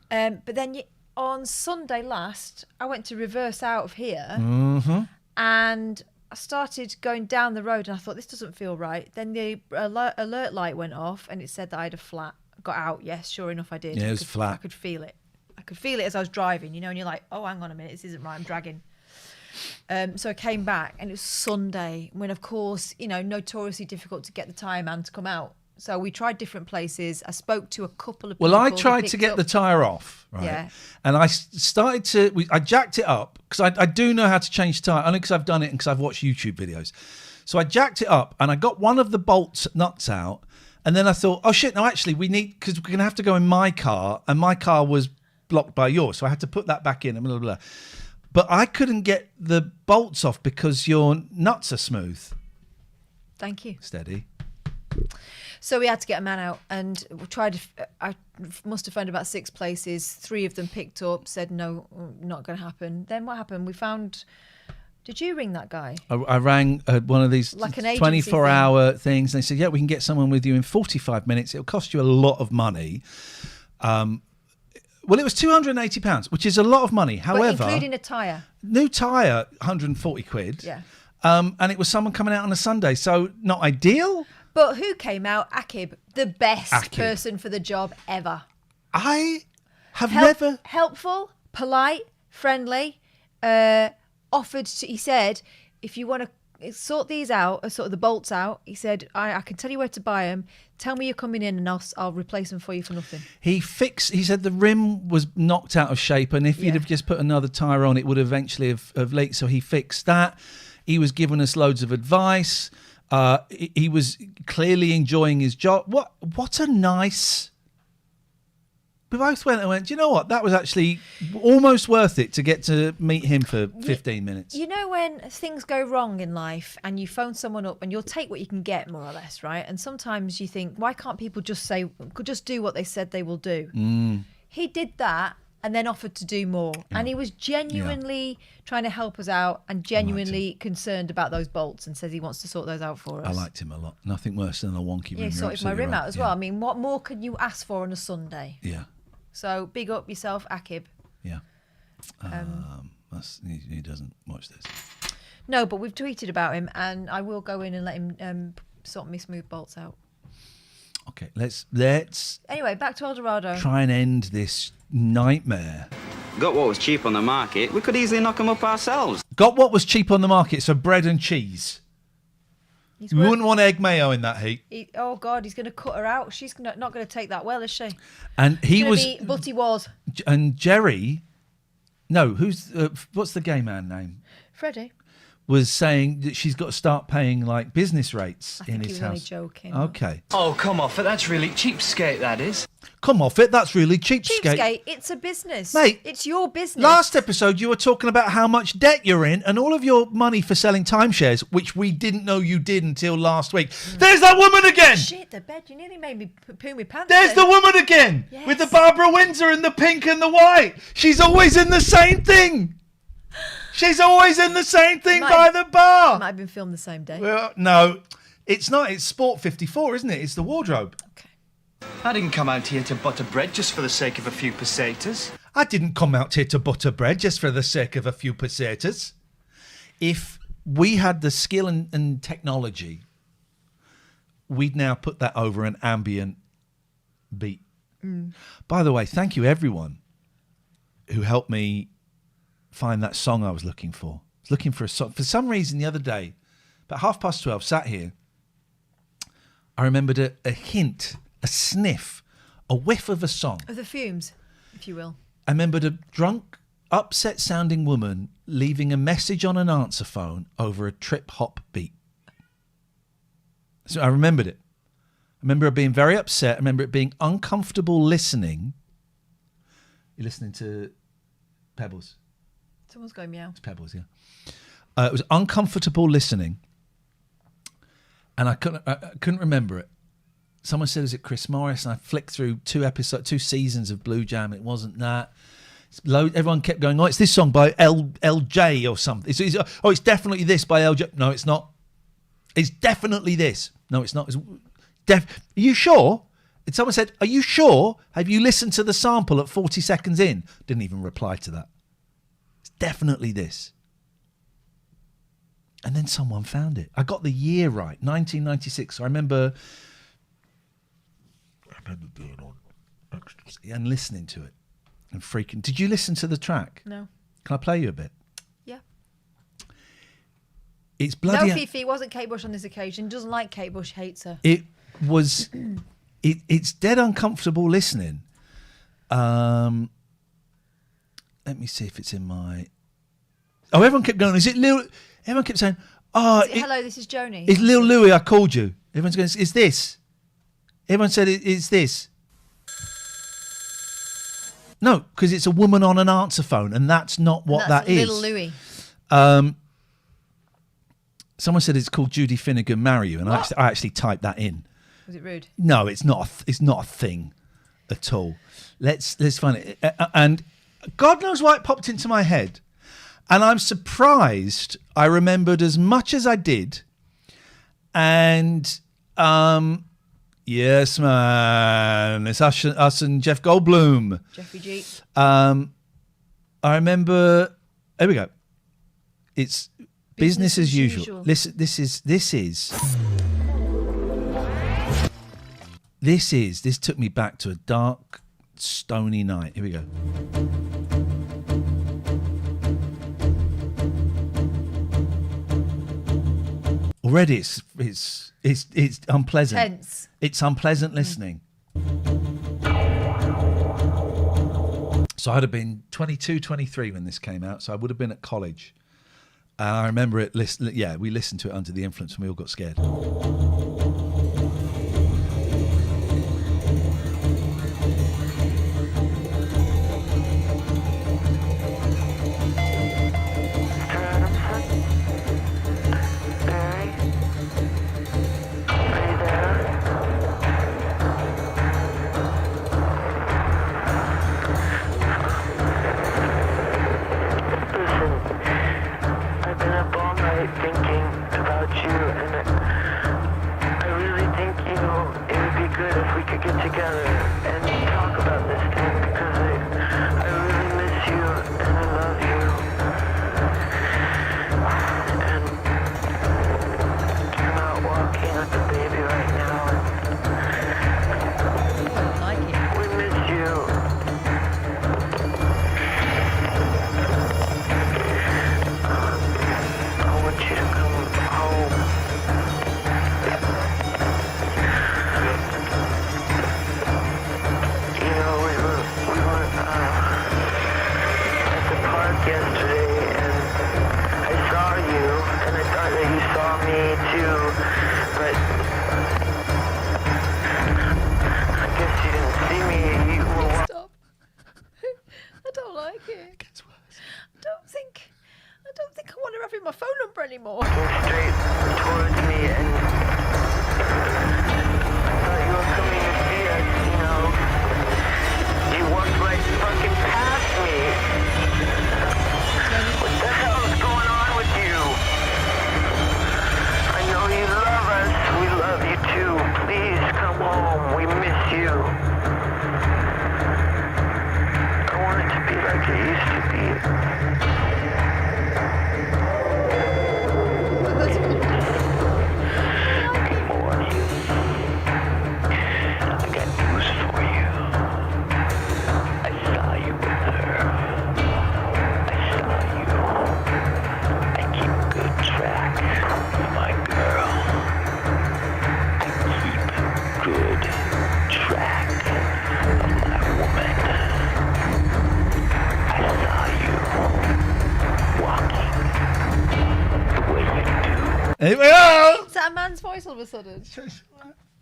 But then on Sunday last, I went to reverse out of here, Mm-hmm. and I started going down the road and I thought, this doesn't feel right. Then the alert light went off and it said that I had a flat. Got out, yes, sure enough I did. Yeah, it was flat. I could feel it. I could feel it as I was driving, you know, and you're like, oh, hang on a minute, this isn't right, I'm dragging. So I came back and it was Sunday, when of course, you know, notoriously difficult to get the tyre man to come out. So we tried different places. I spoke to a couple of people. Well, I tried to get the tyre off, right? Yeah. And I started to, I jacked it up, because I do know how to change tyre, only because I've done it and because I've watched YouTube videos. So I jacked it up and I got one of the bolts nuts out. And then I thought, oh shit, no, actually we need, because we're going to have to go in my car, and my car was blocked by yours. So I had to put that back in and blah, blah, blah. But I couldn't get the bolts off because your nuts are smooth. Thank you. Steady. So we had to get a man out, and we tried. I must have found about 6 places. 3 of them picked up, said no, not going to happen. Then what happened? We found. Did you ring that guy? I rang one of these like an agency 24-hour things. And they said, yeah, we can get someone with you in 45 minutes. It'll cost you a lot of money. Well, it was £280, which is a lot of money. However, but including a tyre. New tyre, 140 quid. Yeah. And it was someone coming out on a Sunday, so not ideal. But who came out? Akib, the best Akib. person for the job ever. I have never... Helpful, polite, friendly, offered to, he said, if you want to sort these out, sort of the bolts out, he said, I can tell you where to buy them. Tell me you're coming in and I'll replace them for you for nothing. He said the rim was knocked out of shape, and if you'd have just put another tyre on, it would eventually have leaked. So he fixed that. He was giving us loads of advice. He was clearly enjoying his job. What a nice... We both went and went, do you know what? That was actually almost worth it to get to meet him for 15 minutes. You know when things go wrong in life and you phone someone up and you'll take what you can get, more or less, right? And sometimes you think, why can't people just do what they said they will do? He did that and then offered to do more. Yeah. And he was genuinely trying to help us out and genuinely concerned about those bolts, and says he wants to sort those out for us. I liked him a lot. Nothing worse than a wonky rim. Yeah, he sorted my rim out as well. I mean, what more could you ask for on a Sunday? Yeah. So big up yourself, Akib. Yeah. He doesn't watch this. No, but we've tweeted about him, and I will go in and let him sort me smooth bolts out. Okay, let's anyway, back to Eldorado. Try and end this nightmare. Got what was cheap on the market. We could easily knock them up ourselves. Got what was cheap on the market, so bread and cheese. You wouldn't want egg mayo in that heat. Oh God, he's going to cut her out. She's not going to take that well, is she? And he was. But he was. And Jerry, no, what's the gay man name? Freddie. Was saying that she's got to start paying like business rates in his house. I think he was only joking. Okay. Oh, come off it. That's really cheapskate, that is. Come off it. That's really cheapskate. Cheapskate, it's a business. Mate. It's your business. Last episode, you were talking about how much debt you're in and all of your money for selling timeshares, which we didn't know you did until last week. There's that woman again! Shit, the bed. You nearly made me poo my pants. There's the woman again! Yes. With the Barbara Windsor and the pink and the white. She's always in the same thing. She's always in the same thing by the bar. It might have been filmed the same day. Well, no, it's not. It's Sport 54, isn't it? It's the wardrobe. Okay. I didn't come out here to butter bread just for the sake of a few pesetas. I didn't come out here to butter bread just for the sake of a few pesetas. If we had the skill and technology, we'd now put that over an ambient beat. By the way, thank you everyone who helped me find that song I was looking for. I was looking for a song. For some reason the other day, about 12:30, sat here, I remembered a hint, a sniff, a whiff of a song. Of the fumes, if you will. I remembered a drunk, upset-sounding woman leaving a message on an answer phone over a trip-hop beat. So I remembered it. I remember her being very upset. I remember it being uncomfortable listening. You're listening to Pebbles. Someone's going meow. It's Pebbles, yeah. It was uncomfortable listening, and I couldn't remember it. Someone said, "Is it Chris Morris?" And I flicked through 2 seasons of Blue Jam. It wasn't that. Everyone kept going, "Oh, it's this song by LJ or something." It's definitely this by LJ. No, it's not. It's definitely this. No, it's not. Are you sure? And someone said, "Are you sure? Have you listened to the sample at 40 seconds in?" Didn't even reply to that. Definitely this. And then someone found it. I got the year right, 1996. So I remember being on ecstasy and listening to it and freaking. Did you listen to the track? No. Can I play you a bit? Yeah. It's bloody. No, Fifi, it wasn't Kate Bush on this occasion. Doesn't like Kate Bush, hates her. It was. It's dead uncomfortable listening. Let me see if it's in my. Oh, everyone kept going. Is it Lil? Everyone kept saying, "Oh, hello, this is Joni." It's Lil Louis. I called you. Everyone's going. Is this? Everyone said it's this. No, because it's a woman on an answer phone, and that's not what that is. Lil Louis. Someone said it's called Judy Finnegan Marry You, and I actually typed that in. Was it rude? No, it's not. It's not a thing at all. Let's find it. And God knows why it popped into my head, and I'm surprised I remembered as much as I did. And yes, man, it's us and Jeff Goldblum. Jeffrey G. I remember. There we go. It's business as usual. Listen, this took me back to a dark, stony night. Here we go. Already it's unpleasant. Tense. It's unpleasant listening. So I'd have been 22, 23 when this came out. So I would have been at college. I remember it. We listened to it under the influence and we all got scared. Is that a man's voice all of a sudden?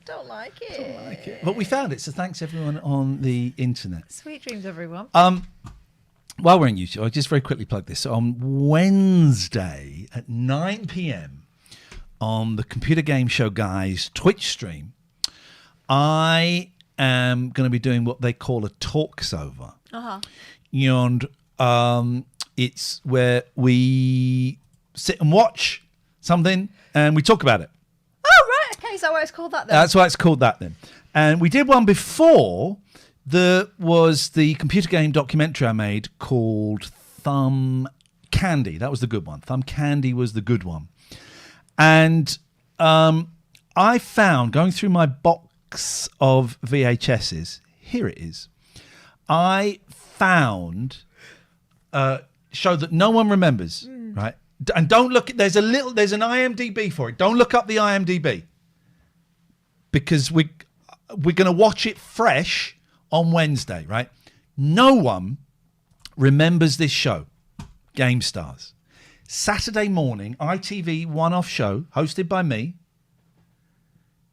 Don't like it. But we found it, so thanks everyone on the internet. Sweet dreams, everyone. While we're on YouTube, I'll just very quickly plug this. So on Wednesday at 9 p.m. on the Computer Game Show Guys Twitch stream, I am going to be doing what they call a talks-over. Uh-huh. And it's where we sit and watch something and we talk about it. Oh, right. Okay, so why it's called that then? That's why it's called that then. And we did one before. There was the computer game documentary I made called Thumb Candy. That was the good one. Thumb Candy was the good one. And I found, going through my box of VHSs, here it is. I found a show that no one remembers, right? And don't look at, there's an IMDb for it. Don't look up the IMDb. Because we're going to watch it fresh on Wednesday, right? No one remembers this show, Game Stars. Saturday morning, ITV one-off show, hosted by me.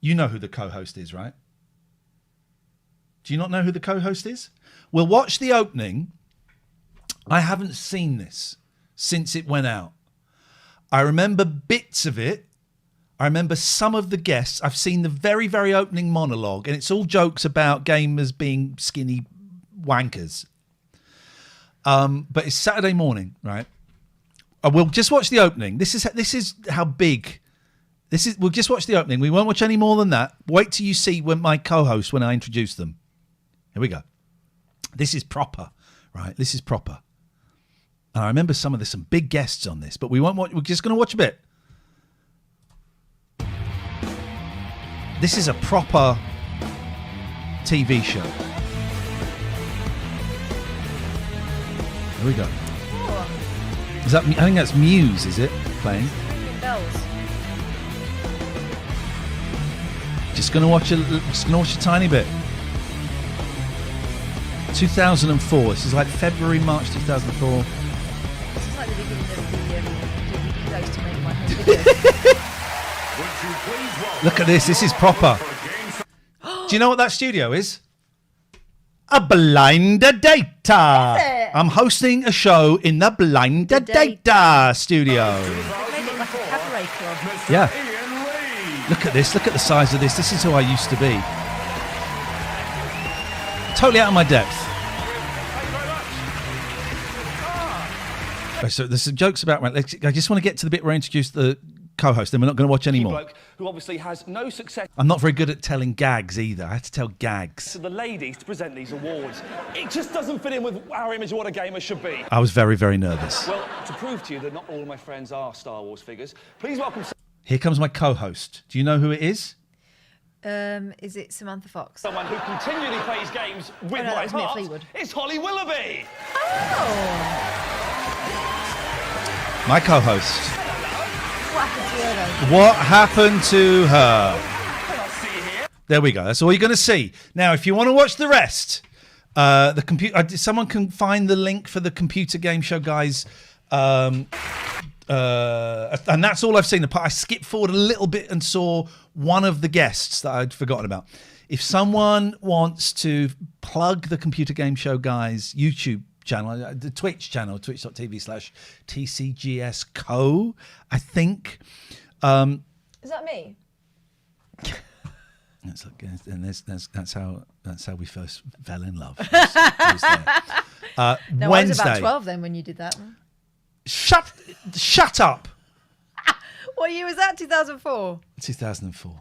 You know who the co-host is, right? Do you not know who the co-host is? We'll watch the opening. I haven't seen this since it went out. I remember bits of it. I remember some of the guests. I've seen the very, very opening monologue, and it's all jokes about gamers being skinny wankers. But it's Saturday morning, right? We'll just watch the opening. This is how big. We'll just watch the opening. We won't watch any more than that. Wait till you see when my co-host when I introduce them. Here we go. This is proper, right? This is proper. And I remember there's some big guests on this, but we won't watch. We're just going to watch a bit. This is a proper TV show. Here we go. Oh. Is that? I think that's Muse. Is it playing? Bells. Just gonna watch a tiny bit. 2004. This is like February, March 2004. This is like the beginning of the DVD days to make my home video. Look at this. This is proper. Do you know what that studio is? A Blind Data. I'm hosting a show in the Blind Data studio. They made it like a cabaret club. Yeah. Look at this. Look at the size of this. This is who I used to be. Totally out of my depth. So there's some jokes about. I just want to get to the bit where I introduce the co-host, then we're not going to watch any more. Who obviously has no success. I'm not very good at telling gags either. I have to tell gags. To the ladies to present these awards. It just doesn't fit in with our image of what a gamer should be. I was very, very nervous. Well, to prove to you that not all of my friends are Star Wars figures, please welcome... Here comes my co-host. Do you know who it is? Is it Samantha Fox? Someone who continually plays games with my that's Mick heart. Fleetwood. It's Holly Willoughby. Oh! My co-host. What happened to her, though? What happened to her? There we go. That's all you're going to see. Now, if you want to watch the rest, the computer. Someone can find the link for the computer game show, guys. And that's all I've seen. I skipped forward a little bit and saw one of the guests that I'd forgotten about. If someone wants to plug the computer game show, guys, YouTube channel, the Twitch channel, twitch.tv/TCGSco, I think. Is that me? That's how we first fell in love. No, Wednesday. I was about 12 then when you did that. Shut up. What year was that? 2004. 2004.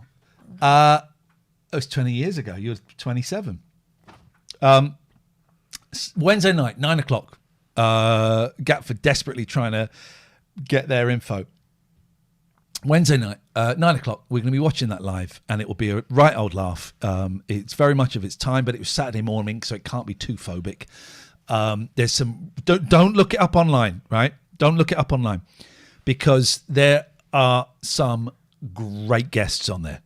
It was 20 years ago. You were 27. Wednesday night, 9:00. Gatford desperately trying to get their info. Wednesday night, 9:00. We're going to be watching that live, and it will be a right old laugh. It's very much of its time, but it was Saturday morning, so it can't be too phobic. There's some. Don't look it up online, right? Don't look it up online, because there are some great guests on there.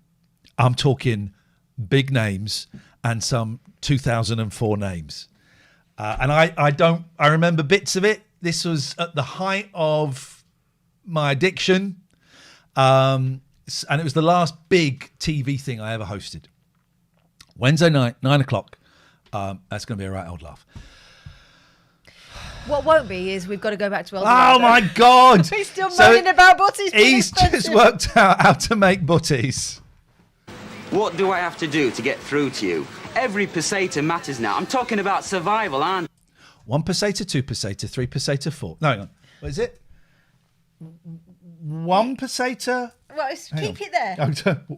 I'm talking big names and some 2004 names. And I remember bits of it. This was at the height of my addiction. And it was the last big TV thing I ever hosted. Wednesday night, 9:00. That's going to be a right old laugh. What won't be is we've got to go back to Eldorado. Oh my God! He's still moaning about butties. He's just worked out how to make butties. What do I have to do to get through to you? Every peseta matters now. I'm talking about survival, and 1 peseta, 2 peseta, 3 peseta, 4. No, hang on. What is it? 1 peseta. Well, keep it there.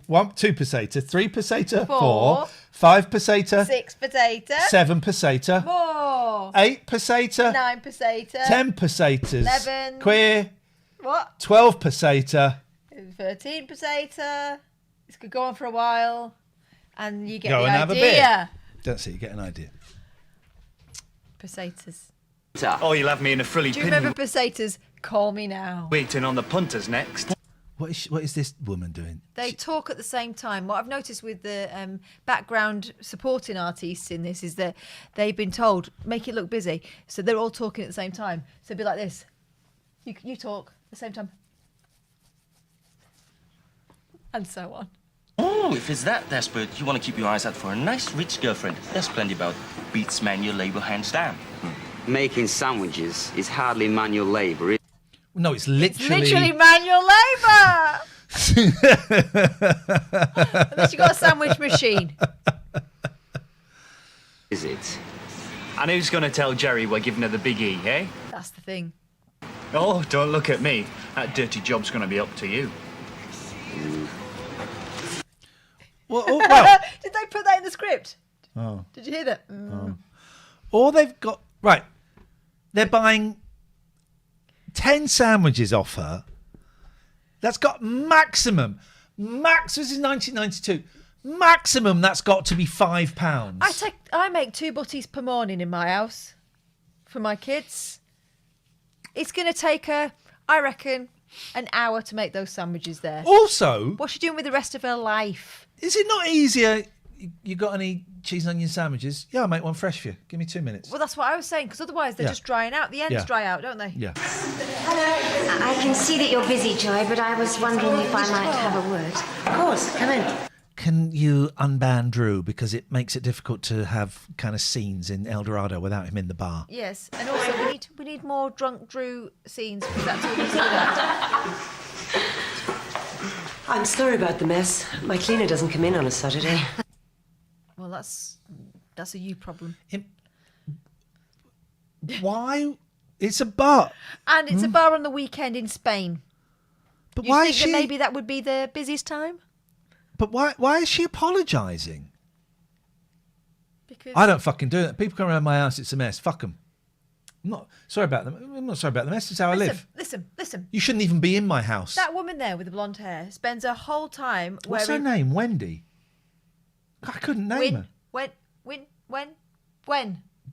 1, 2 peseta, 3 peseta, 4, 5 peseta. 6 peseta. 7 peseta. More. 8 peseta. 9 peseta. 10 pesetas. 11. Queer. What? 12 peseta. 13 peseta. This could go on for a while. And you get Go the and idea. have a beer. Don't see, you get an idea. Pesetas. Oh, you'll have me in a frilly Do you pin. remember pesetas? Call me now. Waiting on the punters next. What is this woman doing? They talk at the same time. What I've noticed with the background supporting artists in this is that they've been told, make it look busy. So they're all talking at the same time. So it'd be like this. You talk at the same time. And so on. Oh, if it's that desperate, you want to keep your eyes out for a nice, rich girlfriend. There's plenty about. Beats manual labor hands down. Making sandwiches is hardly manual labor, is it? No, it's literally... It's literally manual labour. Unless you've got a sandwich machine. Is it? And who's going to tell Jerry we're giving her the big E, eh? That's the thing. Oh, don't look at me. That dirty job's going to be up to you. Well, Did they put that in the script? Oh. Did you hear that? Or they've got... Right. They're buying 10 sandwiches off her. That's got maximum. This is 1992. Maximum that's got to be £5. I make 2 butties per morning in my house for my kids. It's going to take her, I reckon, an hour to make those sandwiches there. Also... What's she doing with the rest of her life? Is it not easier... You got any cheese and onion sandwiches? Yeah, I'll make one fresh for you. Give me 2 minutes. Well, that's what I was saying, because otherwise they're Yeah. just drying out. The ends Yeah. dry out, don't they? Yeah. Hello. I can see that you're busy, Joy, but I was wondering if I might have a word. Of course, come in. Can you unban Drew? Because it makes it difficult to have kind of scenes in Eldorado without him in the bar. Yes, and also we need more drunk Drew scenes, because that's all we see that. I'm sorry about the mess. My cleaner doesn't come in on a Saturday. Well, that's a you problem. Why? It's a bar. And it's a bar on the weekend in Spain. But You why think is that she... maybe that would be the busiest time? But why is she apologising? Because I don't fucking do that. People come around my house, it's a mess. Fuck them. I'm not sorry about them. I'm not sorry about the mess. It's how I live. Listen. You shouldn't even be in my house. That woman there with the blonde hair spends her whole time What's her wearing... name? Wendy? I couldn't name her. When?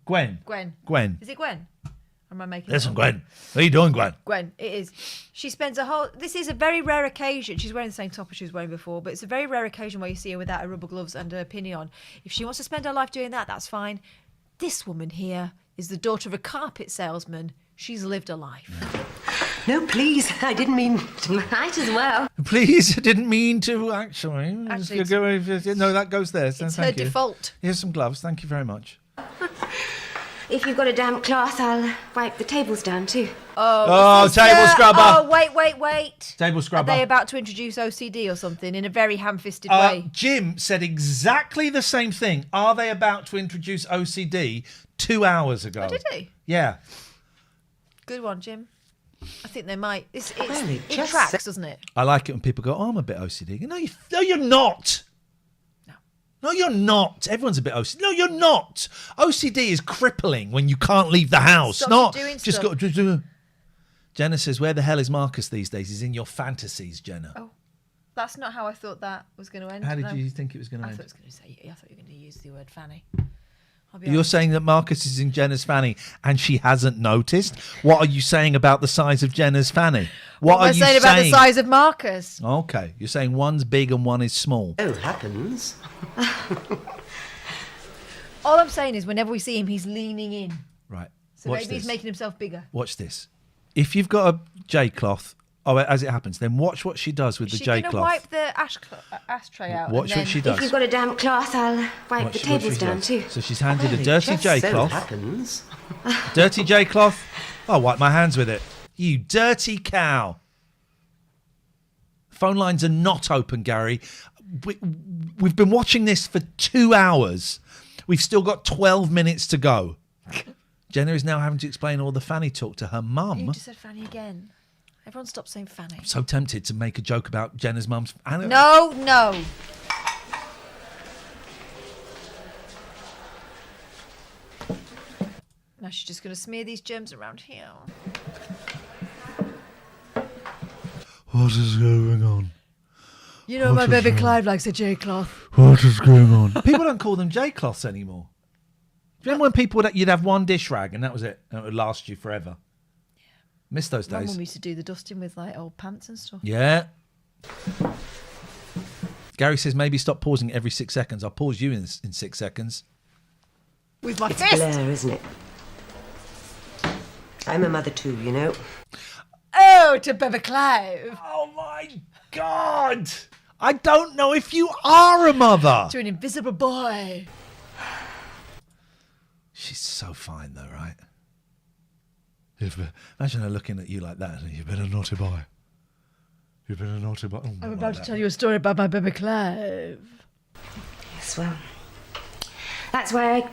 Gwen. Gwen. Is it Gwen? Or am I making Listen, it up? Gwen. How you doing, Gwen? Gwen, it is. She spends a whole... This is a very rare occasion. She's wearing the same top as she was wearing before, but it's a very rare occasion where you see her without her rubber gloves and her pinny on. If she wants to spend her life doing that, that's fine. This woman here is the daughter of a carpet salesman. She's lived a life. No, please. I didn't mean to. Might as well. Please, I didn't mean to, actually. Actually, No, that goes there. So it's her thank you. default. Here's some gloves. Thank you very much. If you've got a damp cloth, I'll wipe the tables down too. Oh, is this table scrubber. Oh, wait. Table scrubber. Are they about to introduce OCD or something in a very ham-fisted way? Jim said exactly the same thing. Are they about to introduce OCD 2 hours ago? Oh, did he? Yeah. Good one, Jim. I think they might. It just tracks, doesn't it? I like it when people go, oh, I'm a bit OCD. No, you're not. No, you're not. Everyone's a bit OCD. No, you're not. OCD is crippling when you can't leave the house. Stops you doing just stuff. got. Jenna says, where the hell is Marcus these days? He's in your fantasies, Jenna. Oh, that's not how I thought that was going to end. How did No. you think it was going to I end? thought you were going to use the word fanny. You're saying that Marcus is in Jenna's fanny and she hasn't noticed? What are you saying about the size of Jenna's fanny? What are you saying about the size of Marcus? Okay, you're saying one's big and one is small. Oh, happens. All I'm saying is whenever we see him, he's leaning in. Right. So Watch maybe he's this. making himself bigger. Watch this. If you've got a J-cloth, as it happens, then watch what she does with the She's going to J-cloth. wipe the ashtray out. Watch and what then... she does. If you've got a damp cloth, I'll wipe the Watch what tables she down does. too. So she's handed a Well, dirty it just J-cloth. So happens. Dirty J-cloth. I'll wipe my hands with it. You dirty cow. Phone lines are not open, Gary. We've been watching this for 2 hours. We've still got 12 minutes to go. Jenna is now having to explain all the fanny talk to her mum. You just said fanny again. Everyone stop saying fanny. I'm so tempted to make a joke about Jenna's mum's... No. she's just going to smear these germs around here. What is going on? You know, my baby Clive likes a J-cloth. What is going on? People don't call them J-cloths anymore. Do you remember when people you'd have one dish rag and that was it, and it would last you forever? Yeah. Miss those My days. mum used to do the dusting with like old pants and stuff. Yeah. Gary says maybe stop pausing every 6 seconds. I'll pause you in 6 seconds. With my It's fist. Blair, isn't it? I'm a mother too, you know. Oh, to baby Clive. Oh my God. I don't know if you are a mother. To an invisible boy. She's so fine though, right? Imagine her looking at you like that. You've been a naughty boy. You've been a naughty boy. Oh, I'm about to tell you a story about my baby Clive. Yes, well, that's why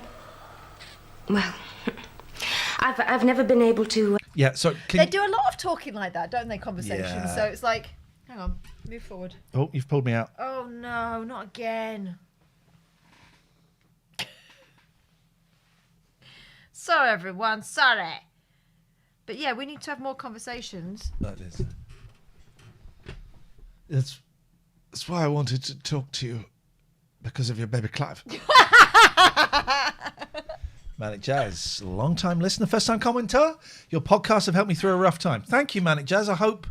I've never been able to... Yeah, so... They do a lot of talking like that, don't they, conversations? Yeah. So it's like, hang on, move forward. Oh, you've pulled me out. Oh, no, not again. Sorry, everyone, sorry. But yeah, we need to have more conversations. Like this. That's why I wanted to talk to you, because of your baby Clive. Manic Jazz, long-time listener, first-time commenter. Your podcasts have helped me through a rough time. Thank you, Manic Jazz. I hope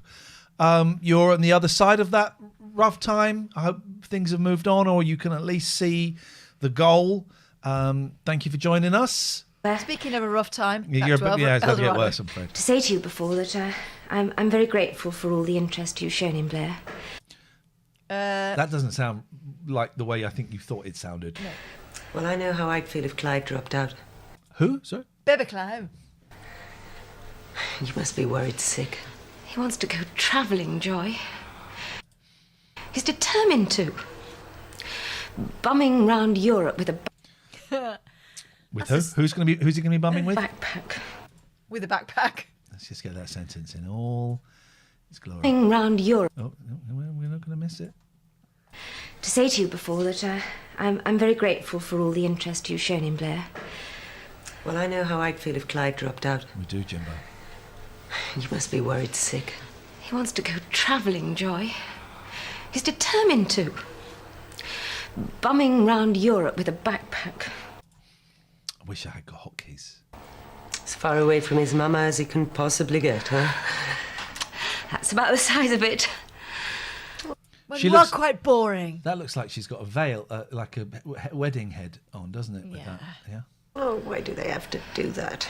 you're on the other side of that rough time. I hope things have moved on, or you can at least see the goal. Thank you for joining us. Speaking of a rough time, It's going to get worse, I'm afraid. To say to you before that I'm very grateful for all the interest you've shown in Blair. That doesn't sound like the way I think you thought it sounded. No. Well, I know how I'd feel if Clyde dropped out. Who? Sorry? Baby Clive. You must be worried sick. He wants to go travelling, Joy. He's determined to. Bumming round Europe with a... With who? Who's he going to be bumming with? Backpack. With a backpack. Let's just get that sentence in all its glory. Bumming round Europe. Oh, no, we're not going to miss it. To say to you before that I'm very grateful for all the interest you've shown in Blair. Well, I know how I'd feel if Clyde dropped out. We do, Jimbo. You must be worried sick. He wants to go travelling, Joy. He's determined to. Bumming round Europe with a backpack. I wish I had got hotkeys. As far away from his mama as he can possibly get, huh? That's about the size of it. Well, She you looks- are quite boring. That looks like she's got a veil, like a wedding head on, doesn't it? With Yeah. that? Yeah. Oh, why do they have to do that?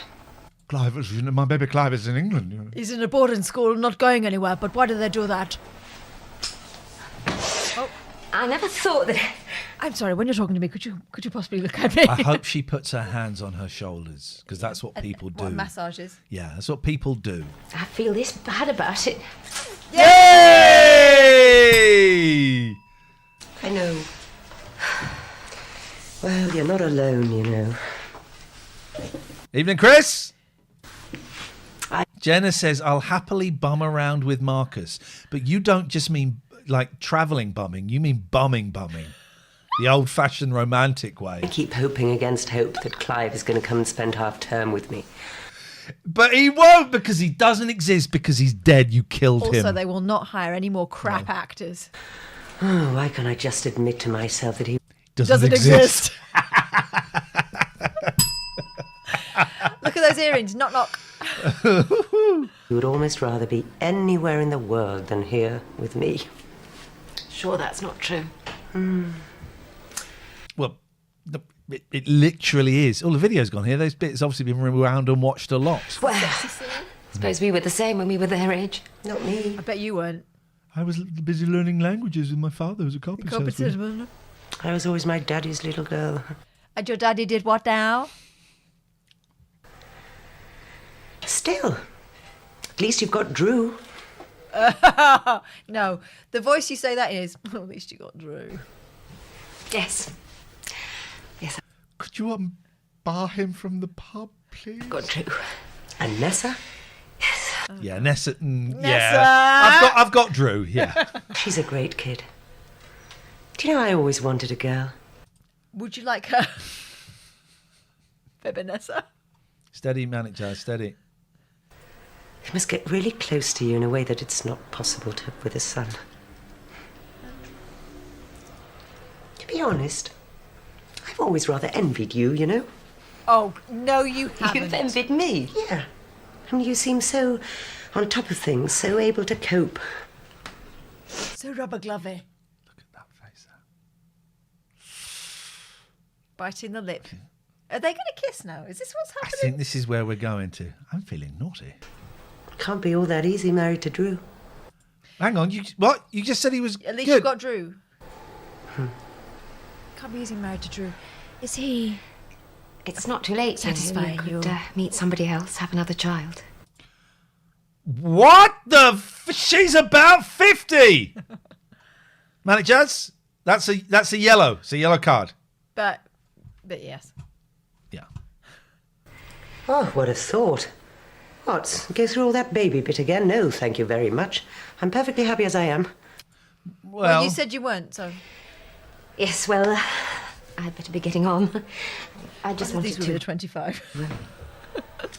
Clive, my baby Clive is in England. You know. He's in a boarding school, not going anywhere, but why do they do that? Oh, I never thought that... I'm sorry, when you're talking to me, could you possibly look at me? I hope she puts her hands on her shoulders, because that's what people do. What, massages? Yeah, that's what people do. I feel this bad about it. Yay! I know. Well, you're not alone, you know. Evening, Chris. Jenna says, I'll happily bum around with Marcus. But you don't just mean like travelling bumming, you mean bumming. The old-fashioned romantic way. I keep hoping against hope that Clive is going to come and spend half-term with me. But he won't, because he doesn't exist, because he's dead. You killed him. Also, they will not hire any more crap actors. Oh, why can't I just admit to myself that he doesn't exist. Look at those earrings. Knock, knock. He would almost rather be anywhere in the world than here with me. Sure, that's not true. Well, it literally is. All the video's gone here. Those bits obviously been rewound and watched a lot. Well, suppose we were the same when we were their age. Not me. I bet you weren't. I was busy learning languages with my father, who was a carpet salesman. I was always my daddy's little girl. And your daddy did what now? Still. At least you've got Drew. No, the voice you say that is, at least you got Drew. Yes. Yes. Could you bar him from the pub, please? Got Drew. And Nessa? Yeah, Nessa. Nessa. Yeah, I've got Drew. Yeah. She's a great kid. Do you know I always wanted a girl? Would you like her? Baby Nessa? Steady, Manic Jazz, steady. He must get really close to you in a way that it's not possible to with a son. To be honest, I've always rather envied you, you know. Oh, no, you haven't. You've envied me? Yeah. And you seem so on top of things, so able to cope. So rubber glovey. Look at that face. Biting the lip. Are they going to kiss now? Is this what's I happening? think this is where we're going to. I'm feeling naughty. Can't be all that easy married to Drew. Hang on, what? You just said he was At least good. you got Drew. Can't be easy married to Drew. Is he... It's not too late. Satisfying You could meet somebody else, have another child. What the she's about 50. Manic Jazz, that's a yellow. It's a yellow card. But yes. Yeah. Oh, what a thought. What? Go through all that baby bit again? No, thank you very much. I'm perfectly happy as I am. Well, you said you weren't, so... Yes, well, I'd better be getting on. I just wanted these to... were 25.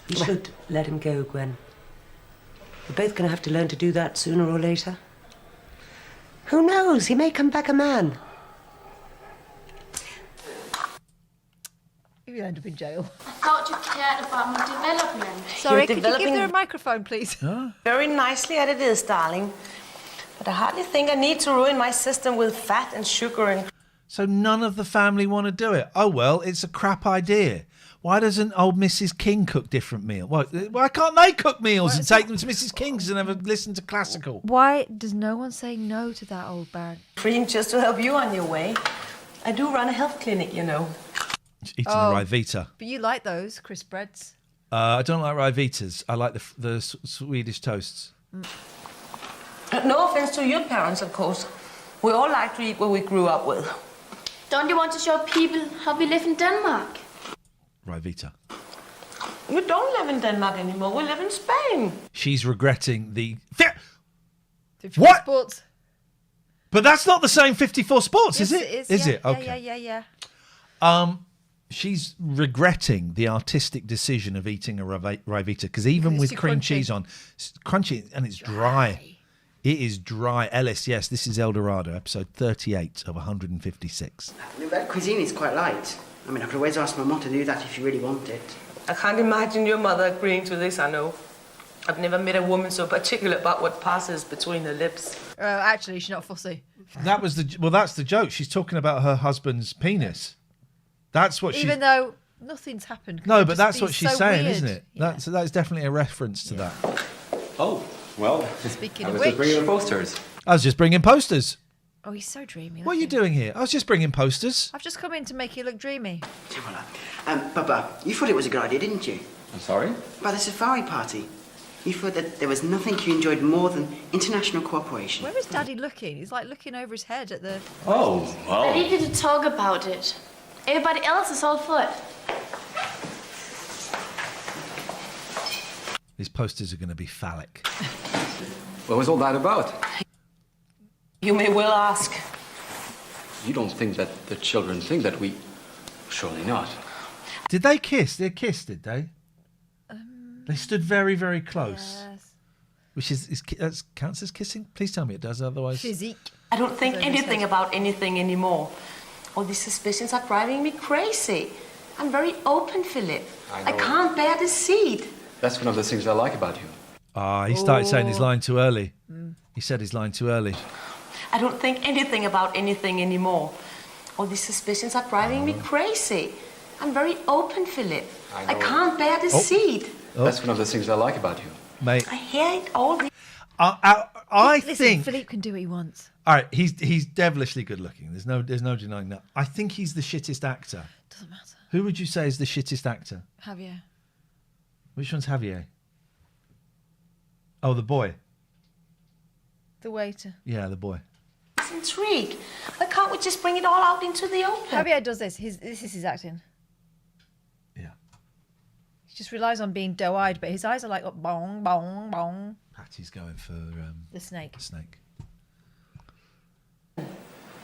You should let him go, Gwen. We're both going to have to learn to do that sooner or later. Who knows? He may come back a man. You'll end up in jail. I thought you cared about my development. Sorry, could you give her a microphone, please? Very nicely at it is, darling. But I hardly think I need to ruin my system with fat and sugar and... So none of the family want to do it. Oh, well, it's a crap idea. Why doesn't old Mrs. King cook different meals? Why can't they cook meals and take them to Mrs. King's and never listen to classical? Why does no one say no to that old bag? cream just to help you on your way. I do run a health clinic, you know. Eating a Ryvita. But you like those crisp breads. I don't like Ryvitas. I like the Swedish toasts. No offense to your parents, of course. We all like to eat what we grew up with. Don't you want to show people how we live in Denmark? Ryvita. We don't live in Denmark anymore. We live in Spain. She's regretting the... 54 What? Sports. But that's not the same 54 Sports, Yes, is it? it is. Is Yeah, it? Okay. Yeah. She's regretting the artistic decision of eating a Ryvita because even It's with too cream crunchy. cheese on, it's crunchy and it's dry. It is dry. Ellis, yes, this is Eldorado, episode 38 of 156. That cuisine is quite light. I mean, I could always ask my mum to do that if you really want it. I can't imagine your mother agreeing to this, I know. I've never met a woman so particular about what passes between her lips. Actually, she's not fussy. That's the joke. She's talking about her husband's penis. That's what Even though nothing's happened. No, It'd but just that's be what she's so saying, weird. isn't it? That's definitely a reference to that. Oh, well. Speaking I of was just which- bringing the posters. I was just bringing posters. Oh, he's so dreamy. What are you doing here? I was just bringing posters. I've just come in to make you look dreamy. Papa, you thought it was a good idea, didn't you? I'm sorry? By the safari party. You thought that there was nothing you enjoyed more than international cooperation. Where is Daddy looking? He's like looking over his head at the... Oh, I need you to talk about it. Everybody else is all for it. These posters are going to be phallic. What was all that about? You may well ask. You don't think that the children think that we... Surely not. Did they kiss? They kissed, did they? They stood very, very close. Yes. Which that counts as kissing? Please tell me it does, otherwise... Physique. I don't think anything about anything anymore. All these suspicions are driving me crazy. I'm very open, Philip. I can't bear deceit. That's one of the things I like about you. He started saying his line too early. He said his line too early. I don't think anything about anything anymore. All these suspicions are driving me crazy. I'm very open, Philip. I can't bear deceit. That's one of the things I like about you. Mate, I hear it all the... I Listen, think... Philippe can do what he wants. All right, he's devilishly good looking. There's no denying that. I think he's the shittest actor. Doesn't matter. Who would you say is the shittest actor? Javier. Which one's Javier? Oh, the boy. The waiter. Yeah, the boy. It's intrigue. Why can't we just bring it all out into the open? Javier does this. This is his acting. Yeah. He just relies on being doe-eyed, but his eyes are like bong, bong, bong. Patty's going for The snake. The snake.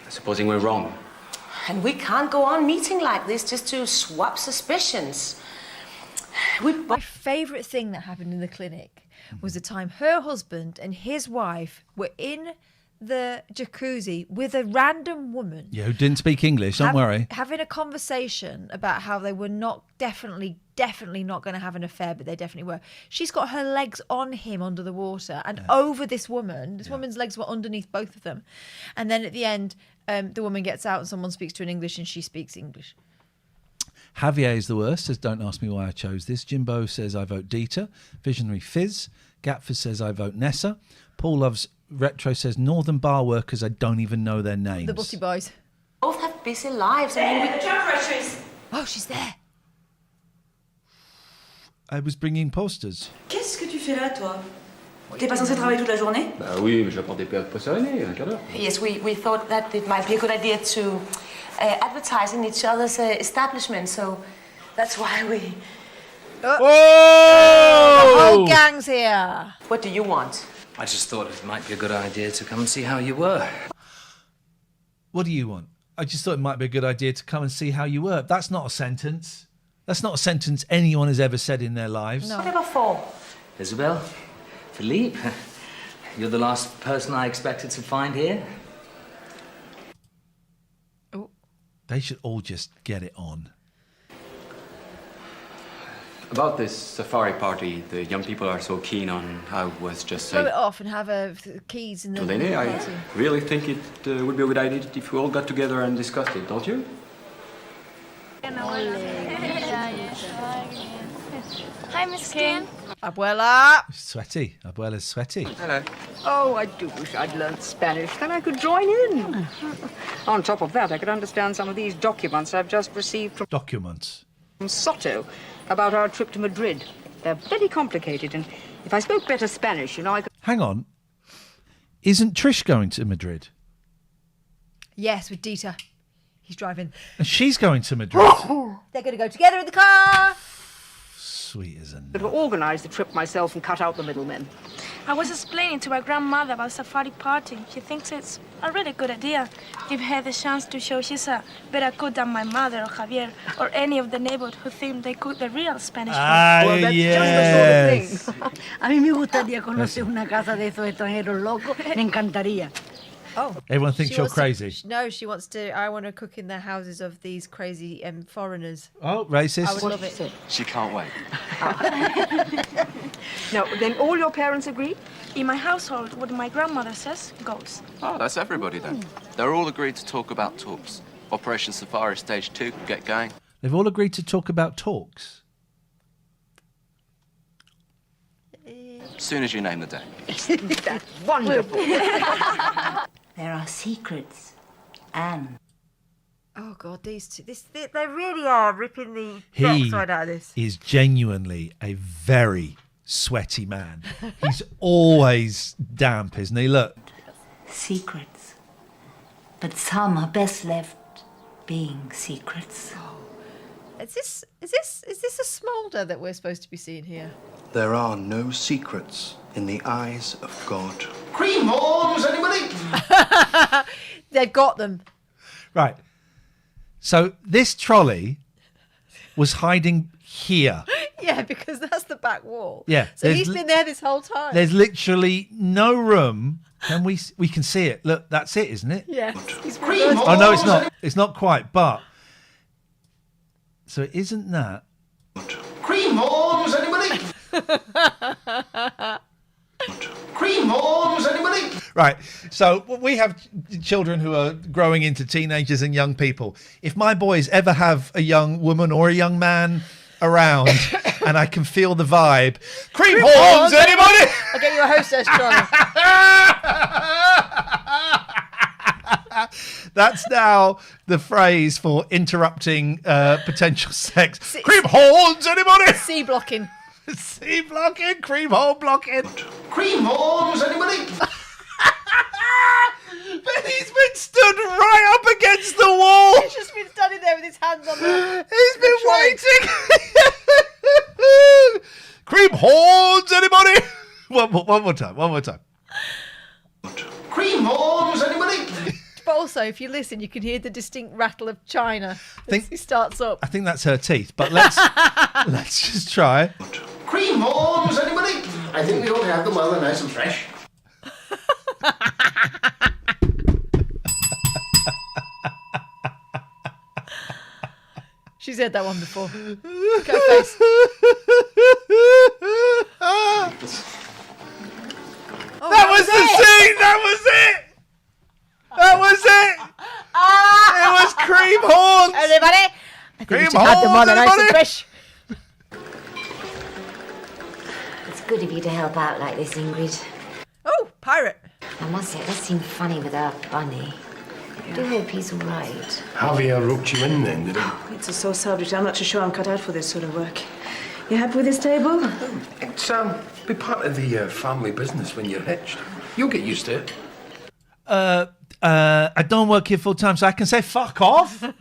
Supposing we're wrong. And we can't go on meeting like this just to swap suspicions. My favourite thing that happened in the clinic was the time her husband and his wife were in the jacuzzi with a random woman. Yeah, who didn't speak English, don't worry. Having a conversation about how they were definitely not going to have an affair, but they definitely were. She's got her legs on him under the water and over this woman. This woman's legs were underneath both of them. And then at the end, the woman gets out and someone speaks to her in English and she speaks English. Javier is the worst, says, don't ask me why I chose this. Jimbo says, I vote Dieter. Visionary Fizz. Gatford says, I vote Nessa. Paul Loves Retro says, Northern bar workers, I don't even know their names. The Butty Boys. Both have busy lives. I mean, Oh, she's there. I was bringing posters. Qu'est-ce que tu fais là, toi? T'es pas censé travailler toute la journée? Bah oui, mais j'apporte des périodes pour sereiner, un quart d'heure. Yes, we thought that it might be a good idea to advertise in each other's establishment, so that's why we... The whole gang's here. What do you want? I just thought it might be a good idea to come and see how you were. What do you want? I just thought it might be a good idea to come and see how you were. That's not a sentence. That's not a sentence anyone has ever said in their lives. No. Whatever for? Isabel, Philippe, you're the last person I expected to find here. They should all just get it on. About this safari party the young people are so keen on, I was just saying... Throw it off and have keys in the Lene, I party. really think it would be a good idea if we all got together and discussed it, don't you? Hi, Miss King. Abuela. Sweaty. Abuela's sweaty. Hello. Oh, I do wish I'd learned Spanish. Then I could join in. On top of that, I could understand some of these documents I've just received from... Documents? From Soto about our trip to Madrid. They're very complicated, and if I spoke better Spanish, I could... Hang on. Isn't Trish going to Madrid? Yes, with Dieter. He's driving. And she's going to Madrid. They're going to go together in the car. Sweet as a nut. Could organise the trip myself and cut out the middlemen. I was explaining to my grandmother about safari party. She thinks it's a really good idea. Give her the chance to show she's a better cook than my mother or Javier or any of the neighbors who think they cook the real Spanish food. Well, that's yes. Just the sort of thing. A mí me gustaría conocer una casa de esos extranjeros locos. Me encantaría. Oh. Everyone thinks you're wants to- crazy. no, she wants to. I want to cook in the houses of these crazy foreigners. Oh, racist. I would love it. She can't wait. No, then all your parents agree? In my household, what my grandmother says goes. Oh, that's everybody then. They're all agreed to talk about talks. Operation Safari Stage 2 can get going. They've all agreed to talk about talks. As soon as you name the day. That's wonderful. There are secrets, Anne. Oh God, these two. They really are ripping the He backside out of this. is genuinely a very sweaty man. He's always damp, isn't he? Look. Secrets. But some are best left being secrets. Is this a smolder that we're supposed to be seeing here? There are no secrets in the eyes of God. Cream horns, anybody? They've got them. Right. So this trolley was hiding here. Yeah, because that's the back wall. Yeah, So there's he's been there this whole time. There's literally no room. Can we can see it. Look, that's it, isn't it? Yeah. Oh no, it's not. It's not quite, but so it isn't that. Cream horns, anybody? Cream horns, anybody? Right. So we have children who are growing into teenagers and young people. If my boys ever have a young woman or a young man around and I can feel the vibe, cream horns, anybody? I'll get you a hostess, John. That's now the phrase for interrupting potential sex. Cream horns, anybody? C blocking. C blocking, cream horn blocking. Cream horns, anybody? But he's been stood right up against the wall. He's just been standing there with his hands on the. He's been waiting. Cream horns, anybody? One more time. Cream horns, anybody? But also, if you listen, you can hear the distinct rattle of china as he starts up. I think that's her teeth, but let's just try. Cream horns, anybody? I think we ought to have them while they're nice and fresh. She's heard that one before. Go face. Oh, that was the scene! That was it! That was it! It was cream horns! Everybody! I think cream we should have them while they're nice and fresh. It's good of you to help out like this, Ingrid. Oh, pirate. I must say, it does seem funny without Bunny. I do hope he's all right. Javier roped you in then, did he? It's a sore subject. I'm not too sure I'm cut out for this sort of work. You happy with this table? It's be part of the family business when you're hitched. You'll get used to it. I don't work here full time, so I can say fuck off. I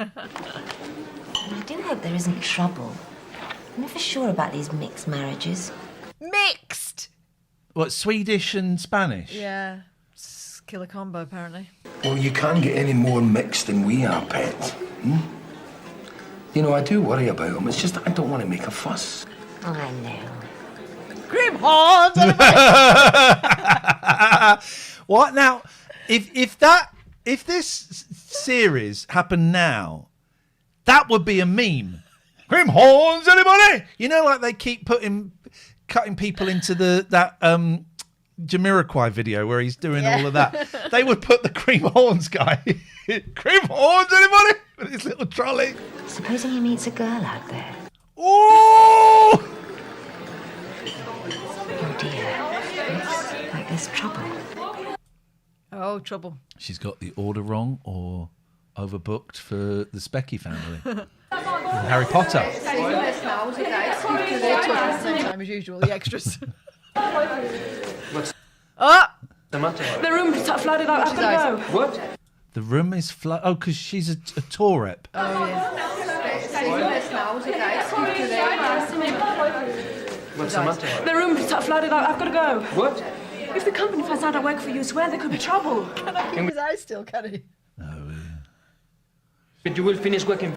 do hope there isn't trouble. I'm never sure about these mixed marriages. Mixed! What, Swedish and Spanish? Yeah. It's killer combo, apparently. Well, you can't get any more mixed than we are, pet. Hmm? You know, I do worry about them. It's just I don't want to make a fuss. I know. Cream horns! What now? If this series happened now, that would be a meme. Cream horns, anybody? You know, like they keep cutting people into that Jamiroquai video where he's doing all of that. They would put the cream horns guy. Cream horns, anybody? With his little trolley. Supposing he meets a girl out there. Oh! Oh dear. Looks like there's trouble. Oh, trouble. She's got the order wrong or overbooked for the Specky family. Harry Potter. They're talking at the same time as usual, the extras. What's the room's flooded out. I've got to go. What? The room is flooded. Oh, because she's a tour rep. Oh, yeah. What's the matter? The room's flooded out. I've got to go. What? If the company finds out I work for you, swear there could be trouble. Can I keep his eyes still, can he? But you will finish working.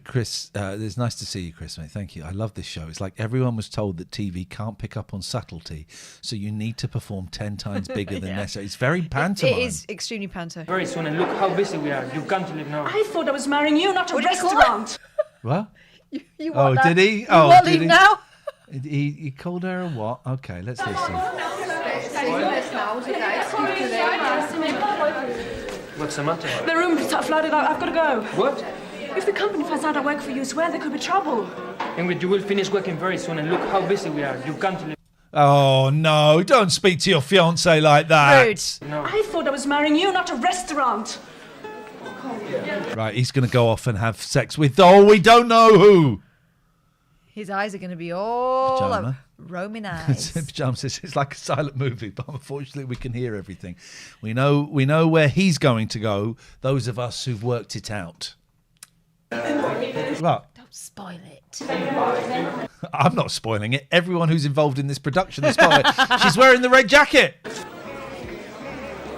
Chris, it's nice to see you, Chris, mate. Thank you. I love this show. It's like everyone was told that TV can't pick up on subtlety, so you need to perform 10 times bigger than necessary. It's very pantomime. It is extremely panto. Very soon, and look how busy we are. You've got to leave now. I thought I was marrying you, not a restaurant. What? You Oh, want that? did he? You Oh, want did leave he? now? He called her a what? Okay, let's listen. What's the matter? The room's flooded out. I've got to go. What? If the company finds out I work for you, swear there could be trouble. Ingrid, you will finish working very soon, and look how busy we are. You've got to leave. Oh, no, don't speak to your fiancé like that. Rude. No. I thought I was marrying you, not a restaurant. Right, he's going to go off and have sex with, we don't know who. His eyes are going to be all Pajama. over. Roaming eyes. Pajama says it's like a silent movie, but unfortunately we can hear everything. We know where he's going to go, those of us who've worked it out. What? Don't spoil it. I'm not spoiling it. Everyone who's involved in this production is spoiling it. She's wearing the red jacket.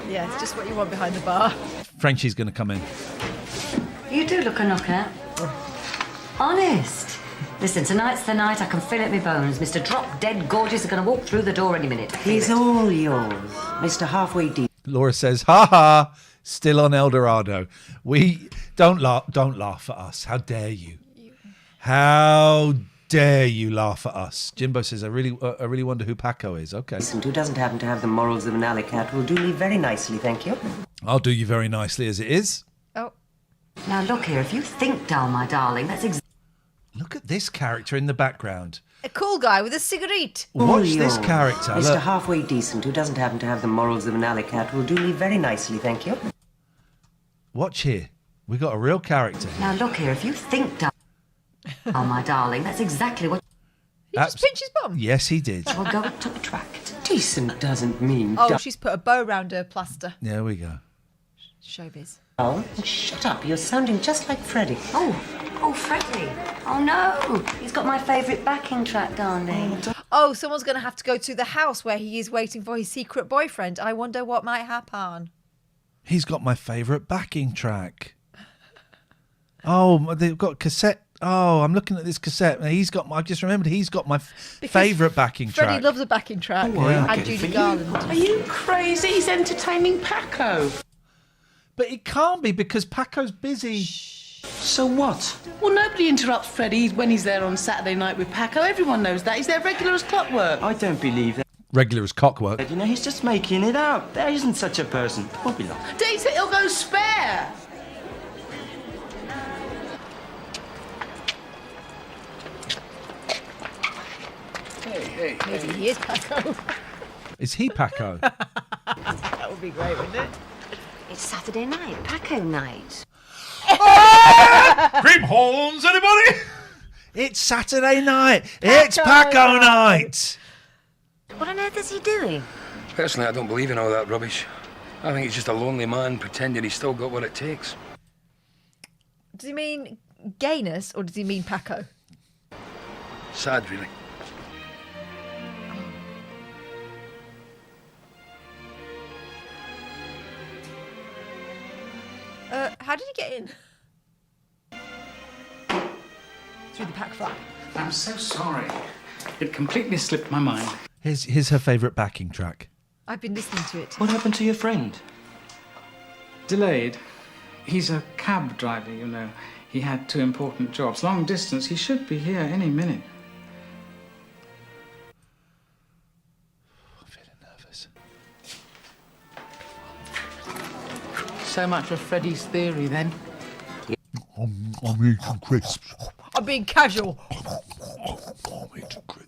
Yeah, it's just what you want behind the bar. Frenchie's going to come in. You do look a knockout. Honest. Listen, tonight's the night. I can feel it in my bones. Mr. Drop Dead Gorgeous is going to walk through the door any minute. He's all yours, Mr. Halfway Deep. Laura says, "Ha ha, still on Eldorado. We don't laugh at us. How dare you? How dare you laugh at us?" Jimbo says, "I really wonder who Paco is." Okay. Listen, who doesn't happen to have the morals of an alley cat will do me very nicely, thank you. I'll do you very nicely as it is. Oh. Now look here, if you think dull, my darling, that's Look at this character in the background. A cool guy with a cigarette. Watch this character. Mr. Look. Halfway Decent, who doesn't happen to have the morals of an alley cat, will do me very nicely, thank you. Watch here. We got a real character. Now look here, if you think dull, my darling, that's exactly what... He just pinched his bum. Yes, he did. We'll go to attract. Decent doesn't mean... Oh, she's put a bow round her plaster. There we go. Showbiz. Oh, shut up. You're sounding just like Freddie. Oh, Freddie. Oh, no. He's got my favourite backing track, darling. Oh, someone's going to have to go to the house where he is waiting for his secret boyfriend. I wonder what might happen. He's got my favourite backing track. Oh, they've got cassette. Oh, I'm looking at this cassette. I just remembered he's got my favourite backing track. Freddie loves a backing track. Yeah. And Judy Garland. Are you crazy? He's entertaining Paco. But it can't be because Paco's busy. So what? Well, nobody interrupts Freddie when he's there on Saturday night with Paco. Everyone knows that. He's there regular as clockwork. I don't believe that. Regular as cockwork. You know, he's just making it up. There isn't such a person. Won't be long. Dave said he'll go spare. Hey. Maybe he is Paco. Is he Paco? That would be great, wouldn't it? It's Saturday night, Paco night. Cream horns, anybody? It's Saturday night. It's Paco night. What on earth is he doing? Personally, I don't believe in all that rubbish. I think he's just a lonely man pretending he's still got what it takes. Does he mean gayness or does he mean Paco? Sad, really. How did he get in? Through the pack flap. I'm so sorry. It completely slipped my mind. Here's her favourite backing track. I've been listening to it. What happened to your friend? Delayed. He's a cab driver, you know. He had 2 important jobs. Long distance. He should be here any minute. I'm feeling nervous. So much for Freddie's theory, then. I'm eating crisps. I'm being casual.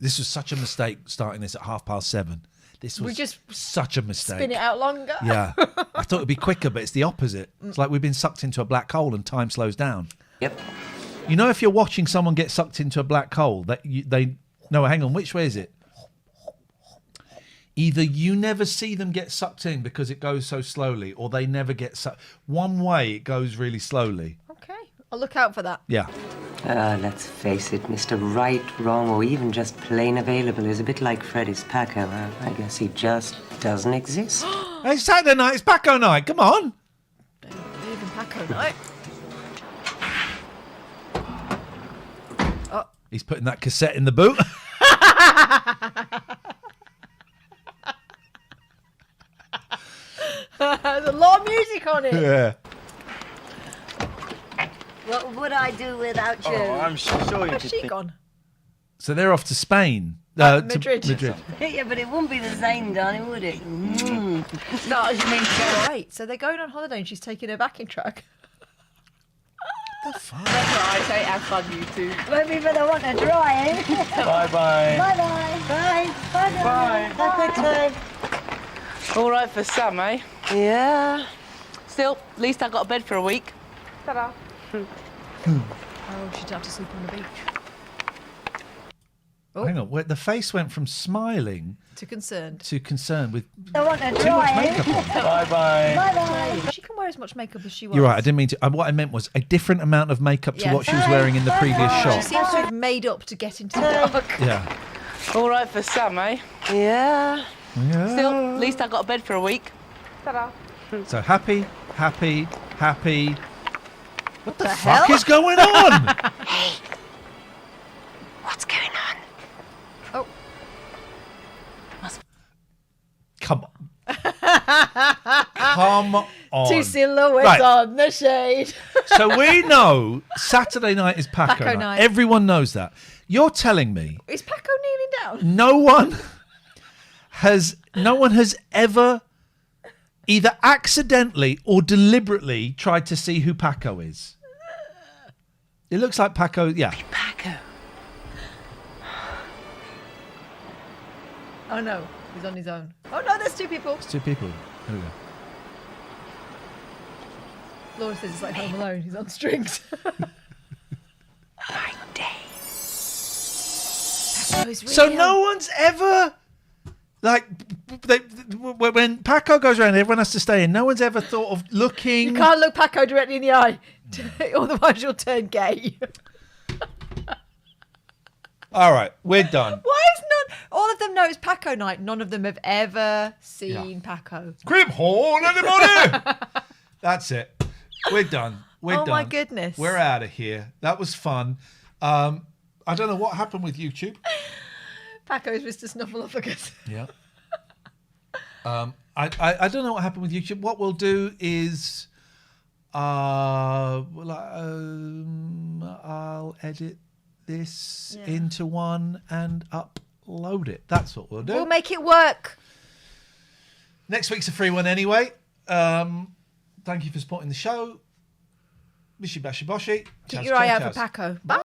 This was such a mistake starting this at 7:30. This was We just such a mistake. Spin it out longer. Yeah. I thought it'd be quicker, but it's the opposite. It's like we've been sucked into a black hole and time slows down. Yep. You know, if you're watching someone get sucked into a black hole, no, hang on, which way is it? Either you never see them get sucked in because it goes so slowly, or they never get sucked. One way, it goes really slowly. Okay, I'll look out for that. Yeah. Let's face it, Mr. Right, Wrong, or even just plain available is a bit like Freddie's Paco. I guess he just doesn't exist. Hey, Saturday night, it's Paco night. Come on. Don't believe in Paco night. Oh. He's putting that cassette in the boot. There's a lot of music on it. Yeah. What would I do without you? Oh, I'm sure you Where's could she think... gone? So they're off to Spain. Madrid. To Madrid. Yeah, but it wouldn't be the same, darling, would it? No, I just mean right. So they're going on holiday and she's taking her backing track. What the fuck? That's all right. Say have fun, you two. Maybe but I want to try, eh? Bye-bye. Bye-bye. Bye. Bye. Have a good time. All right for some, eh? Yeah. Still, at least I got a bed for a week. Ta-da. Oh, she'd have to sleep on the beach. Oh. Hang on, the face went from smiling To concerned. with I want to too much try, eh? makeup on. Bye-bye. Bye-bye. She can wear as much makeup as she wants. You're right, I didn't mean to. What I meant was a different amount of makeup to Yeah. what she was wearing in the previous She shot. seems to have made up to get into the dark. Yeah. All right for some, eh? Yeah. Yeah. Still, at least I got a bed for a week. Ta-da. So happy. What the hell? fuck is going on? What's going on? Oh. Come on. Come on. Two silhouettes Right. on the shade. So we know Saturday night is Paco, Paco night. night. Everyone knows that. You're telling me Is Paco kneeling down? no one has ever either accidentally or deliberately tried to see who Paco is. It looks like Paco, yeah. Paco. Oh no, he's on his own. Oh no, there's two people. It's two people. Here we go. Laura says it's like Home Alone. He's on strings. So no one's ever when Paco goes around, everyone has to stay in. No one's ever thought of looking. You can't look Paco directly in the eye, otherwise you'll turn gay. All right, we're done. Why is not all of them know it's Paco night? None of them have ever seen Paco. Crib horn, anybody? That's it. We're done. We're done. Oh, my goodness. We're out of here. That was fun. I don't know what happened with YouTube. Paco's Mr. Snuffleupagus. Yeah. I don't know what happened with YouTube. What we'll do is I'll edit this into one and upload it. That's what we'll do. We'll make it work. Next week's a free one anyway. Thank you for supporting the show. Bishi bashi boshi. Keep your eye out for Paco. Bye.